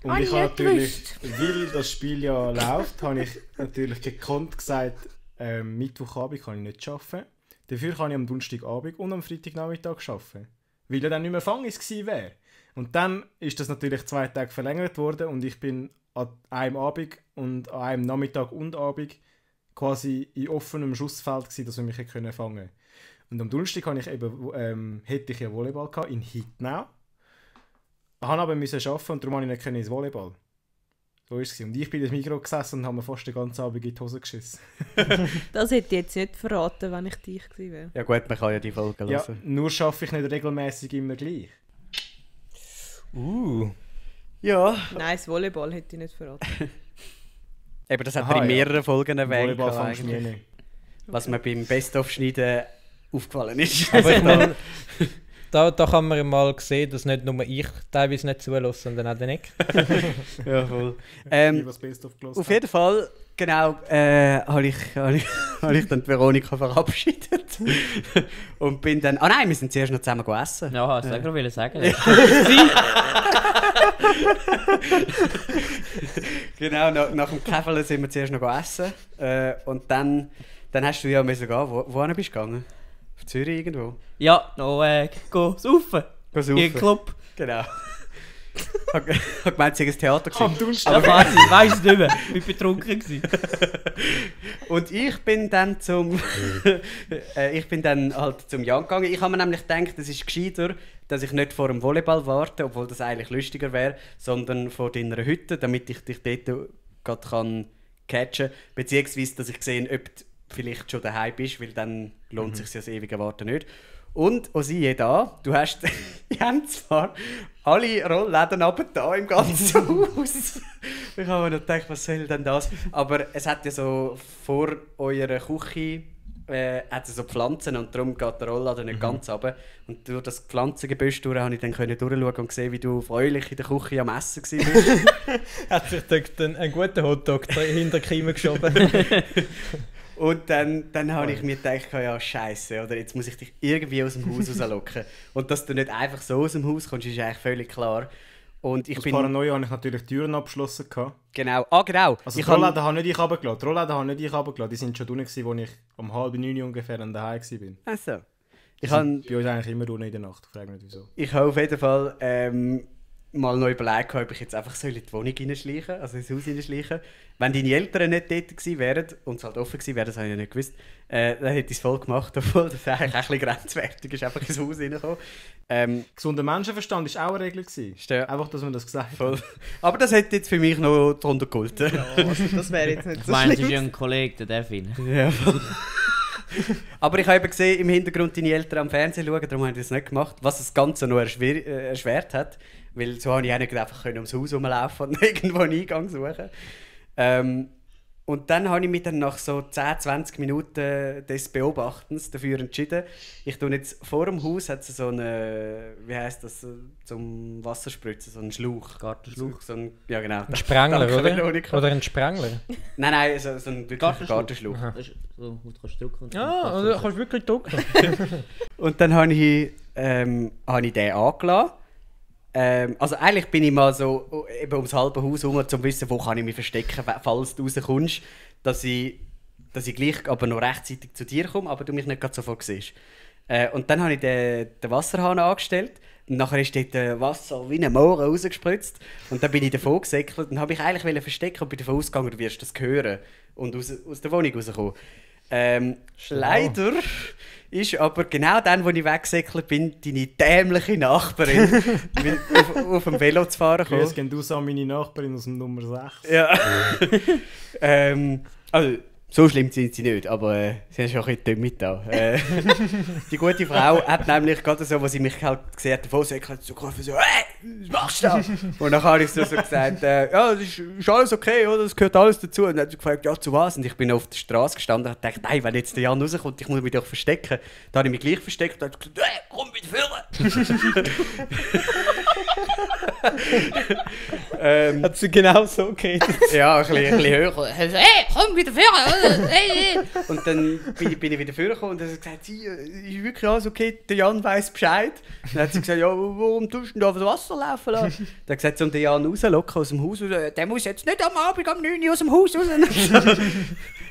Und ich habe natürlich, weil das Spiel ja läuft, habe ich natürlich gekonnt gesagt, Mittwochabend kann ich nicht arbeiten. Dafür kann ich am Donnerstagabend und am Freitagnachmittag arbeiten. Weil ja dann nicht mehr Fangis gewesen wäre. Und dann ist das natürlich 2 Tage verlängert worden und ich bin an einem Abend und an einem Nachmittag und Abend quasi in offenem Schussfeld gewesen, dass wir mich fangen konnten. Und am Donnerstag hätte ich ja Volleyball gehabt, in Hittnau. Ich musste aber arbeiten und darum konnte ich nicht ins Volleyball. So war es. Und ich bin in das Mikro gesessen und habe mir fast den ganzen Abend in die Hose geschissen. Das hätte ich jetzt nicht verraten, wenn ich dich gewesen wäre. Ja gut, man kann ja die Folge hören. Ja, nur arbeite ich nicht regelmäßig immer gleich. Ja. Nein, das Volleyball hätte ich nicht verraten. Eben, das hat er in mehreren Folgen erwähnt. Volleyball fangst du nicht. Was mir beim Best-of-Schneiden aufgefallen ist. Aber ich meine, da kann man mal sehen, dass nicht nur ich teilweise nicht zulasse, sondern auch der Nick. Ja, voll. Auf jeden Fall, genau, habe ich dann die Veronika verabschiedet. Und bin dann... Ah nein, wir sind zuerst noch zusammen essen. Ja, das wollte ich sagen. Genau, nach dem Käferle sind wir zuerst noch essen. Und dann hast du ja müssen gehen. Wohin bist du gegangen? Auf Zürich irgendwo? Ja, noch go saufen. Im Club. Genau. Ich habe gemeint, sie haben ein Theater gesehen. Aber ich weiss es nicht mehr. Ich war betrunken gewesen. Und ich bin dann halt zum Jan gegangen. Ich habe mir nämlich gedacht, es ist gescheiter, dass ich nicht vor dem Volleyball warte, obwohl das eigentlich lustiger wäre, sondern vor deiner Hütte, damit ich dich dort gerade catchen kann. Beziehungsweise, dass ich sehe, ob du vielleicht schon daheim bist, weil dann lohnt sich das ewige Warten nicht. Und, siehe da, die haben zwar alle Rollläden runter im ganzen Haus. Ich habe mir noch gedacht, was soll denn das? Aber es hat ja so vor eurer Küche hat es so Pflanzen und darum geht der Rollladen nicht ganz runter. Und durch das Pflanzengebüsch konnte ich dann durchschauen und sehen, wie du freulich in der Küche am Essen warst. Hat sich dort einen guten Hotdog hinter die Kiemen geschoben. Und dann habe ich mir gedacht, ja Scheiße, oder jetzt muss ich dich irgendwie aus dem Haus rauslocken. Und dass du nicht einfach so aus dem Haus kommst, ist eigentlich völlig klar. Und ich aus Paranoia habe ich natürlich die Türen abgeschlossen. Genau. Genau. Also die Rollläden habe nicht ich runtergelassen. Die Rollläden habe nicht ich runtergelassen. Die sind schon unten gewesen, als ich um 8:30 ungefähr daheim war. Also. Bei uns eigentlich immer unten in der Nacht. Ich frage mich nicht wieso. Ich habe auf jeden Fall mal noch überlegt, ob ich jetzt einfach in die Wohnung hineinschleichen, also ins Haus hineinschleichen. Wenn deine Eltern nicht dort gewesen wären und es halt offen gewesen wäre, das habe ich ja nicht gewusst, dann hätte ich es voll gemacht, obwohl das eigentlich ein bisschen grenzwertig ist, einfach ins Haus reinkommen. Gesunder Menschenverstand war auch eine Regel. Ja. Einfach, dass man das gesagt voll. hat. Aber das hätte jetzt für mich noch drunter gehalten. Ja, also das wäre jetzt nicht so Ich meine, es ist schlimm. ja ein Kollege, der Devin. Ja, voll. Aber ich habe eben gesehen, im Hintergrund deine Eltern am Fernsehen schauen, darum habe ich das nicht gemacht, was das Ganze noch erschwert hat. Weil so konnte ich auch nicht einfach ums Haus rumlaufen und irgendwo einen Eingang suchen. Und dann habe ich mich dann nach so 10-20 Minuten des Beobachtens dafür entschieden, ich tue jetzt vor dem Haus hat es so eine, wie heisst das, zum Wasserspritzen, so einen Schlauch. Gartenschlauch. So ein, ja genau. Ein Sprengler, Danke, oder? Veronika. Oder ein Sprengler? Nein, so ein Gartenschlauch. Das ist so, wo du kannst drücken. Ja, also kannst du wirklich drücken. Und dann habe ich den angelassen. Also eigentlich bin ich mal so eben ums halbe Haus herum, um zu wissen, wo kann ich mich verstecken, falls du rauskommst, dass ich gleich aber noch rechtzeitig zu dir komme, aber du mich nicht gerade sofort siehst. Und dann habe ich den Wasserhahn angestellt und nachher ist dort Wasser wie ein Moor rausgespritzt und dann bin ich davon gesäckelt und habe ich eigentlich verstecken und bin davon ausgegangen, du wirst das hören und aus der Wohnung rauskommen. Leider ist aber genau dann, wo ich weggesäckelt bin, deine dämliche Nachbarin auf dem Velo zu fahren gekommen. Grüß gehen du an meine Nachbarin aus dem Nummer 6. Ja. Also, so schlimm sind sie nicht, aber sie haben schon ein bisschen dumm da. Die gute Frau hat nämlich gerade so, als sie mich halt gesehen hat, davon gesagt, so gerufen, so, «Hey, was machst du da?» Und dann habe ich so gesagt, «Ja, das ist alles okay, oder? Das gehört alles dazu.» Und dann hat sie gefragt, «Ja, zu was?» Und ich bin auf der Straße gestanden und dachte, «Nein, wenn jetzt der Jan rauskommt, ich muss mich doch verstecken.» Dann habe ich mich gleich versteckt und habe gesagt, «Hey, komm wieder führen!» Hat sie genau so geredet? Ja, ein bisschen höher. «Hey, komm wieder führen!» Und dann bin ich wieder vorgekommen und dann hat sie gesagt, ist wirklich alles okay, der Jan weiss Bescheid. Dann hat sie gesagt, ja, warum tust du denn da das Wasser laufen lassen? Dann hat sie gesagt, den Jan rauslocken aus dem Haus raus. Der muss jetzt nicht am Abend um 9 Uhr aus dem Haus raus.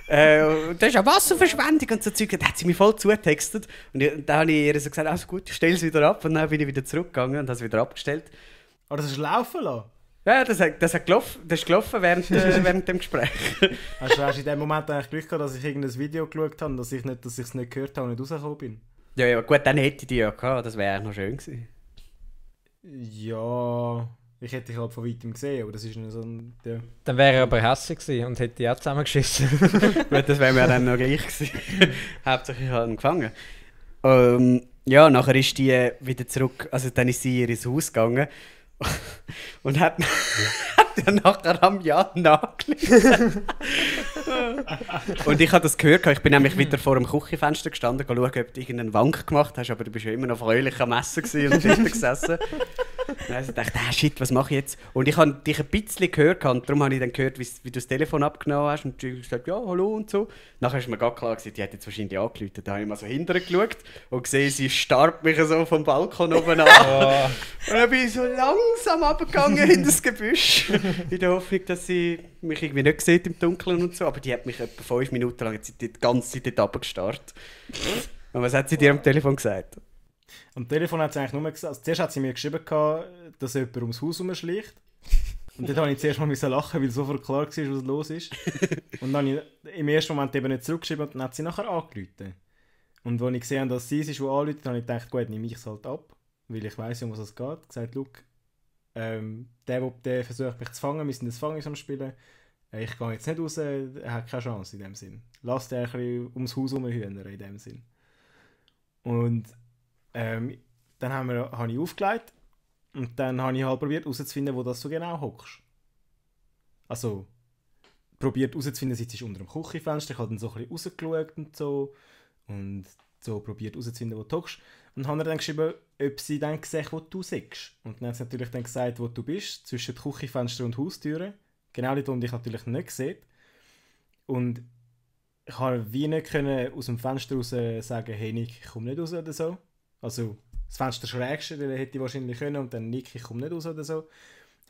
Das ist ja Wasserverschwendung und so Zeug. Dann hat sie mich voll zugetextet. Und dann habe ich ihr so gesagt, also gut, ich stelle es wieder ab. Und dann bin ich wieder zurückgegangen und habe es wieder abgestellt. Aber das ist laufen lassen? Ja, das ist gelaufen während dem Gespräch. Hast du in dem Moment eigentlich Glück gehabt, dass ich irgendein Video geschaut habe, dass ich es nicht gehört habe und nicht rausgekommen bin? Ja, gut, dann hätte ich die ja gehabt. Das wäre noch schön gewesen. Ja, ich hätte dich halt von weitem gesehen, aber das ist nicht so ein... Ja. Dann wäre er aber hässlich gewesen und hätte die auch zusammengeschissen. Gut, das wäre mir dann noch gleich gewesen. Hauptsächlich halt ihn gefangen. Ja, nachher ist die wieder zurück, also dann ist sie in ihr Haus gegangen und hat dann nachher am Jan nachgelegt. Und ich habe das gehört, ich bin nämlich wieder vor dem Küchenfenster gestanden, schauen, ob du irgendeinen Wank gemacht hast, aber du bist ja immer noch fröhlich am Essen und hinten gesessen. Dann habe ich gedacht, shit, was mache ich jetzt? Und ich habe dich ein bisschen gehört, und darum habe ich dann gehört, wie du das Telefon abgenommen hast und du hast gesagt, ja, hallo und so. Nachher ist mir gar klar gewesen, die hat jetzt wahrscheinlich angerufen. Da habe ich mal so hinterher geschaut und gesehen, sie starrt mich so vom Balkon oben an. Oh. Und dann bin ich so langsam runtergegangen in das Gebüsch, in der Hoffnung, dass sie mich irgendwie nicht sieht im Dunkeln und so. Aber die hat mich etwa 5 Minuten lang die ganze Zeit dort runtergestarrt. Und was hat sie dir am Telefon gesagt? Am Telefon hat sie eigentlich nur gesagt, also zuerst hat sie mir geschrieben, dass jemand ums Haus herumschleicht. Und dann musste ich zuerst mal lachen, weil sofort klar war, was los ist. Und dann habe ich im ersten Moment eben nicht zurückgeschrieben und dann hat sie nachher angerufen. Und als ich gesehen habe, dass sie es ist, die anruft, habe ich gedacht, gut, nehme ich es halt ab, weil ich weiss, um was es geht. Ich habe gesagt, look, der versucht mich zu fangen, wir sind das Fangen am Spielen. Ich gehe jetzt nicht raus, er hat keine Chance in dem Sinn. Lass den ein bisschen ums Haus herumhühnern in dem Sinn. Und dann habe ich aufgelegt und dann habe ich halt probiert herauszufinden, wo das so genau hockst. Also, probiert herauszufinden, sitzt du unter dem Küchenfenster, ich habe dann so ein bisschen rausgeschaut und so probiert herauszufinden, wo du hockst. Und habe dann geschrieben, ob sie dann sieht, wo du sitzt. Und dann hat sie natürlich dann gesagt, wo du bist, zwischen Küchenfenster und Haustüren. Genau dort, wo ich natürlich nicht gesehen. Und ich konnte wie nicht aus dem Fenster raus sagen, hey Nick, ich komme nicht raus oder so. Also das Fenster schrägste, hätte ich wahrscheinlich können und dann Nick, ich komme nicht raus oder so.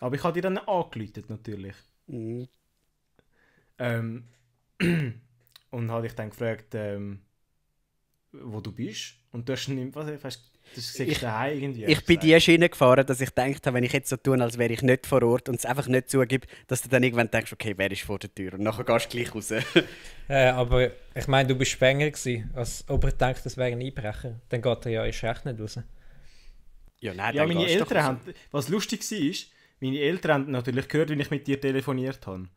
Aber ich habe dir dann angerufen, natürlich. Mhm. Und habe dich dann gefragt, wo du bist. Und du hast nicht, was hast du daheim irgendwie. Ich bin die Schiene gefahren, dass ich gedacht habe, wenn ich jetzt so tue, als wäre ich nicht vor Ort und es einfach nicht zugebe, dass du dann irgendwann denkst, okay, wer ist vor der Tür? Und nachher gehst du gleich raus. Aber ich meine, du bist Spänger gewesen. Als ob er denkt, das wäre ein Einbrecher. Dann geht er ja erst recht nicht raus. Ja, nein, ja, meine Eltern haben, was lustig war, meine Eltern haben natürlich gehört, wie ich mit dir telefoniert habe.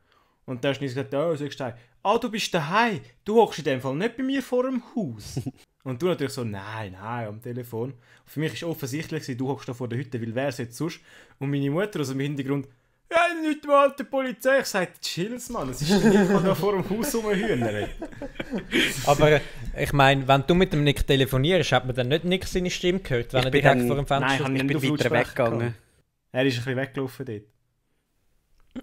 Und dann hast du gesagt, oh, sagst du, du bist daheim, du hockst in dem Fall nicht bei mir vor dem Haus. Und du natürlich so, nein, am Telefon. Und für mich war offensichtlich, du hockst da vor der Hütte, weil wer es jetzt sonst? Und meine Mutter aus dem Hintergrund, ja, nicht mal die Polizei. Ich sage, chills, Mann, es ist nicht mal da vor dem Haus rumhühnern. Aber ich meine, wenn du mit dem Nick telefonierst, hat man dann nicht Nick seine Stimme gehört, wenn er direkt vor dem Fenster steht? Nein, ich bin weiter weggegangen. Er ist ein bisschen weggelaufen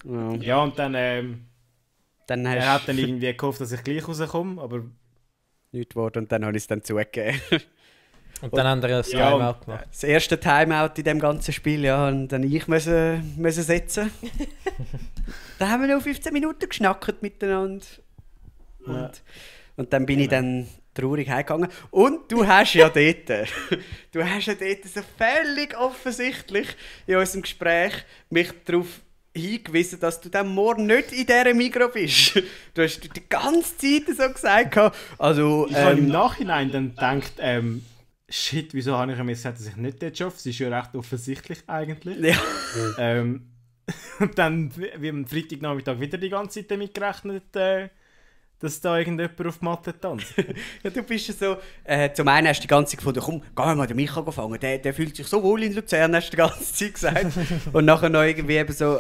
dort. Ja, und dann er hat dann irgendwie gehofft, dass ich gleich rauskomme, aber nichts geworden und dann habe ich es dann zugegeben. Und dann haben wir ein Timeout gemacht. Das erste Timeout in dem ganzen Spiel, ja, und dann ich müssen setzen. Dann haben wir noch 15 Minuten geschnackt miteinander. Und dann bin ich dann traurig heimgegangen. Und du hast ja dort so völlig offensichtlich in unserem Gespräch mich darauf hingewiesen, dass du dann morgen nicht in dieser Migros bist. Du hast die ganze Zeit so gesagt. Also, ich habe im Nachhinein dann gedacht, shit, wieso habe ich mir gesagt, dass ich nicht dort arbeite? Das ist ja recht offensichtlich eigentlich. Ja. Und dann, wie am Freitagnachmittag, wieder die ganze Zeit damit gerechnet, dass da irgendjemand auf die Matte tanzt. Ja, du bist ja so... zum einen hast du die ganze Zeit gefunden, komm, gehen wir mal den Micha fangen. Der fühlt sich so wohl in Luzern, hast du die ganze Zeit gesagt. Und nachher noch irgendwie eben so,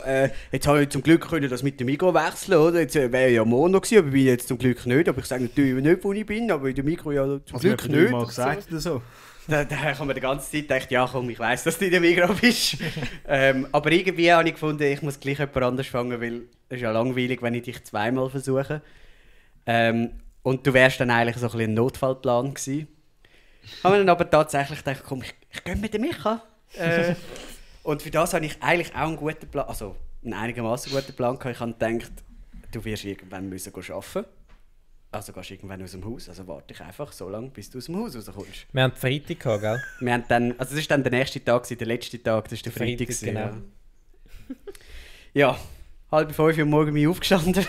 jetzt habe ich zum Glück können das mit dem Mikro wechseln, oder? Jetzt wäre ja Mono gewesen, aber bin jetzt zum Glück nicht. Aber ich sage natürlich nicht, wo ich bin, aber in dem Mikro ja zum Glück nicht. Mal gesagt oder so? Da habe ich die ganze Zeit gedacht, ja komm, ich weiss, dass du in dem Mikro bist. Aber irgendwie habe ich gefunden, ich muss gleich jemand anders fangen, weil es ist ja langweilig, wenn ich dich zweimal versuche. Und du wärst dann eigentlich so ein bisschen ein Notfallplan gewesen. Haben wir dann aber tatsächlich gedacht, komm, ich gehe mit dem Micha. Und für das habe ich eigentlich auch einen guten Plan, also einen einigermaßen guten Plan gehabt. Ich habe gedacht, du wirst irgendwann müssen arbeiten. Also gehst du irgendwann aus dem Haus, also warte ich einfach so lange, bis du aus dem Haus rauskommst. Wir haben Freitag gehabt, gell? Wir haben dann, also das war dann der nächste Tag, der letzte Tag, das war der Freitag. Genau. Ja, 4:30 Uhr am Morgen bin ich aufgestanden.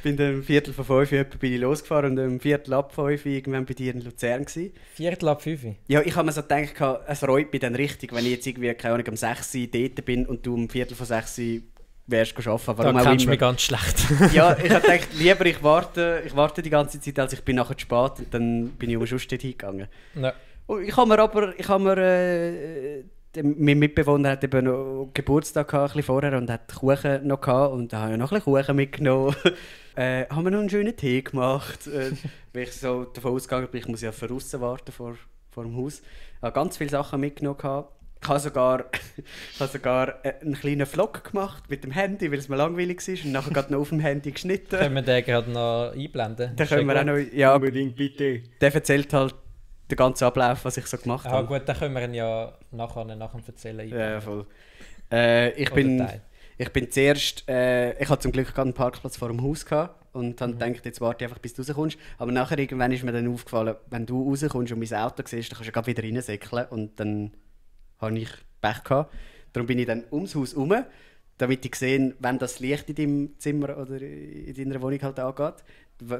Bin dann um 4:45 Uhr bin ich losgefahren und um 4:45 Uhr irgendwann bei dir in Luzern gewesen. 4:45 Uhr? Ja, ich habe mir so gedacht, es reut mich dann richtig, wenn ich jetzt irgendwie, keine Ahnung, um 6 Uhr dort bin und du um 5:45 Uhr wärst arbeiten. Warum da kennst du mich ganz schlecht. Ja, ich habe gedacht, lieber ich warte die ganze Zeit, als ich bin nachher zu spät und dann bin ich umsonst dort hingegangen. Ja. Und mein Mitbewohner hat eben noch Geburtstag gehabt, ein bisschen vorher und hat Kuchen noch gehabt und da habe ich noch ein bisschen Kuchen mitgenommen. Haben wir noch einen schönen Tee gemacht, weil ich so davon ausgegangen bin, ich muss ja von außen warten vor dem Haus. Ich habe ganz viele Sachen mitgenommen gehabt. Ich habe sogar einen kleinen Vlog gemacht mit dem Handy, weil es mir langweilig war und nachher gerade noch auf dem Handy geschnitten. Können wir den gerade noch einblenden? Den können wir auch noch, ja, unbedingt, bitte. Der erzählt halt den ganzen Ablauf, was ich so gemacht habe. Gut, dann können wir ihn ja nachher erzählen. Ja, voll. Ich bin zuerst, ich hatte zum Glück gerade einen Parkplatz vor dem Haus gehabt und habe gedacht, jetzt warte ich einfach, bis du rauskommst. Aber nachher irgendwann ist mir dann aufgefallen, wenn du rauskommst und mein Auto siehst, dann kannst du gerade wieder reinsäckeln und dann habe ich Pech gehabt. Darum bin ich dann ums Haus herum, damit ich sehe, wenn das Licht in deinem Zimmer oder in deiner Wohnung halt angeht,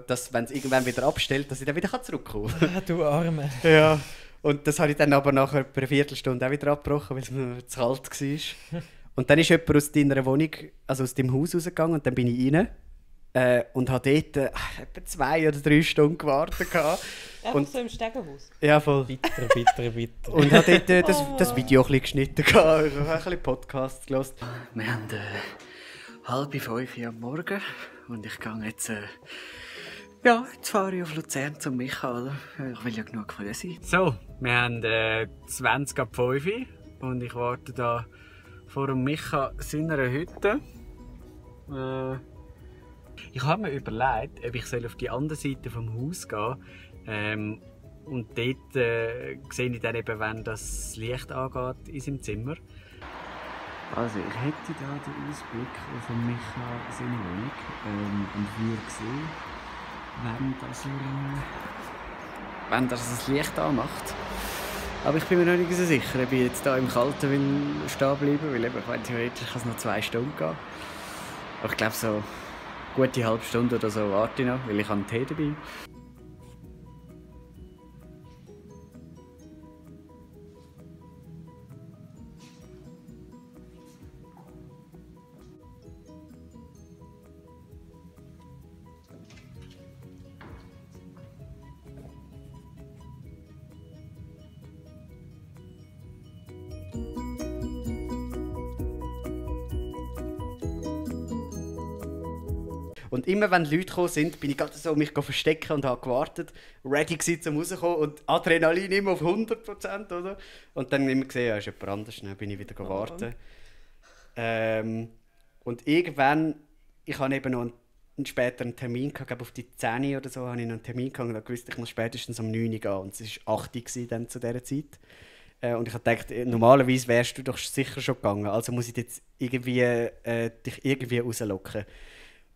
dass, wenn es irgendwann wieder abstellt, dass ich dann wieder zurückkommen kann. Du Arme. Ja. Und das habe ich dann aber nachher etwa eine Viertelstunde auch wieder abgebrochen, weil es mir zu kalt war. Und dann ist jemand aus deiner Wohnung, also aus deinem Haus rausgegangen und dann bin ich rein. Und habe dort etwa 2 oder 3 Stunden gewartet. Einfach so im Stegenhaus? Ja, voll. Bitter. Und habe dort das Video ein bisschen geschnitten. Ich habe ein bisschen Podcasts gehört. Wir haben 4:30 Uhr am Morgen und ich gehe jetzt... jetzt fahre ich auf Luzern zum Micha, oder? Ich will ja genug früh sein. So, wir haben 5:20 Uhr und ich warte da vor dem Micha seiner Hütte. Ich habe mir überlegt, ob ich auf die andere Seite vom Haus gehen und dort sehe ich dann eben, wenn das Licht angeht in seinem Zimmer. Also, ich hätte da den Ausblick von Micha seine Wohnung und würde sehen, wenn das Licht anmacht. Aber ich bin mir noch nicht so sicher, ob ich jetzt da im Kalten will stehen bleiben, weil eben, theoretisch kann es noch 2 Stunden gehen. Aber ich glaube, so eine gute halbe Stunde oder so warte ich noch, weil ich einen Tee dabei habe. Und immer wenn Leute gekommen sind, bin ich gerade so mich verstecken und habe gewartet, ready gewesen, zum rauszukommen und Adrenalin immer auf 100%, oder? Und dann immer gesehen, ja, ist jemand anders, dann bin ich wieder gewartet. Und irgendwann, ich hatte eben noch einen späteren Termin gehabt, auf die 10 oder so, habe ich noch einen Termin gehabt und ich wusste, ich muss spätestens um 9 Uhr gehen und es war 8 Uhr dann zu dieser Zeit. Und ich habe gedacht, normalerweise wärst du doch sicher schon gegangen, also muss ich jetzt irgendwie, dich irgendwie rauslocken.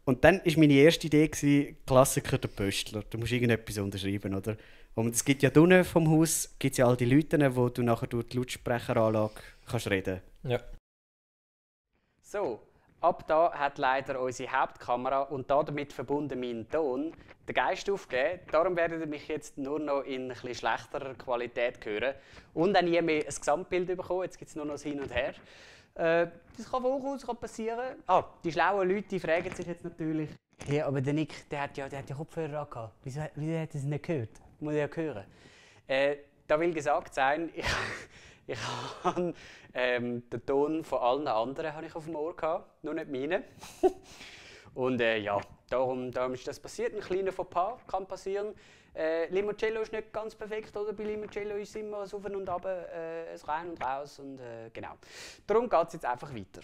Und dann war meine erste Idee, Klassiker der Pöstler. Du musst irgendetwas unterschreiben, oder? Und es gibt ja unten vom Haus gibt's ja all die Leute, wo du nachher durch die Lautsprecheranlage kannst reden. Ja. So, ab da hat leider unsere Hauptkamera und damit verbunden mein Ton den Geist aufgegeben. Darum werdet ihr mich jetzt nur noch in ein bisschen schlechterer Qualität hören. Und dann nie mehr ein Gesamtbild bekommen. Jetzt gibt es nur noch das Hin und Her. Das kann durchaus passieren. Die schlauen Leute die fragen sich jetzt natürlich, ja, aber der Nick, der hat ja Kopfhörer angehabt. Wieso hat er das nicht gehört? Muss ich ja hören. Da will gesagt sein, ich habe den Ton von allen anderen habe ich auf dem Ohr gehabt, nur nicht meinen. Und ja, darum ist das passiert. Ein kleiner Fauxpas kann passieren. Limoncello ist nicht ganz perfekt, oder? Bei Limoncello ist es immer ein Auf und Ab, ein Rein und Raus und genau. Darum geht es jetzt einfach weiter.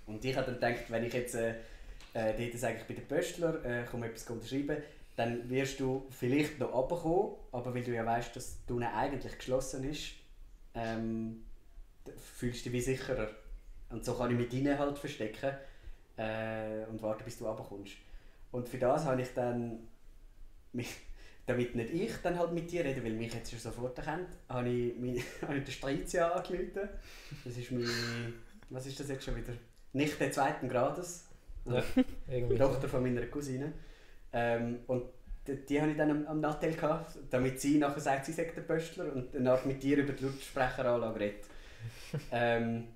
Und ich habe dann gedacht, wenn ich jetzt dort sage, ich bin der Pöstler, komme etwas unterschreiben, dann wirst du vielleicht noch runterkommen, aber weil du ja weißt, dass die Tunnel eigentlich geschlossen ist, fühlst du dich wie sicherer. Und so kann ich mit ihnen halt verstecken und warten, bis du runterkommst. Und für das habe ich dann, damit nicht ich dann halt mit dir rede, weil mich jetzt schon sofort erkennt, habe ich den Strizia angerufen. Das ist meine, was ist das jetzt schon wieder? Nichte 2. Grades. Ja, irgendwie Tochter von meiner Cousine. Und die habe ich dann am Nattel gehabt, damit sie nachher sagt, sie sagt der Pöstler und danach mit dir über die Lautsprecheranlage redet. Dann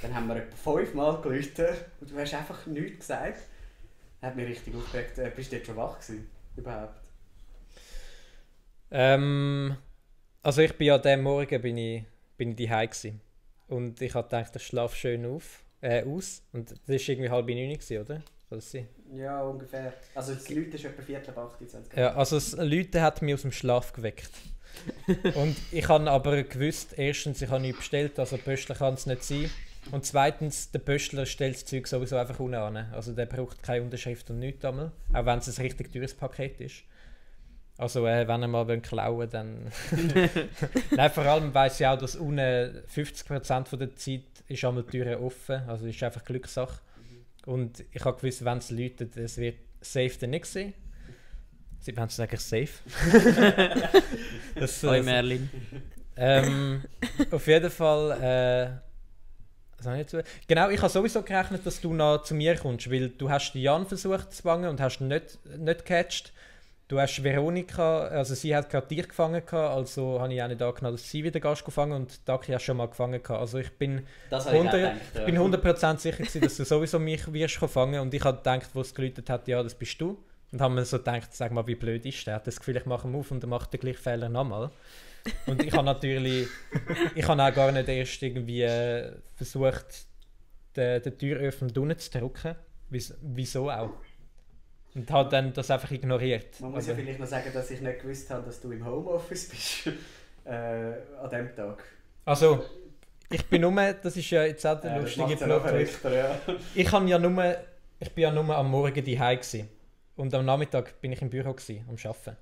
haben wir etwa 5 Mal gerufen und du hast einfach nichts gesagt. Hat mich richtig aufgeregt. Bist du jetzt schon wach gewesen? Überhaupt? Also ich bin an dem Morgen bin ich daheim gsi und ich habe gedacht, ich schlafe schön aus und das war irgendwie 8:30, oder? Ja, ungefähr. Also das Läuten ist etwa 7:45. Ja, also das Läuten hat mich aus dem Schlaf geweckt. Und ich habe aber gewusst, erstens, ich habe nichts bestellt, also Pöstler kann es nicht sein. Und zweitens, der Pöstler stellt das Zeug sowieso einfach unten an. Also der braucht keine Unterschrift und nichts einmal, auch wenn es ein richtig teures Paket ist. Also wenn er mal klauen will, dann... Nein, vor allem weiss ich auch, dass unten 50% der Zeit ist einmal die Türe offen, also ist einfach Glückssache. Und ich habe gewusst, wenn es läutet, es wird safe dann nicht sein. Sie wollen es eigentlich safe. Hoi Merlin. Auf jeden Fall... Genau, ich habe sowieso gerechnet, dass du noch zu mir kommst, weil du hast Jan versucht zu fangen und hast nicht gecatcht. Du hast Veronika, also sie hat gerade dich gefangen gehabt, also habe ich auch nicht angenommen, dass sie wieder Gast gefangen und Daki hast schon mal gefangen gehabt. Also ich bin 100% sicher gewesen, dass du sowieso mich wirst fangen und ich habe gedacht, wo es geläutet hat, ja, das bist du. Und haben mir so gedacht, sag mal, wie blöd ist der? Hat das Gefühl, ich mache ihn auf und er macht den gleichen Fehler nochmal. Und ich habe natürlich, ich habe auch gar nicht erst irgendwie versucht, den Türöffner unten zu drücken. Wieso auch? Und habe dann das einfach ignoriert. Man muss ja vielleicht noch sagen, dass ich nicht gewusst habe, dass du im Homeoffice bist an diesem Tag. Also, ich bin nur, das ist ja jetzt auch der lustige Plot-Twist. Ja. Ich bin ja nur am Morgen daheim gewesen. Und am Nachmittag bin ich im Büro gewesen, am Arbeiten.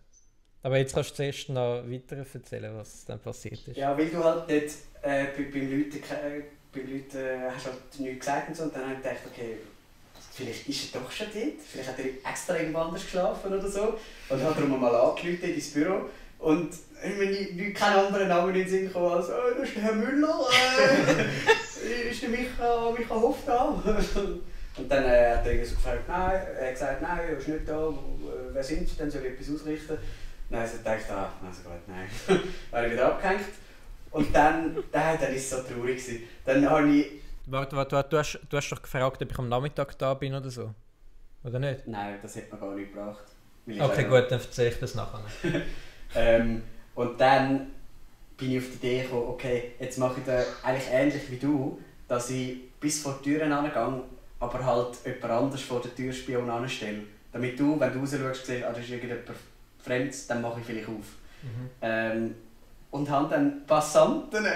Aber jetzt kannst du zuerst noch weiter erzählen, was dann passiert ist. Ja, weil du halt nicht beim Leuten bei Leuten hast du halt nichts gesagt und so. Und dann habe ich gedacht, okay, vielleicht ist er doch schon dort. Vielleicht hat er extra irgendwo anders geschlafen oder so. Und hat darum mal angerufen ins Büro. Und wenn kein anderer Name in den Sinn kam als das ist der Herr Müller, ist der Micha Hoff da? Und dann hat er so gefragt, nein, er hat gesagt, nein, er ist nicht da, wer sind Sie, dann soll ich etwas ausrichten? Dann habe ich gedacht, also gut, nein. Dann habe ich wieder abgehängt. Und dann war es so traurig. Dann habe ich... Warte, du hast doch gefragt, ob ich am Nachmittag da bin oder so? Oder nicht? Nein, das hat man gar nicht gebracht. Okay, gut, dann erzähle ich das nachher. Und dann bin ich auf die Idee gekommen, okay, jetzt mache ich das eigentlich ähnlich wie du, dass ich bis vor die Türen hingehe, aber halt jemand anders vor der Türspion anstelle. Damit du, wenn du raus schaust, siehst, das ist irgendjemand Fremdes, dann mache ich vielleicht auf. Und haben dann Passanten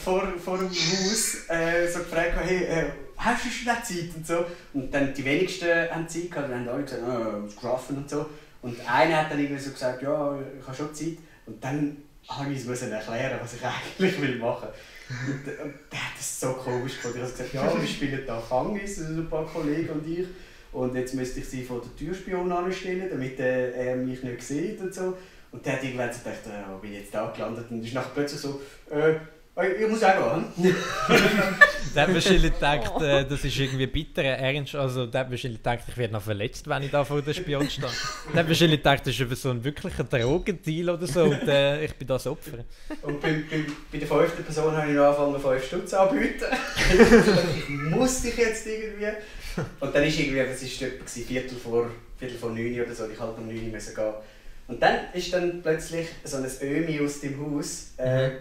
vor dem Haus so gefragt, hey, hast du schon Zeit und so. Und dann die wenigsten haben Zeit gehabt, dann haben alle gesagt, ich muss arbeiten und so. Und einer hat dann irgendwie so gesagt, ja, ich habe schon Zeit. Und dann musste ich erklären, was ich eigentlich machen will. Und der hat das so komisch gefunden. Ich habe gesagt, ja, wir spielen da Fangis, also ein paar Kollegen und ich. Und jetzt müsste ich sie vor der Türspion anstellen, damit er mich nicht sieht und so. Und der hat irgendwann so gedacht, ich bin jetzt da gelandet. Und ist nachher plötzlich so, ich muss auch gehen. Der hat wahrscheinlich gedacht, das ist irgendwie bitterer Ernst. Also der hat wahrscheinlich gedacht, ich werde noch verletzt, wenn ich da vor dem Spion stehe. Der hat wahrscheinlich gedacht, das ist so ein wirklicher Drogendeal oder so und ich bin das Opfer. Und bei der 5. Person habe ich noch angefangen, 5 Stutz anzubieten. Ich muss dich jetzt irgendwie. Und dann ist irgendwie, es war etwa Viertel vor 9 oder so, ich halt um 9 Uhr gehen. Und dann ist dann plötzlich so ein Ömi aus dem Haus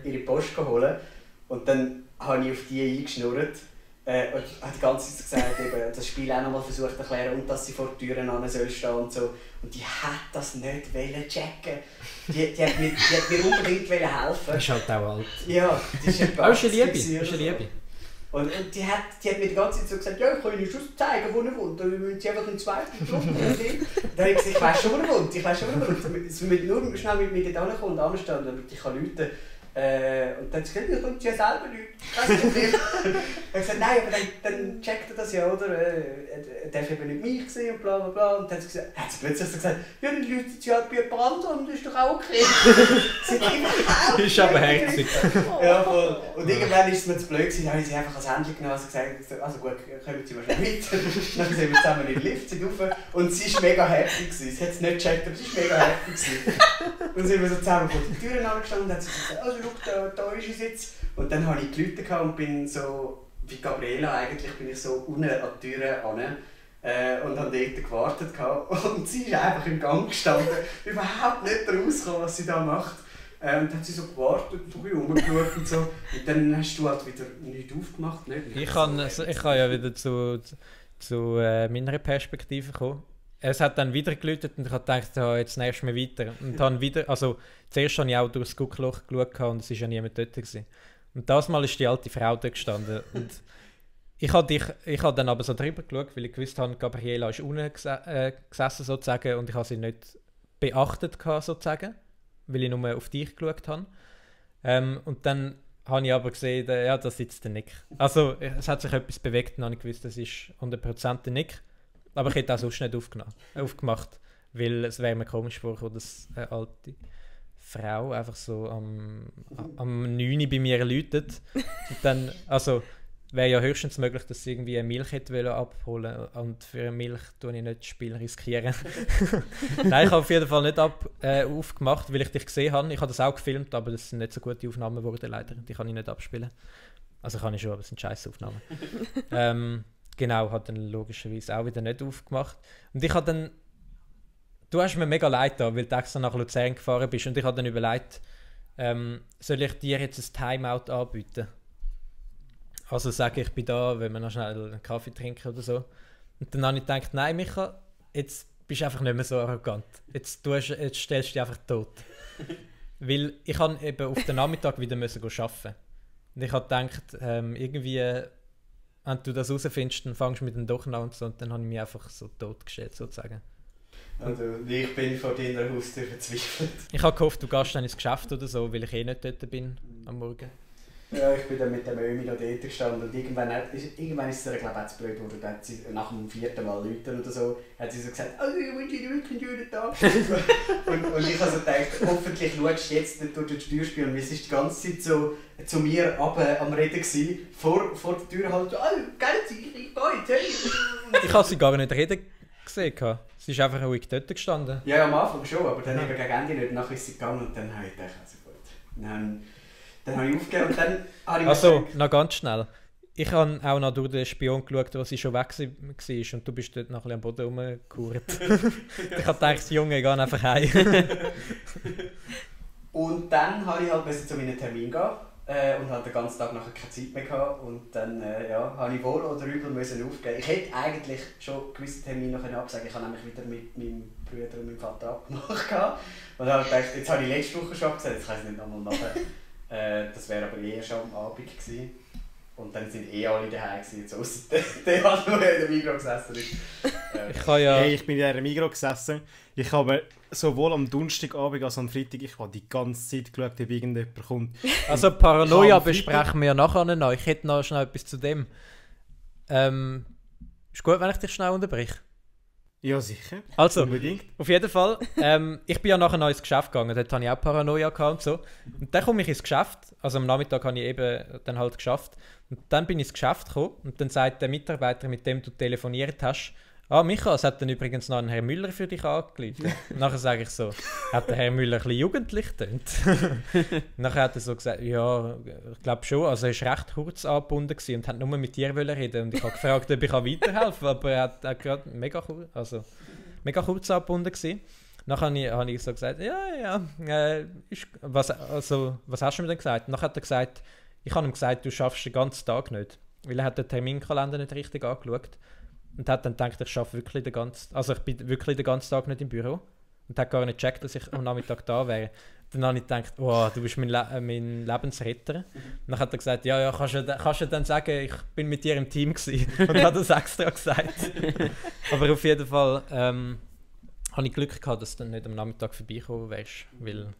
ihre Post geholt. Und dann habe ich auf die eingeschnurrt. Und habe die ganze Zeit gesagt, eben, das Spiel auch nochmal versucht zu erklären und dass sie vor die Türen an soll stehen und so. Und die hat das nicht checken. Die hat mir unbedingt helfen. Das ist halt auch alt. Ja, das ist eine Liebe. Und die hat mir die ganze Zeit so gesagt, ja, ich kann Ihnen schon zeigen, wo er wohnt. Dann müssen Sie einfach einen zweiten Truppen. Dann habe ich gesagt, ich weiss schon, wo er wohnt. Sie müssen nur schnell mit mir dort hinkommen und anstehen, damit ich rufen kann. Und dann hat sie gesagt, ihr könnt ja selber Leute. Kein Problem. Dann habe ich gesagt, nein, aber dann checkt er das ja, oder? Er darf eben nicht mich sehen und bla bla bla. Und dann hat sie plötzlich so gesagt, ja, dann läutet sie halt bei jemand anderem und das ist doch auch okay. Sie hat überhaupt ist aber herzig. Ja, voll. Und irgendwann ist es mir zu blöd gewesen, dann habe ich sie einfach ans Handy genommen und gesagt, also gut, kommen Sie mal schnell mit. Dann sind wir zusammen in den Lift, sind rauf und sie war mega happy gewesen. Sie hat es nicht gecheckt, aber sie war mega happy gewesen. Und dann sind wir so zusammen vor die Türen angestanden und hat sie gesagt, also schau, da ist es jetzt. Und dann habe ich die Leute und bin so, wie Gabriela eigentlich, bin ich so unten an die Türen an. Und habe dort gewartet. Und sie ist einfach im Gang gestanden, überhaupt nicht rausgekommen, was sie da macht. Und dann hat sie so gewartet und rumgeschaut und so. Und dann hast du halt wieder nichts aufgemacht, nicht? Ich kann ja wieder zu meiner Perspektive kommen. Es hat dann wieder geläutet und ich habe gedacht, ja, jetzt nächstes Mal weiter. Und dann wieder, also zuerst habe ich auch durchs Guckloch geschaut und es war ja niemand dort gewesen. Und das Mal ist die alte Frau dort gestanden. Und ich habe dann aber so drüber geschaut, weil ich gewusst habe, Gabriela ist unten gesessen sozusagen und ich habe sie nicht beachtet sozusagen, weil ich nur auf dich geschaut habe. Und dann habe ich aber gesehen, ja, da sitzt der Nick. Also es hat sich etwas bewegt und dann habe ich gewusst, das ist 100% der Nick. Aber ich hätte auch sonst nicht aufgemacht, weil es wäre mir komisch vorgekommen, dass eine alte Frau einfach so am 9 Uhr bei mir läutet. Und dann, also wäre ja höchstens möglich, dass sie irgendwie eine Milch hätte abholen wollen. Und für eine Milch tue ich nicht das Spiel riskieren. Nein, ich habe auf jeden Fall nicht aufgemacht, weil ich dich gesehen habe. Ich habe das auch gefilmt, aber das sind nicht so gute Aufnahmen geworden, leider. Die kann ich nicht abspielen. Also kann ich schon, aber es sind scheiß Aufnahmen. Genau, hat dann logischerweise auch wieder nicht aufgemacht. Und ich habe dann... Du hast mir mega leid da, weil du extra nach Luzern gefahren bist. Und ich habe dann überlegt, soll ich dir jetzt ein Timeout anbieten? Also sage ich bin da, wenn wir noch schnell einen Kaffee trinken oder so. Und dann habe ich gedacht, nein Micha, jetzt bist du einfach nicht mehr so arrogant. Jetzt stellst du dich einfach tot. Weil ich habe eben auf den Nachmittag wieder arbeiten. Und ich habe gedacht, irgendwie... Wenn du das herausfindest, dann fängst du mit dem doch an und so. Und dann habe ich mich einfach so totgestellt, sozusagen. Also, ich bin vor deiner Haustür verzweifelt. Ich habe gehofft, du gehst dann ins Geschäft oder so, weil ich nicht dort bin am Morgen. Ja, ich bin dann mit dem Ömi noch dort gestanden und irgendwann ist es ihr, glaube ich, zu blöd geworden. Hat sie nach dem 4. Mal läuten oder so, hat sie so gesagt, «Oh, ich wünsche dir wirklich einen schönen Tag.» und ich habe so gedacht, hoffentlich schaust du jetzt durch den Steuerspiel. Und es war die ganze Zeit so zu mir runter am Reden gewesen, vor der Tür halt so, «Oh, geil, ich gehe jetzt, hey!» Ich habe sie gar nicht reden gesehen. Sie ist einfach ruhig dort gestanden. Ja, am Anfang schon, aber dann eben gegen Ende nicht. Nachher ist sie gegangen und dann habe ich gedacht, also gut. Dann habe ich aufgegeben und dann habe ich... Also, noch ganz schnell. Ich habe auch noch durch den Spion geschaut, wo sie schon weg war und du bist dort noch ein bisschen am Boden rumgekauert. Ich habe gedacht, Junge, geh einfach heim. Und dann habe ich halt zu meinem Termin gehen und hatte den ganzen Tag nachher keine Zeit mehr gehabt. Und dann habe ich wohl oder übel aufgeben. Ich hätte eigentlich schon gewisse Termine noch absagen. Ich habe nämlich wieder mit meinem Bruder und meinem Vater abgemacht. Und dann habe ich gedacht, jetzt habe ich letzte Woche schon abgesagt, jetzt kann ich es nicht nochmal machen. Das wäre aber schon am Abend gewesen. Und dann sind alle daheim gewesen, jetzt ausser der halt nur in der Migros gesessen ist. Ich bin in der Migros gesessen. Ich habe sowohl am Donnerstagabend als am Freitag, ich habe die ganze Zeit geschaut, ob irgendjemand kommt. Also Paranoia besprechen wir nachher noch. Ich hätte noch schnell etwas zu dem. Ist gut, wenn ich dich schnell unterbreche? Ja, sicher. Also, unbedingt. Auf jeden Fall. Ich bin ja nachher noch ins Geschäft gegangen, dort hatte ich auch Paranoia und so. Und dann komme ich ins Geschäft, also am Nachmittag habe ich eben dann halt geschafft. Und dann bin ich ins Geschäft gekommen und dann sagt der Mitarbeiter, mit dem du telefoniert hast, Micha, es hat dann übrigens noch einen Herr Müller für dich angerufen. Nachher sage ich so, hat der Herr Müller ein bisschen jugendlich getönt? Nachher hat er so gesagt, ja, ich glaube schon, also er war recht kurz angebunden und hat nur mit dir reden. Und ich habe gefragt, ob ich weiterhelfen kann, aber er hat gerade mega kurz angebunden gewesen. Nachher habe ich so gesagt, was hast du mir denn gesagt? Nachher hat er gesagt, ich habe ihm gesagt, du schaffst den ganzen Tag nicht. Weil er hat den Terminkalender nicht richtig angeschaut. Und hat dann gedacht, ich bin wirklich den ganzen Tag nicht im Büro. Und hat gar nicht gecheckt, dass ich am Nachmittag da wäre. Dann habe ich gedacht, oh, du bist mein Lebensretter. Und dann hat er gesagt, ja, kannst du dann sagen, ich bin mit dir im Team gewesen. Und hat das extra gesagt. Aber auf jeden Fall habe ich Glück gehabt, dass du dann nicht am Nachmittag vorbeikommen wärst. Weil...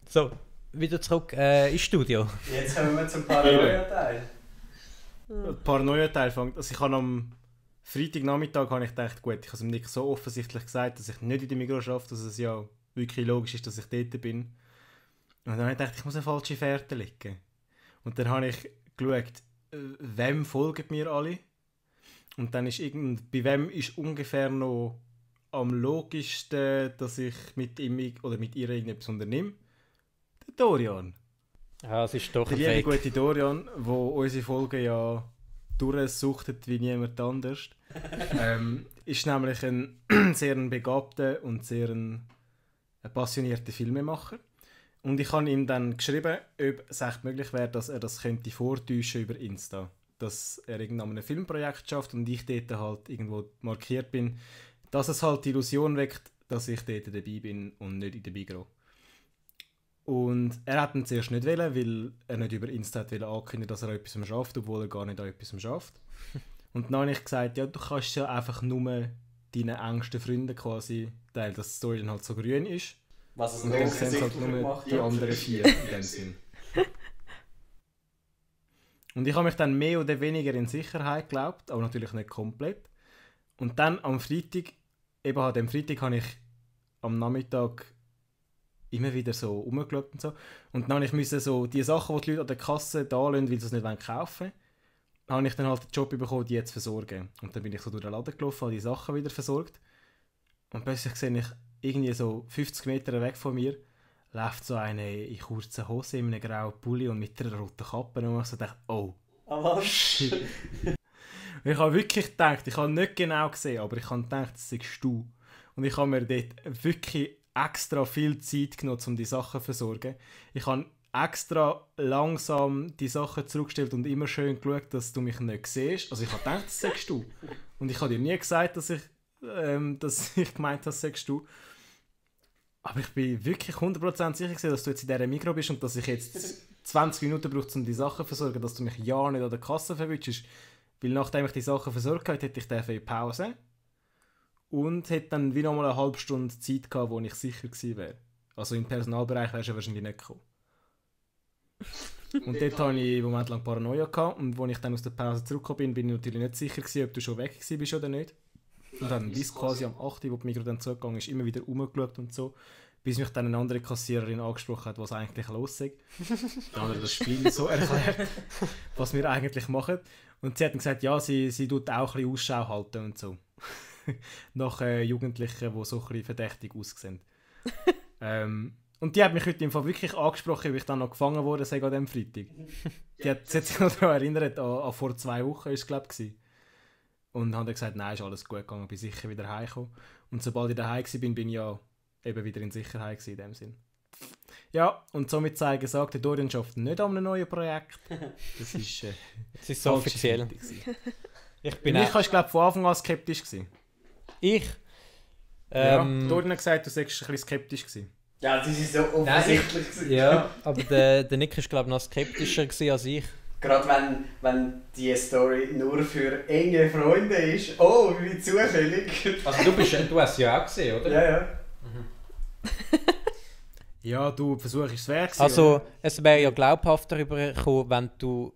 So, wieder zurück ins Studio. Jetzt kommen wir zum Paranoia-Teil. Der Paranoia-Teil fängt... Also ich habe am Freitagnachmittag habe ich gedacht, gut, ich habe es ihm nicht so offensichtlich gesagt, dass ich nicht in der Migros arbeite, dass es ja wirklich logisch ist, dass ich dort bin. Und dann habe ich gedacht, ich muss eine falsche Fährte legen. Und dann habe ich geschaut, wem folgen mir alle. Und dann ist bei wem ist ungefähr noch am logischsten, dass ich mit ihm oder mit ihr irgendetwas unternehme. Der Dorian. Ja, es ist doch der liebe gute Dorian, der unsere Folgen ja durchsuchtet wie niemand anders. Ist nämlich ein sehr begabter und sehr passionierter Filmemacher. Und ich habe ihm dann geschrieben, ob es echt möglich wäre, dass er das könnte vortäuschen über Insta. Dass er irgendwann ein Filmprojekt schafft und ich dort halt irgendwo markiert bin, dass es halt die Illusion weckt, dass ich dort dabei bin und nicht in der Migros. Und er hat ihn zuerst nicht wollen, weil er nicht über Insta ankündigen, dass er an etwas schafft, obwohl er gar nicht an etwas schafft. Und dann habe ich gesagt, ja, du kannst ja einfach nur deinen engsten Freunden quasi teilen, dass die Story dann halt so grün ist. Was es und dann sehen halt nur die anderen 4 in dem Sinn. Und ich habe mich dann mehr oder weniger in Sicherheit geglaubt, aber natürlich nicht komplett. Und dann am Freitag, eben an dem Freitag habe ich am Nachmittag immer wieder so rumgeschaut und so. Und dann musste ich so die Sachen, die die Leute an der Kasse da lassen, weil sie es nicht kaufen wollen, habe ich dann halt den Job bekommen, die jetzt zu versorgen. Und dann bin ich so durch den Laden gelaufen, habe die Sachen wieder versorgt. Und plötzlich sehe ich, irgendwie so 50 Meter weg von mir, läuft so eine in kurzen Hose, in einem grauen Pulli und mit einer roten Kappe. Und ich so dachte, oh, shit. Ich habe wirklich gedacht, ich habe nicht genau gesehen, aber ich habe gedacht, das bist du. Und ich habe mir dort wirklich extra viel Zeit genommen, um die Sachen zu versorgen. Ich habe extra langsam die Sachen zurückgestellt und immer schön geschaut, dass du mich nicht siehst. Also ich habe gedacht, das sagst du. Und ich habe dir nie gesagt, dass ich gemeint habe, das sagst du. Aber ich bin wirklich 100% sicher gewesen, dass du jetzt in dieser Migros bist und dass ich jetzt 20 Minuten brauche, um die Sachen zu versorgen, dass du mich ja nicht an der Kasse verwünschst. Weil nachdem ich die Sachen versorgt habe, hätte ich in Pause. Und hätte dann wie nochmal eine halbe Stunde Zeit gehabt, wo ich sicher gewesen wäre. Also im Personalbereich wärst du wahrscheinlich nicht gekommen. Und dort hatte ich einen Moment lang Paranoia gehabt. Und als ich dann aus der Pause zurückgekommen bin ich natürlich nicht sicher gewesen, ob du schon weg bist oder nicht. Und dann bis quasi am 8., wo die Migros dann zugegangen ist, immer wieder rumgeschaut und so. Bis mich dann eine andere Kassiererin angesprochen hat, was eigentlich los ist. Dann hat er das Spiel so erklärt, was wir eigentlich machen. Und sie hat dann gesagt, ja, sie tut auch ein bisschen Ausschau halten und so. Nach Jugendlichen, die so ein bisschen verdächtig aussehen. Und die hat mich heute im Fall wirklich angesprochen, wie ich dann noch gefangen wurde, an diesem Freitag. Sie hat sich noch daran erinnert, an vor 2 Wochen war es, glaube ich. Und hat dann gesagt, nein, ist alles gut gegangen, bin sicher wieder heimgekommen. Und sobald ich daheim war, bin ich ja eben wieder in Sicherheit in dem Sinn. Ja, und somit zeigen sagt der Dorian schafft nicht an einem neuen Projekt. Das ist so offiziell. Ich war, glaube ich, von Anfang an skeptisch gewesen. Ich? Dorian hat gesagt, du seist ein bisschen skeptisch gewesen. Ja, das ist so offensichtlich. Ja, aber der Nick war, glaube ich, noch skeptischer als ich. Gerade wenn die Story nur für enge Freunde ist. Oh, wie zufällig. Also du hast sie ja auch gesehen, oder? Ja, ja. Ja, du versuchst es wert. Also, oder? Es wäre ja glaubhafter rübergekommen, wenn du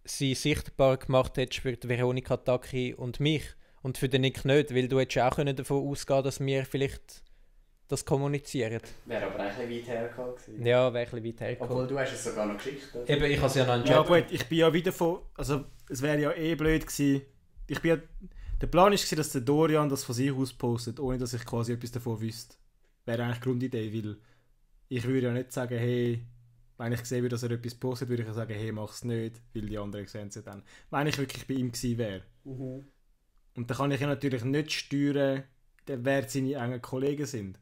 sie sichtbar gemacht hättest für Veronika Taki und mich. Und für den Nick nicht, weil du hättest ja auch davon ausgehen, dass wir vielleicht das kommunizieren. Wäre aber ein bisschen weit hergekommen. Ja, wäre ein bisschen weit hergekommen. Obwohl, du hast es sogar noch geschickt. Oder? Eben, ich habe es ja noch einen Ja gut, ich bin ja wieder von... Also, es wäre ja blöd gewesen. Der Plan war, dass der Dorian das von sich aus postet, ohne dass ich quasi etwas davon wüsste. Wäre eigentlich die Grundidee, weil ich würde ja nicht sagen, hey, wenn ich sehe, dass er etwas postet, würde ich ja sagen, hey, mach's nicht, weil die anderen sehen es ja dann. Wenn ich wirklich bei ihm gewesen wäre. Mhm. Und dann kann ich ja natürlich nicht steuern, wer seine engen Kollegen sind.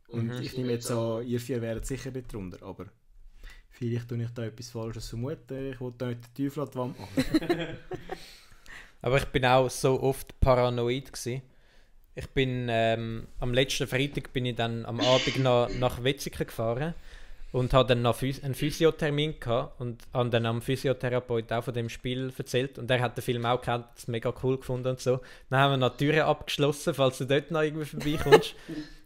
Und ich nehme jetzt an, ihr 4 wären sicher nicht drunter, aber vielleicht tue ich da etwas Falsches vermuten. Ich will da nicht den Teufel an die Wand machen. Aber ich bin auch so oft paranoid gewesen. Ich bin am letzten Freitag bin ich dann am Abend nach Wetzikon gefahren und hatte dann noch einen Physiothermin gehabt und habe dann am Physiotherapeut auch von dem Spiel erzählt und er hat den Film auch gekannt, das mega cool gefunden und so. Dann haben wir noch die Türen abgeschlossen, falls du dort noch irgendwie vorbeikommst.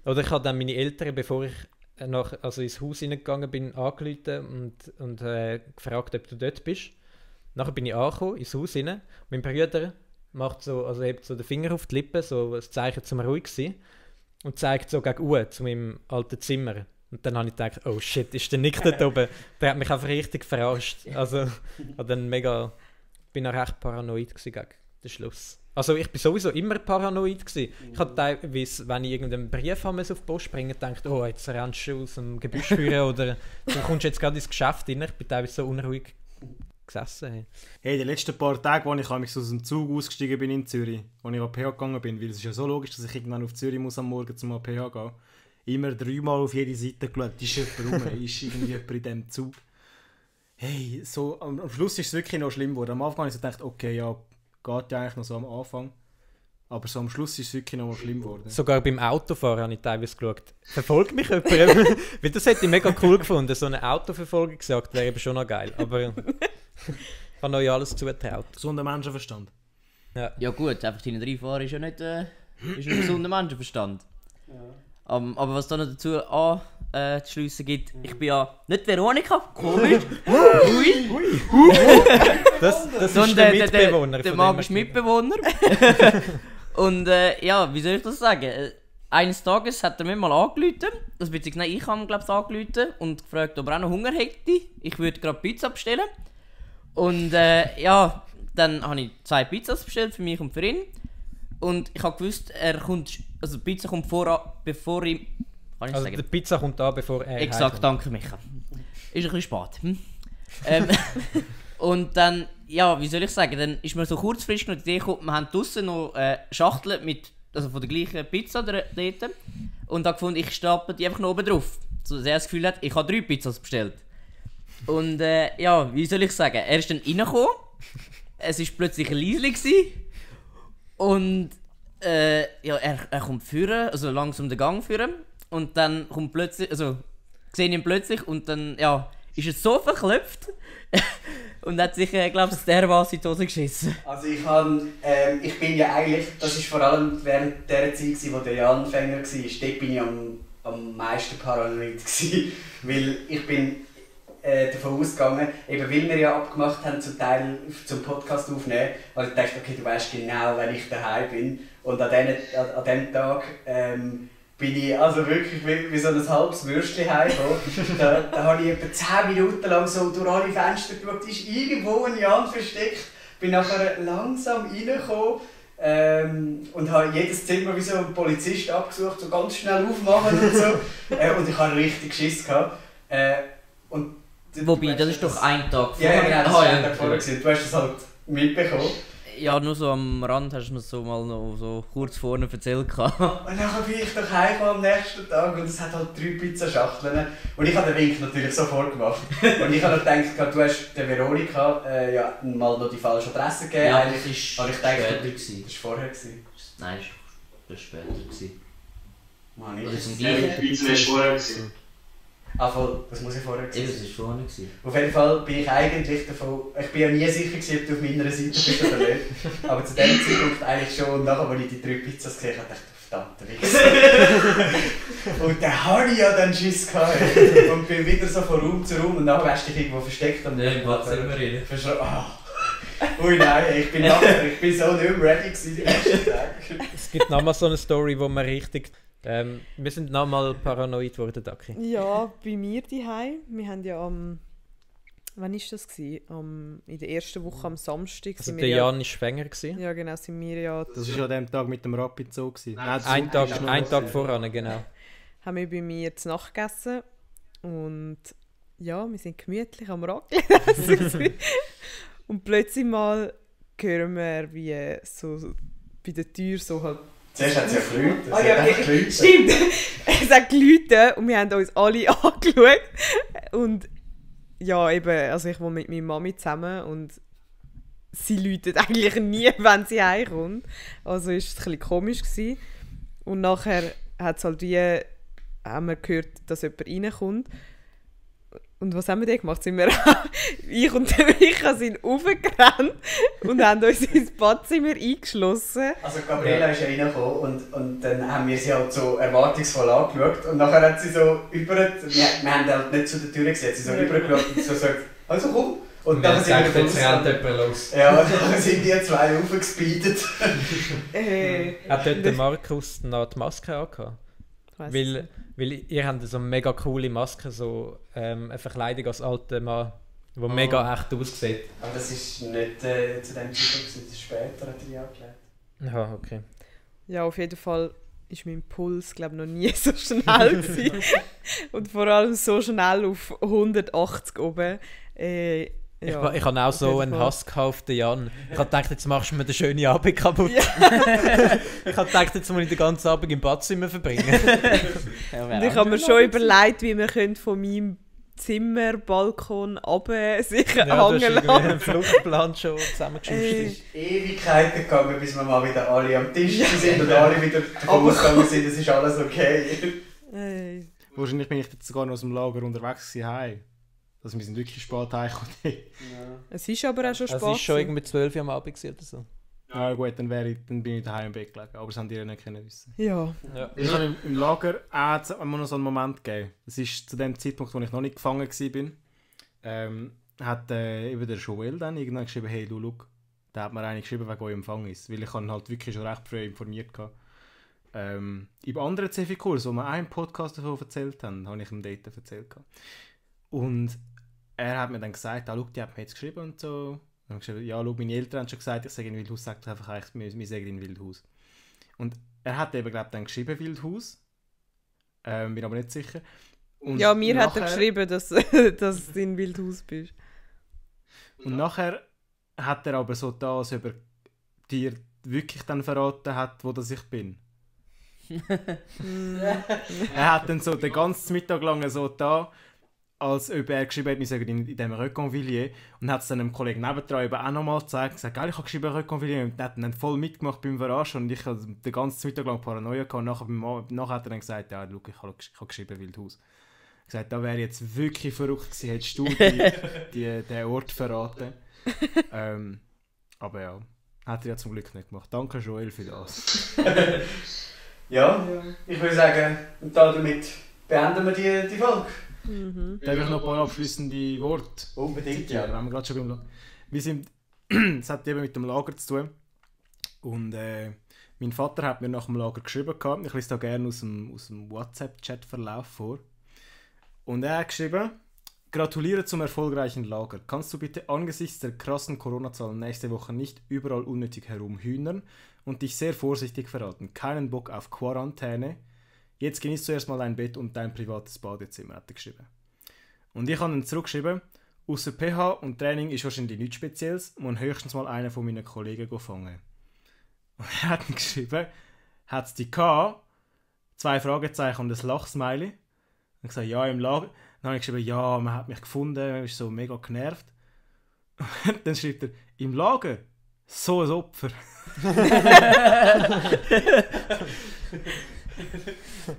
Oder ich habe dann meine Eltern, bevor ich ins Haus hineingegangen bin, angerufen und gefragt, ob du dort bist. Nachher bin ich angekommen, ins Haus hinein. Mein Bruder macht so, also hebt so den Finger auf die Lippe, so ein Zeichen zum ruhig sein und zeigt so gegen Uhr zu meinem alten Zimmer. Und dann habe ich gedacht, oh shit, ist der Nick dort oben? Der hat mich einfach richtig verarscht. Also dann bin auch recht paranoid gegen den Schluss. Also ich bin sowieso immer paranoid gewesen. Ich hatte teilweise, wenn ich irgendeinen Brief auf die Post bringen, gedacht, oh, jetzt rennst du aus dem Gebüsch führen oder du kommst jetzt gerade ins Geschäft rein. Ich bin teilweise so unruhig gesessen. Hey, die letzten paar Tage, als ich aus dem Zug ausgestiegen bin in Zürich, als ich an PH gegangen bin, weil es ist ja so logisch, dass ich irgendwann auf Zürich muss am Morgen zum PH gehen, immer 3-mal auf jede Seite geschaut, ist jemand rum, ist irgendwie jemand in diesem Zug. Hey, so, am Schluss ist es wirklich noch schlimm geworden. Am Anfang habe ich so gedacht, okay, ja, geht ja eigentlich noch so am Anfang. Aber so am Schluss ist es wirklich noch mal schlimm geworden. Sogar beim Autofahren habe ich teilweise geschaut. Verfolgt mich jemand? Weil das hätte ich mega cool gefunden. So eine Autoverfolgung gesagt, wäre eben schon noch geil. Aber ich habe euch alles zugetraut. Gesunder Menschenverstand. Ja gut, einfach hinten reinfahren ist ja nicht ist ein gesunder Menschenverstand. Ja. Aber was da noch dazu zu schliessen gibt, ich bin ja nicht Veronika, komisch. Das ist der Mitbewohner. Der magische Mitbewohner. Und ja, wie soll ich das sagen? Eines Tages hat er mir mal angerufen, beziehungsweise ich habe ihm glaube ich angerufen und gefragt, ob er auch noch Hunger hätte. Ich würde gerade Pizza bestellen. Und ja, dann habe ich 2 Pizzas bestellt, für mich und für ihn. Und ich habe gewusst, die Pizza kommt bevor ich... Kann ich sagen? Die Pizza kommt an, bevor er exakt, danke Micha. Ist ein bisschen spät. Und dann, wie soll ich sagen, dann ist mir so kurzfristig noch die Idee gekommen, wir haben draussen noch Schachteln von der gleichen Pizza dort. Und habe gefunden, ich stapel die einfach noch oben drauf. So, dass er das Gefühl hat, ich habe 3 Pizzas bestellt. Und wie soll ich sagen, er ist dann reingekommen, es war plötzlich ein Liesli. Und er kommt führen, also langsam den Gang führen. Und dann kommt plötzlich, also sehe ihn plötzlich und dann ist er so verklopft und hat sich, glaube ich, dermaßen in die Hose geschissen. Also ich bin ja eigentlich, das war vor allem während der Zeit, wo der Jan Fänger war, dort bin ich am meisten paranoid gewesen, weil ich bin davon ausgegangen, eben weil wir ja abgemacht haben, zum Teil zum Podcast aufnehmen, weil ich dachte, okay, du weißt genau, wenn ich daheim bin. Und an dem Tag bin ich also wirklich wie so ein halbes Würstchen heimgekommen. Da habe ich etwa 10 Minuten lang so durch alle Fenster geschaut, ist irgendwo ein Jan versteckt. Bin nachher langsam reingekommen und habe jedes Zimmer wie so ein Polizist abgesucht, so ganz schnell aufmachen und so. Und ich hatte richtig Schiss gehabt. Wobei, das ist doch ein Tag vorher. Ja, genau, das war ein Tag ja. vorher. Du hast das halt mitbekommen. Ja, nur so am Rand hast du mir so mal noch so kurz vorne erzählt. Und dann bin ich doch heimgekommen am nächsten Tag und es hat halt 3 Pizzaschachteln. Und ich habe den Wink natürlich sofort gemacht. Und ich habe noch gedacht, du hast der Veronika mal noch die falsche Adresse gegeben. Ja, das war später. Das war vorher. Nein, das war später. Mann, das ist die Pizza war vorher. Ah, voll, das muss ich vorher gewesen sein. Das war vorher. Auf jeden Fall bin ich eigentlich davon... Ich bin ja nie sicher gewesen, ob du auf meiner Seite bist oder nicht. Aber zu dem Zeitpunkt eigentlich schon. Und nachher, als ich die 3 Pizzas gesehen habe, dachte ich, verdammte Wichser. Und dann hatte ich ja dann Schiss gehabt. Und bin wieder so von Raum zu Raum und nachher hast du dich irgendwo versteckt. Und im Badzimmer rein. Ui nein, ich bin so nicht mehr ready gewesen die nächsten Tage. Es gibt nochmal so eine Story, wo man richtig... wir sind nochmal paranoid geworden, Daki. Ja, bei mir daheim. Wir haben ja am... Wann war das? In der ersten Woche am Samstag. Also der Jan war schwanger. Ja genau, sind wir ja... Das war ja an dem Tag mit dem Rapid so. Ein Tag voran, genau. Haben wir bei mir zu Nacht gegessen. Und ja, wir sind gemütlich am Raclette essen. Und plötzlich mal hören wir, wie so bei der Tür so halt... Zuerst hat es ja geläutet. Ah ja, stimmt. Es hat geläutet und wir haben uns alle angeschaut. Und ja, eben, also ich wohne mit meiner Mami zusammen und sie läutet eigentlich nie, wenn sie heimkommt. Also war es ein bisschen komisch gewesen. Und nachher hat es halt haben wir gehört, dass jemand reinkommt. Und was haben wir dann gemacht? Ich und der Micha sind raufgerannt und haben uns ins Badzimmer eingeschlossen. Also Gabriela ist ja reingekommen und dann haben wir sie halt so erwartungsvoll angeschaut. Und nachher hat sie so wir haben halt nicht zu der Tür gesehen, sie so rübergeschaut und so gesagt, also komm. Und dann sind wir jetzt rennt jemand los. Ja, dann sind die 2 raufgespeedet. Hat dort der Markus noch die Maske angehabt? Weil ihr habt so eine mega coole Maske, so eine Verkleidung als alter Mann, die mega echt aussieht. Aber das ist nicht zu dem Zeitpunkt, das ist später, hat er die angelegt. Ja, okay. Ja, auf jeden Fall ist mein Puls, glaube ich, noch nie so schnell gewesen. Und vor allem so schnell auf 180 oben. Ja, ich habe auch so einen Hass auf den Jan. Ich habe gedacht, jetzt machst du mir den schönen Abend kaputt. Ja. Ich habe gedacht, jetzt muss ich den ganzen Abend im Badzimmer verbringen. Und ich habe mir schon überlegt, wie wir von meinem Zimmerbalkon runter sich hängen lassen. Du hast einen Flugplan schon zusammengeschustert. Es ist Ewigkeiten gegangen, bis wir mal wieder alle am Tisch sind und alle wieder davon ausgegangen sind, es ist alles okay. Wahrscheinlich bin ich jetzt sogar noch aus dem Lager unterwegs gewesen. Also wir sind wirklich spät heimgekommen. Ja. Es ist aber auch schon spät. Es war schon irgendwie 12 Uhr am Abend oder so. Ja gut, dann bin ich daheim im Bett gelegen. Aber das haben die ja nicht wissen. Ja. Ich habe im Lager auch immer noch so einen Moment gegeben. Es ist zu dem Zeitpunkt, wo ich noch nicht gefangen war, hat eben der Joel dann irgendwann geschrieben, hey du, look, da hat mir einer geschrieben, wegen euch Empfang ist. Weil ich halt wirklich schon recht früh informiert hatte. Im anderen CFI-Kurs, wo wir einen Podcast davon erzählt haben, habe ich ihm dort erzählt. Und er hat mir dann gesagt, schau, die hat mir jetzt geschrieben und so. Und ich habe gesagt, ja, schau, meine Eltern haben schon gesagt, ich sage in Wildhaus, sagt einfach, wir sagen in Wildhaus. Und er hat eben, glaube ich, dann geschrieben, Wildhaus. Bin aber nicht sicher. Und ja, mir hat er geschrieben, dass du in Wildhaus bist. Und nachher hat er aber so da, als ob er dir wirklich dann verraten hat, wo das ich bin. Er hat dann so den ganzen Mittag lang so da, als ob er geschrieben hat, wir sagen in diesem Reconvilier, und hat es dann einem Kollegen nebendran eben auch nochmal gezeigt, gesagt, geil, ich habe geschrieben Reconvilier, und er hat dann voll mitgemacht beim Verarschen und ich habe den ganzen Mittag lang Paranoia gehabt, und nachher hat er dann gesagt, ja, schau, ich habe geschrieben Wildhaus. Er hat gesagt, da wäre jetzt wirklich verrückt gewesen, hättest du den Ort verraten. Aber ja, hat er ja zum Glück nicht gemacht. Danke Joel für das. Ja, ich würde sagen, und damit beenden wir die Folge. Darf ich noch ein paar abschließende Worte? Unbedingt, ja. ja. Wenn wir gerade schon beim wir sind, es hat eben mit dem Lager zu tun. Und mein Vater hat mir nach dem Lager geschrieben gehabt. Ich lese da gerne aus dem WhatsApp-Chat-Verlauf vor. Und er hat geschrieben: Gratuliere zum erfolgreichen Lager. Kannst du bitte angesichts der krassen Corona-Zahlen nächste Woche nicht überall unnötig herumhühnern und dich sehr vorsichtig verhalten? Keinen Bock auf Quarantäne. Jetzt genießt zuerst mal dein Bett und dein privates Badezimmer, hat er geschrieben. Und ich habe dann zurückgeschrieben: Außer PH und Training ist wahrscheinlich nichts Spezielles, muss höchstens mal einer von meinen Kollegen fangen. Und er hat dann geschrieben: Hat es die gehabt? 2 Fragezeichen und ein Lachsmiley. Und gesagt: Ja, im Lager. Dann habe ich geschrieben: Ja, man hat mich gefunden, man ist so mega genervt. Und dann schreibt er: Im Lager? So ein Opfer.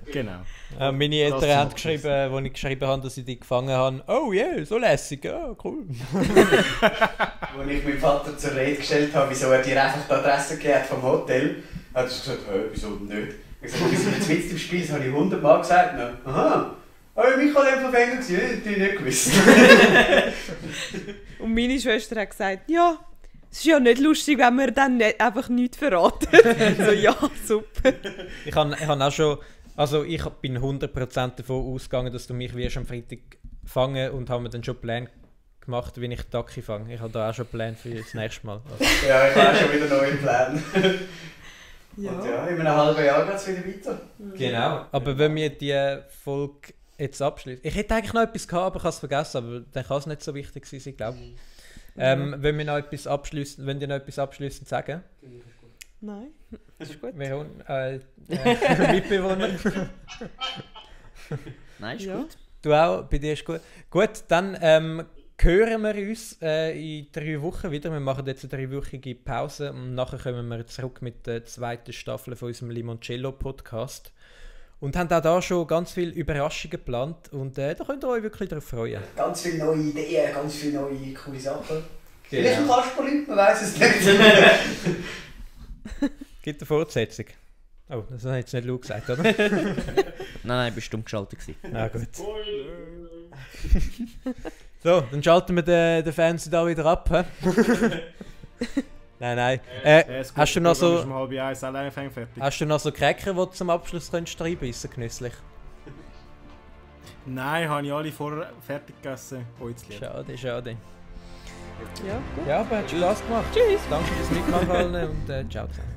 Genau. Meine Eltern haben geschrieben, als ich geschrieben habe, dass ich die gefangen habe: Oh yeah, so lässig, ja, cool. Als ich meinem Vater zur Rede gestellt habe, wieso er dir einfach die Adresse gegeben hat vom Hotel, hat er gesagt: Wieso nicht? Ich habe gesagt: Wir sind jetzt mitten im Spiel, das habe ich 100-mal gesagt. Aha, aber mich hat einfach Fänger gewesen, das hätte ich nicht gewusst. Und meine Schwester hat gesagt: Ja, es ist ja nicht lustig, wenn wir dann nicht, einfach nichts verraten. So, ja, super. Ich habe auch schon, also ich bin 100% davon ausgegangen, dass du mich wirst am Freitag fangen, und habe mir dann schon Pläne gemacht, wie ich Taki fange. Ich habe da auch schon Pläne für das nächste Mal. Also. Ja, ich habe auch schon wieder neue Pläne. Ja. Und ja, in einem halben Jahr geht es wieder weiter. Genau. Aber wenn wir die Folge jetzt abschließen. Ich hätte eigentlich noch etwas gehabt, aber ich habe es vergessen, aber dann kann es nicht so wichtig sein, ich glaube. Wenn wir noch etwas abschließen, wenn die noch etwas abschließend sagen? Nein, das ist gut. Wir haben Mitbewohner. Nein, ist Ja. gut. Du auch, bei dir ist gut. Gut, dann hören wir uns in 3 Wochen wieder. Wir machen jetzt eine 3-wöchige Pause und nachher kommen wir zurück mit der 2. Staffel von unserem Limoncello Podcast. Und haben auch da schon ganz viele Überraschungen geplant und da könnt ihr euch wirklich darauf freuen. Ganz viele neue Ideen, ganz viele neue coole Sachen. Genau. Vielleicht ein Kasperli, man weiß es nicht. Gibt eine Fortsetzung? Oh, das habe ich jetzt nicht laut gesagt, oder? Nein, bist du dumm geschaltet gewesen. Ah, gut. So, dann schalten wir den Fans da wieder ab. He? Nein. Hast du noch so... Hast du noch so Cracker, die du zum Abschluss reinbeissen genüsslich? Nein, habe ich alle vorher fertig gegessen. Schade. Ja, gut. Ja, aber hat Spaß gemacht. Tschüss. Danke fürs Mitmachen und ciao zusammen.